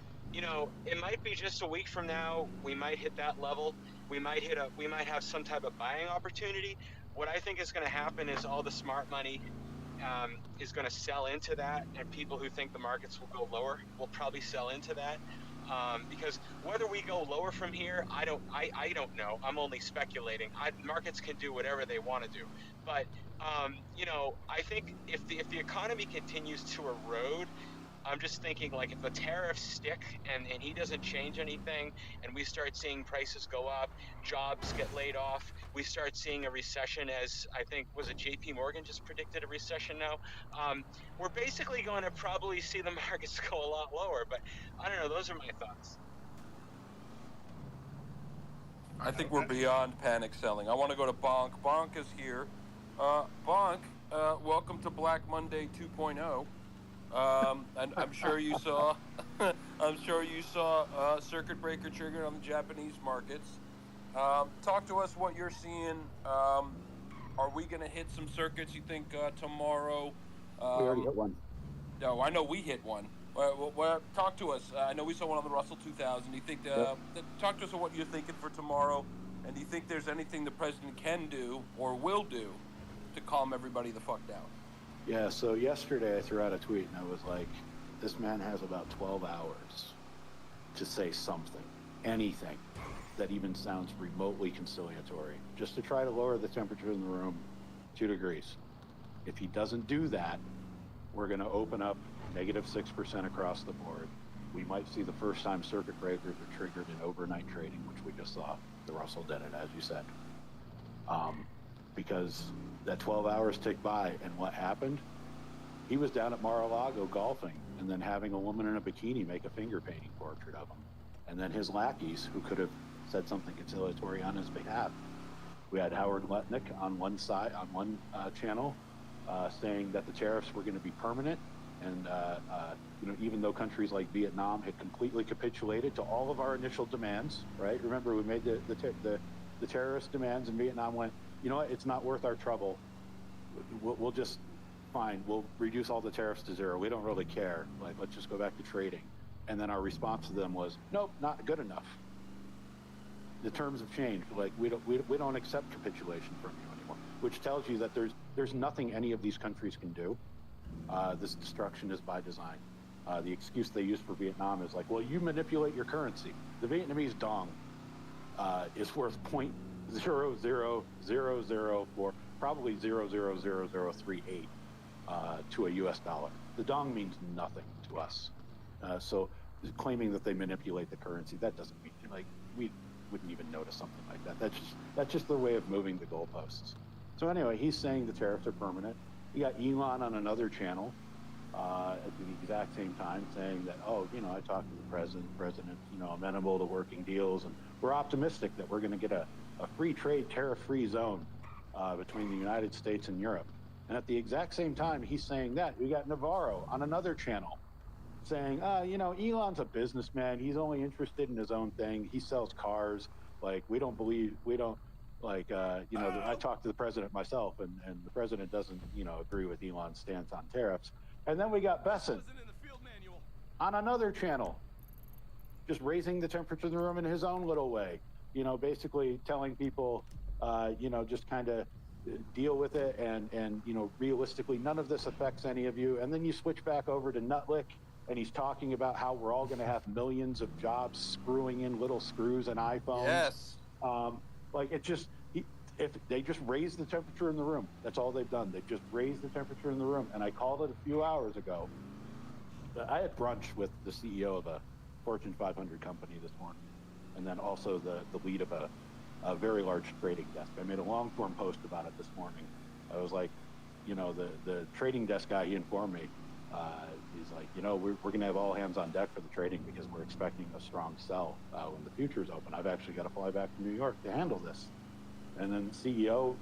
It might be just a week from now. We might hit that level. We might have some type of buying opportunity. What I think is going to happen is all the smart money is going to sell into that, and people who think the markets will go lower will probably sell into that. Because whether we go lower from here, I don't know. I'm only speculating. Markets can do whatever they want to do, but I think if the economy continues to erode. I'm just thinking, like, if the tariffs stick and he doesn't change anything and we start seeing prices go up, jobs get laid off, we start seeing a recession, as I think, was it JP Morgan just predicted a recession now? We're basically going to probably see the markets go a lot lower, but I don't know. Those are my thoughts. I think we're beyond panic selling. I want to go to Bonk. Bonk is here. Bonk, welcome to Black Monday 2.0. And I'm sure you saw, circuit breaker triggered on the Japanese markets. Talk to us what you're seeing. Are we going to hit some circuits, you think, tomorrow? We already hit one. No, I know we hit one. Talk to us. I know we saw one on the Russell 2000. Do you think? Talk to us on what you're thinking for tomorrow, and do you think there's anything the president can do or will do to calm everybody the fuck down? Yeah, so yesterday I threw out a tweet and I was like, this man has about 12 hours to say something, anything that even sounds remotely conciliatory, just to try to lower the temperature in the room 2 degrees. If he doesn't do that, we're going to open up -6% across the board. We might see the first time circuit breakers are triggered in overnight trading, which we just saw. The Russell did it, as you said. Because that 12 hours ticked by, and what happened? He was down at Mar-a-Lago golfing, and then having a woman in a bikini make a finger painting portrait of him. And then his lackeys, who could have said something conciliatory on his behalf. We had Howard Letnick on one side, on one channel, saying that the tariffs were going to be permanent, and even though countries like Vietnam had completely capitulated to all of our initial demands, right? Remember, we made the terrorist demands, and Vietnam went, you know what, it's not worth our trouble. We'll just, fine, we'll reduce all the tariffs to 0. We don't really care. Like, let's just go back to trading. And then our response to them was, nope, not good enough. The terms have changed. Like, we don't accept capitulation from you anymore, which tells you that there's nothing any of these countries can do. This destruction is by design. The excuse they use for Vietnam is like, well, you manipulate your currency. The Vietnamese dong is worth 0.00004, probably 0.00038 to a U.S. dollar. The dong means nothing to us. So claiming that they manipulate the currency, that doesn't mean, like, we wouldn't even notice something like that. That's just their way of moving the goalposts. So anyway, he's saying the tariffs are permanent. You got Elon on another channel at the exact same time saying that, I talked to the president, amenable to working deals, and we're optimistic that we're going to get a free trade, tariff-free zone between the United States and Europe. And at the exact same time he's saying that, we got Navarro on another channel saying, Elon's a businessman. He's only interested in his own thing. He sells cars. Like, I talked to the president myself, and the president doesn't, agree with Elon's stance on tariffs. And then we got Besson on another channel, just raising the temperature in the room in his own little way, basically telling people, just kind of, deal with it, and realistically, none of this affects any of you. And then you switch back over to Nutlick, and he's talking about how we're all going to have millions of jobs screwing in little screws and iPhones. Yes. If they just raise the temperature in the room, that's all they've done. They've just raised the temperature in the room. And I called it a few hours ago. I had brunch with the CEO of a Fortune 500 company this morning, and then also the lead of a very large trading desk. I made a long form post about it this morning. I was like, the trading desk guy, he informed me, he's like, we're going to have all hands on deck for the trading because we're expecting a strong sell when the futures open. I've actually got to fly back to New York to handle this. And then the CEO,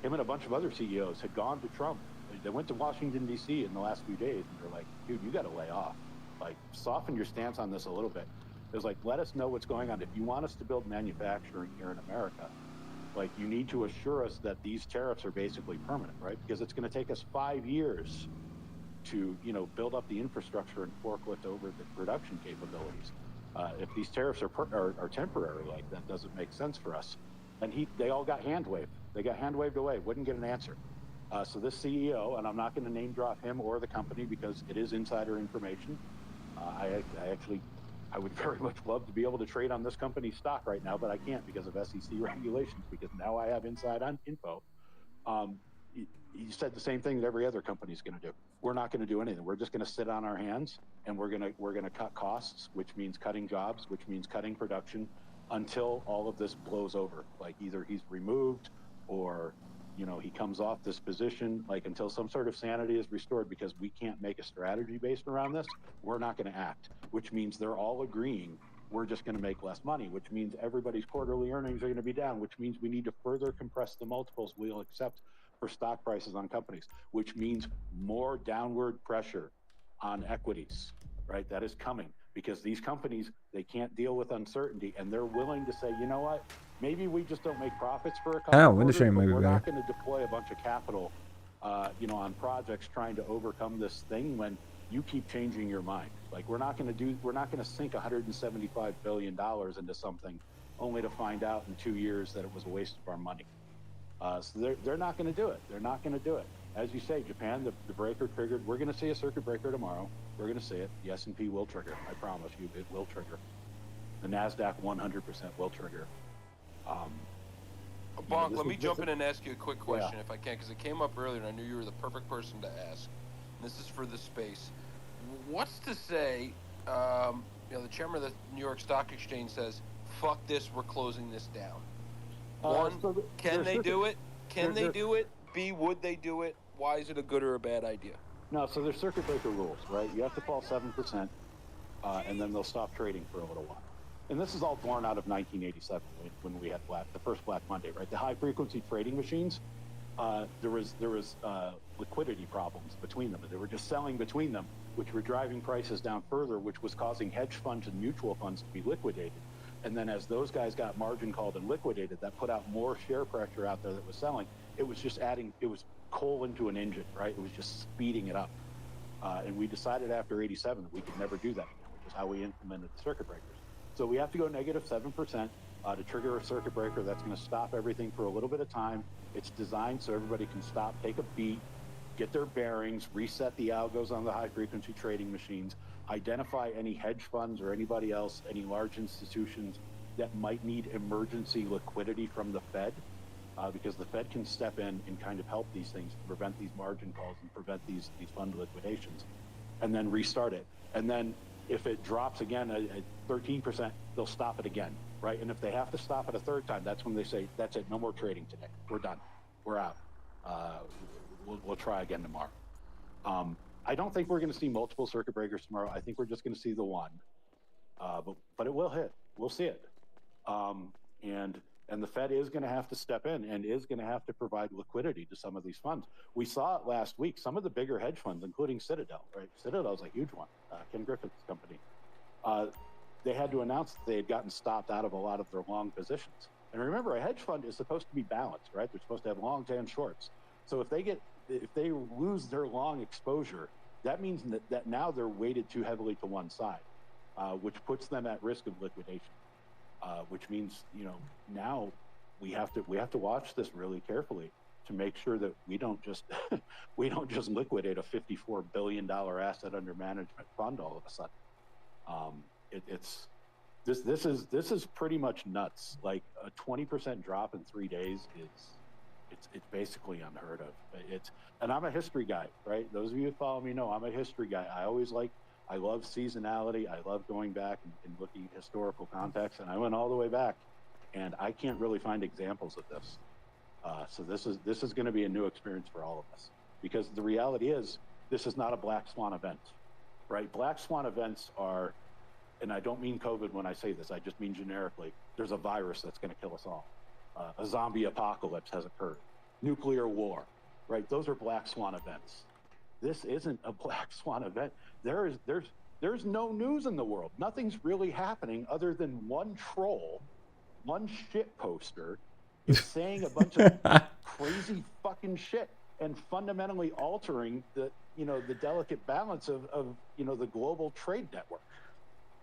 him and a bunch of other CEOs had gone to Trump. They went to Washington, D.C. in the last few days, and they're like, dude, you got to lay off. Soften your stance on this a little bit. It was like, let us know what's going on. If you want us to build manufacturing here in America, you need to assure us that these tariffs are basically permanent, right? Because it's going to take us 5 years to, build up the infrastructure and forklift over the production capabilities. If these tariffs are temporary, that doesn't make sense for us. And they all got hand waved. They got hand waved away. Wouldn't get an answer. So this CEO, and I'm not going to name drop him or the company because it is insider information. I would very much love to be able to trade on this company's stock right now, but I can't because of SEC regulations. Because now I have inside info. He said the same thing that every other company is going to do. We're not going to do anything. We're just going to sit on our hands, and we're going to cut costs, which means cutting jobs, which means cutting production, until all of this blows over. Either he's removed or he comes off this position, until some sort of sanity is restored, because we can't make a strategy based around this. We're not going to act, which means they're all agreeing we're just going to make less money, which means everybody's quarterly earnings are going to be down, which means we need to further compress the multiples we'll accept for stock prices on companies, which means more downward pressure on equities, right? That is coming because these companies, they can't deal with uncertainty, and they're willing to say, you know what? Maybe we just don't make profits for a couple of window quarters, sharing but might be we're better. not going to deploy a bunch of capital, on projects trying to overcome this thing when you keep changing your mind. We're not going to sink $175 billion into something only to find out in 2 years that it was a waste of our money. So they're not going to do it. They're not going to do it. As you say, Japan, the breaker triggered. We're going to see a circuit breaker tomorrow. We're going to see it. The S&P will trigger. I promise you, it will trigger. The NASDAQ 100% will trigger. Bonk, let me jump in and ask you a quick question, if I can, because it came up earlier, and I knew you were the perfect person to ask. And this is for the space. What's to say, the chairman of the New York Stock Exchange says, fuck this, we're closing this down. One, can they do it? Can they do it? B, would they do it? Why is it a good or a bad idea? No, so there's circuit breaker rules, right? You have to fall 7%, and then they'll stop trading for a little while. And this is all born out of 1987 when we had the first Black Monday, right? The high frequency trading machines, there was liquidity problems between them. They were just selling between them, which were driving prices down further, which was causing hedge funds and mutual funds to be liquidated. And then as those guys got margin called and liquidated, that put out more share pressure out there that was selling. It was just it was coal into an engine, right? It was just speeding it up. And we decided after 87 that we could never do that again, which is how we implemented the circuit breakers. So we have to go negative 7% to trigger a circuit breaker. That's going to stop everything for a little bit of time. It's designed so everybody can stop, take a beat, get their bearings, reset the algos on the high frequency trading machines, identify any hedge funds or anybody else, any large institutions that might need emergency liquidity from the Fed, because the Fed can step in and kind of help these things to prevent these margin calls and prevent these fund liquidations, and then restart it. And then if it drops again at 13%, they'll stop it again, right? And if they have to stop it a third time, that's when they say, that's it, no more trading today. We're done. We're out. We'll try again tomorrow. I don't think we're going to see multiple circuit breakers tomorrow. I think we're just going to see the one. But it will hit. We'll see it. And the Fed is going to have to step in and is going to have to provide liquidity to some of these funds. We saw it last week. Some of the bigger hedge funds, including Citadel, right? Citadel's a huge one. Ken Griffin's company. They had to announce that they had gotten stopped out of a lot of their long positions. And remember, a hedge fund is supposed to be balanced, right? They're supposed to have longs and shorts. So if they lose their long exposure, that means that now they're weighted too heavily to one side, which puts them at risk of liquidation. Which means, now we have to watch this really carefully. to make sure that we don't just liquidate a $54 billion asset under management fund all of a sudden. This is pretty much nuts. Like a 20% drop in 3 days it's basically unheard of. And I'm a history guy, right? Those of you who follow me know I'm a history guy. I love seasonality. I love going back and looking at historical context. And I went all the way back, and I can't really find examples of this. So this is going to be a new experience for all of us, because the reality is this is not a black swan event, right? Black swan events are, and I don't mean COVID when I say this, I just mean generically, there's a virus that's going to kill us all. A zombie apocalypse has occurred. Nuclear war, right? Those are black swan events. This isn't a black swan event. There's no news in the world. Nothing's really happening other than one troll, one shit poster is saying a bunch of crazy fucking shit and fundamentally altering the delicate balance of the global trade network.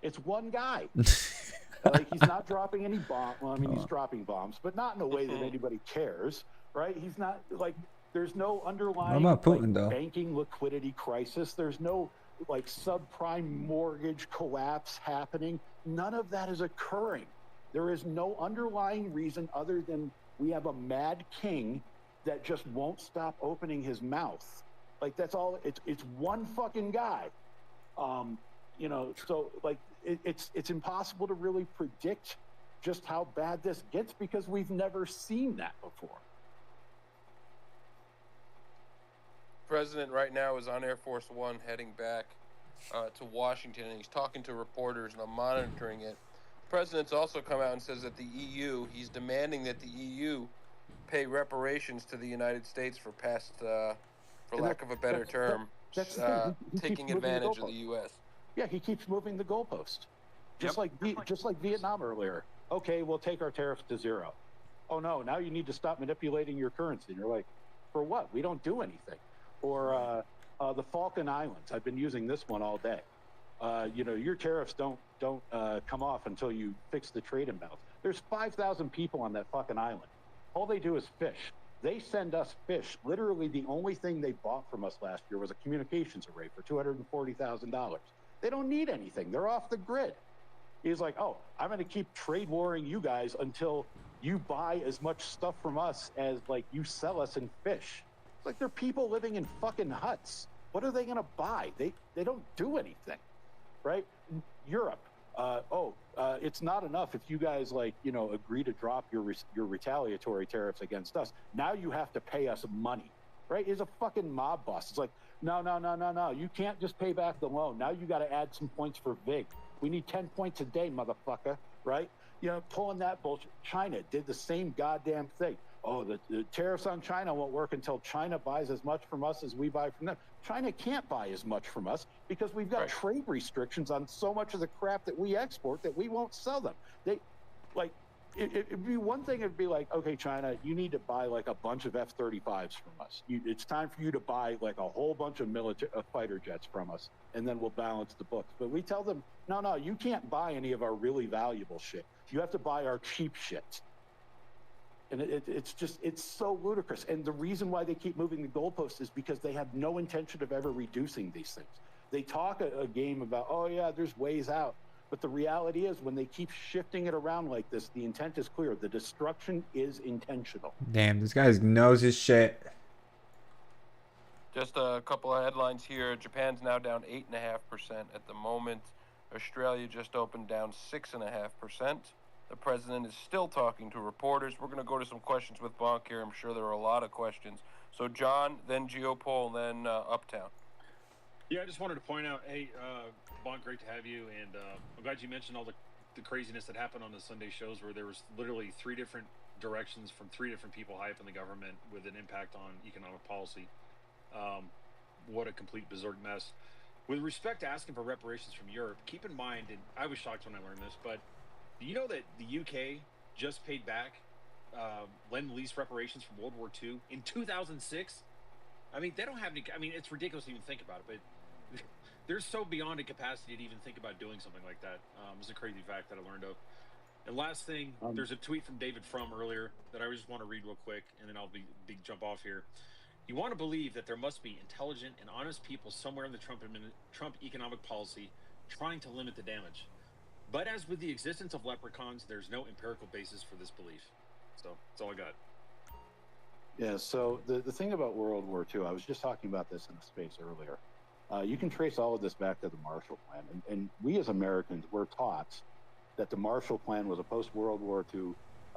It's one guy. Like, he's not dropping any bomb. Well, I mean, he's dropping bombs, but not in a way that anybody cares, right? He's not like, there's no underlying Putin, though? Banking liquidity crisis. There's no like subprime mortgage collapse happening. None of that is occurring. There is no underlying reason other than we have a mad king that just won't stop opening his mouth. Like, that's all. It's one fucking guy. So like it's impossible to really predict just how bad this gets because we've never seen that before. President right now is on Air Force One heading back to Washington, and he's talking to reporters, and I'm monitoring it. The president's also come out and says that the EU, he's demanding that the EU pay reparations to the United States for past, for lack of a better term, taking advantage of the U.S. Yeah, he keeps moving the goalpost, just like Vietnam earlier. Okay, we'll take our tariffs to zero. Oh no, now you need to stop manipulating your currency. And you're like, for what? We don't do anything. Or the Falkland Islands. I've been using this one all day. Your tariffs don't come off until you fix the trade imbalance. There's 5,000 people on that fucking island. All they do is fish. They send us fish. Literally, the only thing they bought from us last year was a communications array for $240,000. They don't need anything. They're off the grid. He's like, oh, I'm going to keep trade warring you guys until you buy as much stuff from us as like you sell us in fish. It's like, they're people living in fucking huts. What are they going to buy? They don't do anything, right? Europe. It's not enough if you guys agree to drop your retaliatory tariffs against us. Now you have to pay us money, right? He's a fucking mob boss. It's like, no. You can't just pay back the loan. Now you got to add some points for VIG. We need 10 points a day, motherfucker, right? Pulling that bullshit. China did the same goddamn thing. Oh, the tariffs on China won't work until China buys as much from us as we buy from them. China can't buy as much from us because we've got trade restrictions on so much of the crap that we export that we won't sell them. It'd be one thing. It'd be like, okay, China, you need to buy like a bunch of F-35s from us. It's time for you to buy like a whole bunch of military fighter jets from us, and then we'll balance the books. But we tell them, no, you can't buy any of our really valuable shit. You have to buy our cheap shit. And it's so ludicrous. And the reason why they keep moving the goalposts is because they have no intention of ever reducing these things. They talk a game about, oh yeah, there's ways out. But the reality is, when they keep shifting it around like this, the intent is clear. The destruction is intentional. Damn, this guy knows his shit. Just a couple of headlines here. Japan's now down 8.5% at the moment. Australia just opened down 6.5%. The president is still talking to reporters. We're going to go to some questions with Bonk here. I'm sure there are a lot of questions. So John, then Geopol, then Uptown. Yeah, I just wanted to point out, hey, Bonk, great to have you, and I'm glad you mentioned all the craziness that happened on the Sunday shows where there was literally 3 different directions from 3 different people hyping the government with an impact on economic policy. What a complete berserk mess. With respect to asking for reparations from Europe, keep in mind, and I was shocked when I learned this, but do you know that the UK just paid back Lend-Lease reparations from World War II in 2006? I mean, they don't have any. I mean, it's ridiculous to even think about it, but they're so beyond a capacity to even think about doing something like that. It's a crazy fact that I learned of. And last thing, there's a tweet from David Frum earlier that I just want to read real quick, and then I'll jump off here. You want to believe that there must be intelligent and honest people somewhere in the Trump economic policy trying to limit the damage. But as with the existence of leprechauns, there's no empirical basis for this belief. So that's all I got. Yeah, so the thing about World War II, I was just talking about this in a space earlier. You can trace all of this back to the Marshall Plan. And we as Americans were taught that the Marshall Plan was a post-World War II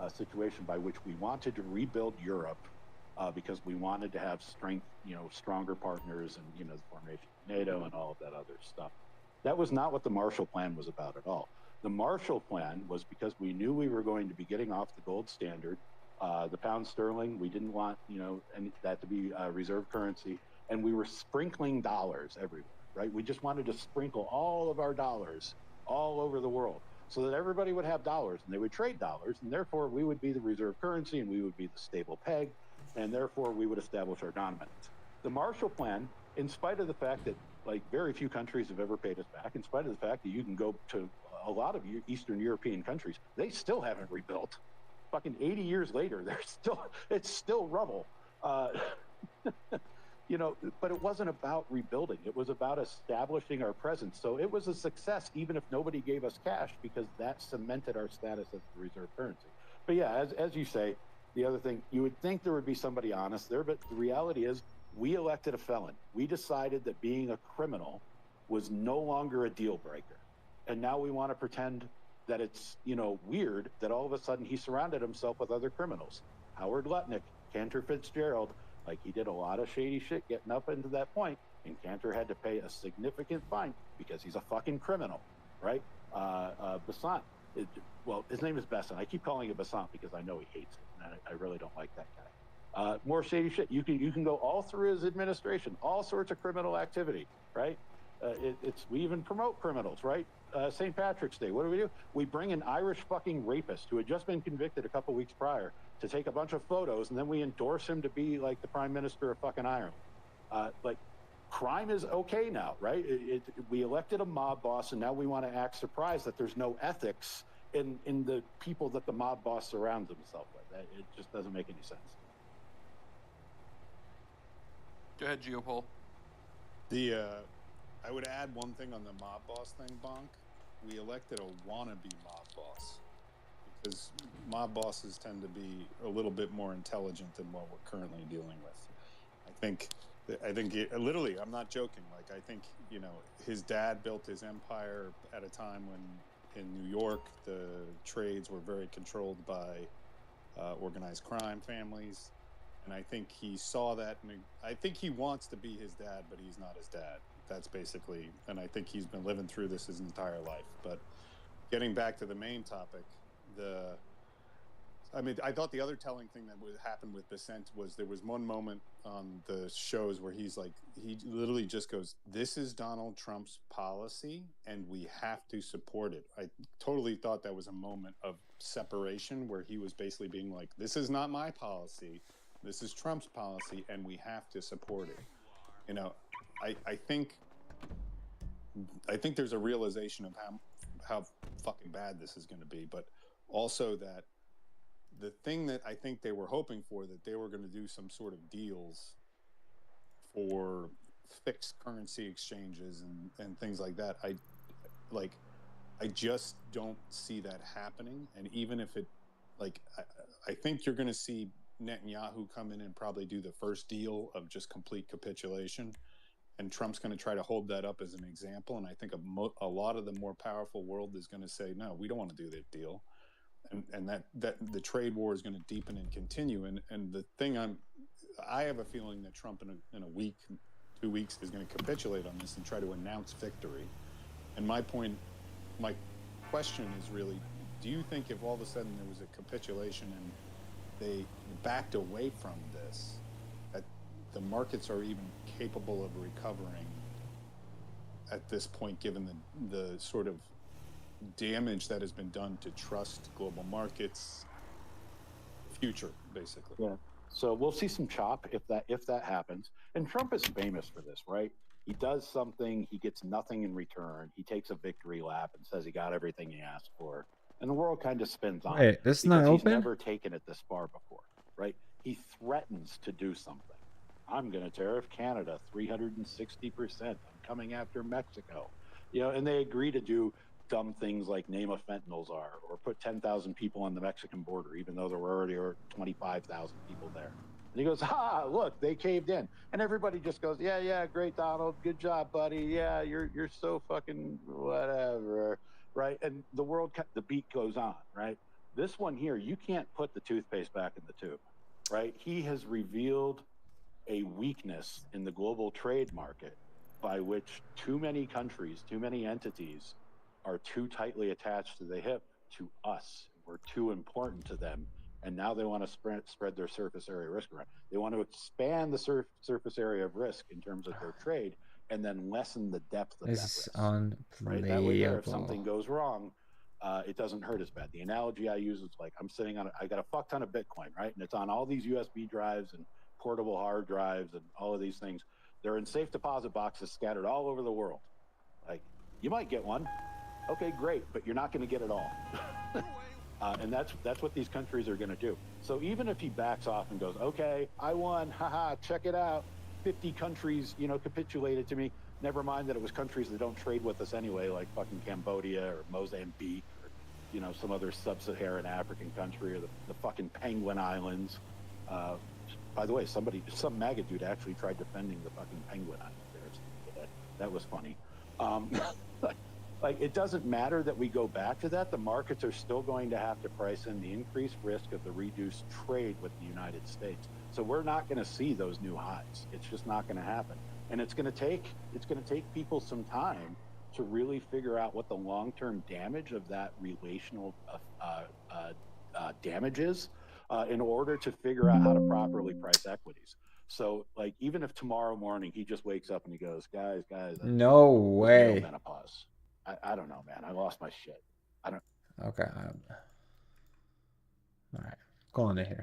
situation by which we wanted to rebuild Europe because we wanted to have strength, stronger partners and, the formation of NATO and all of that other stuff. That was not what the Marshall Plan was about at all. The Marshall Plan was because we knew we were going to be getting off the gold standard, the pound sterling. We didn't want, and that to be reserve currency. And we were sprinkling dollars everywhere, right? We just wanted to sprinkle all of our dollars all over the world so that everybody would have dollars and they would trade dollars. And therefore, we would be the reserve currency and we would be the stable peg. And therefore, we would establish our dominance. The Marshall Plan, in spite of the fact that very few countries have ever paid us back, in spite of the fact that you can go to a lot of Eastern European countries, they still haven't rebuilt. Fucking 80 years later, it's still rubble. But it wasn't about rebuilding. It was about establishing our presence. So it was a success, even if nobody gave us cash, because that cemented our status as the reserve currency. But yeah, as you say, the other thing, you would think there would be somebody honest there, but the reality is we elected a felon. We decided that being a criminal was no longer a deal breaker. And now we want to pretend that it's, weird that all of a sudden he surrounded himself with other criminals. Howard Lutnick, Cantor Fitzgerald, he did a lot of shady shit getting up into that point, and Cantor had to pay a significant fine because he's a fucking criminal, right? Besant, his name is Besant. I keep calling it Besant because I know he hates it, and I really don't like that guy. More shady shit. You can go all through his administration, all sorts of criminal activity, right? We even promote criminals, right? St. Patrick's Day, what do? We bring an Irish fucking rapist who had just been convicted a couple weeks prior to take a bunch of photos, and then we endorse him to be the prime minister of fucking Ireland. Crime is okay now, right? We elected a mob boss, and now we want to act surprised that there's no ethics in the people that the mob boss surrounds himself with. It just doesn't make any sense. Go ahead, Geopol. I would add one thing on the mob boss thing, Bonk. We elected a wannabe mob boss because mob bosses tend to be a little bit more intelligent than what we're currently dealing with. I think literally, I'm not joking. I think, his dad built his empire at a time when in New York, the trades were very controlled by organized crime families. And I think he saw that. And I think he wants to be his dad, but he's not his dad. That's basically, and I think he's been living through this his entire life. But getting back to the main topic, I thought the other telling thing that would happen with Besant was there was one moment on the shows where he literally just goes, "This is Donald Trump's policy, and we have to support it." I totally thought that was a moment of separation where he was basically being like, "This is not my policy. This is Trump's policy, and we have to support it." I think there's a realization of how fucking bad this is going to be, but also that the thing that I think they were hoping for, that they were going to do some sort of deals for fixed currency exchanges and things like that. I just don't see that happening. And even if it, I think you're going to see Netanyahu come in and probably do the first deal of just complete capitulation. And Trump's going to try to hold that up as an example. And I think a lot of the more powerful world is going to say, no, we don't want to do that deal. And that the trade war is going to deepen and continue. And the thing I have a feeling that Trump in a week, 2 weeks is going to capitulate on this and try to announce victory. And my question is really, do you think if all of a sudden there was a capitulation and they backed away from this, that the markets are even capable of recovering at this point, given the sort of damage that has been done to trust global markets future, basically? Yeah. So we'll see some chop if that happens. And Trump is famous for this, right? He does something, he gets nothing in return. He takes a victory lap and says he got everything he asked for. And the world kind of spins on. Wait, this is not because he's open? never taken it this far before, right? He threatens to do something. I'm going to tariff Canada 360%. I'm coming after Mexico. And they agree to do dumb things like name a fentanyl czar or put 10,000 people on the Mexican border, even though there were already 25,000 people there. And he goes, look, they caved in. And everybody just goes, yeah, great, Donald. Good job, buddy. Yeah, you're so fucking whatever, right? And the beat goes on, right? This one here, you can't put the toothpaste back in the tube, right? He has revealed a weakness in the global trade market by which too many countries, too many entities are too tightly attached to the hip to us. We're too important to them. And now they want to spread their surface area risk around. They want to expand the surface area of risk in terms of their trade and then lessen the depth of This that is risk. unplayable. Right? That way there, if something goes wrong, it doesn't hurt as bad. The analogy I use is like I'm sitting on, I got a fuck ton of Bitcoin, right? And it's on all these USB drives and portable hard drives and all of these things. They're in safe deposit boxes scattered all over the world. Like, you might get one. Okay, great, but you're not going to get it all. And that's what these countries are going to do. So even if he backs off and goes, okay, I won, haha, check it out. 50 countries, capitulated to me. Never mind that it was countries that don't trade with us anyway, like fucking Cambodia or Mozambique or, some other sub-Saharan African country or the fucking Penguin Islands. By the way, some MAGA dude actually tried defending the fucking Penguin Islands there. That was funny. Like, it doesn't matter that we go back to that. The markets are still going to have to price in the increased risk of the reduced trade with the United States. So we're not going to see those new highs. It's just not going to happen. And it's going to take people some time to really figure out what the long-term damage of that relational damage is in order to figure out how to properly price equities. So, like, even if tomorrow morning he just wakes up and he goes, guys, no way. Menopause. I don't know, man. I lost my shit. I don't. Okay. All right. Go on in here.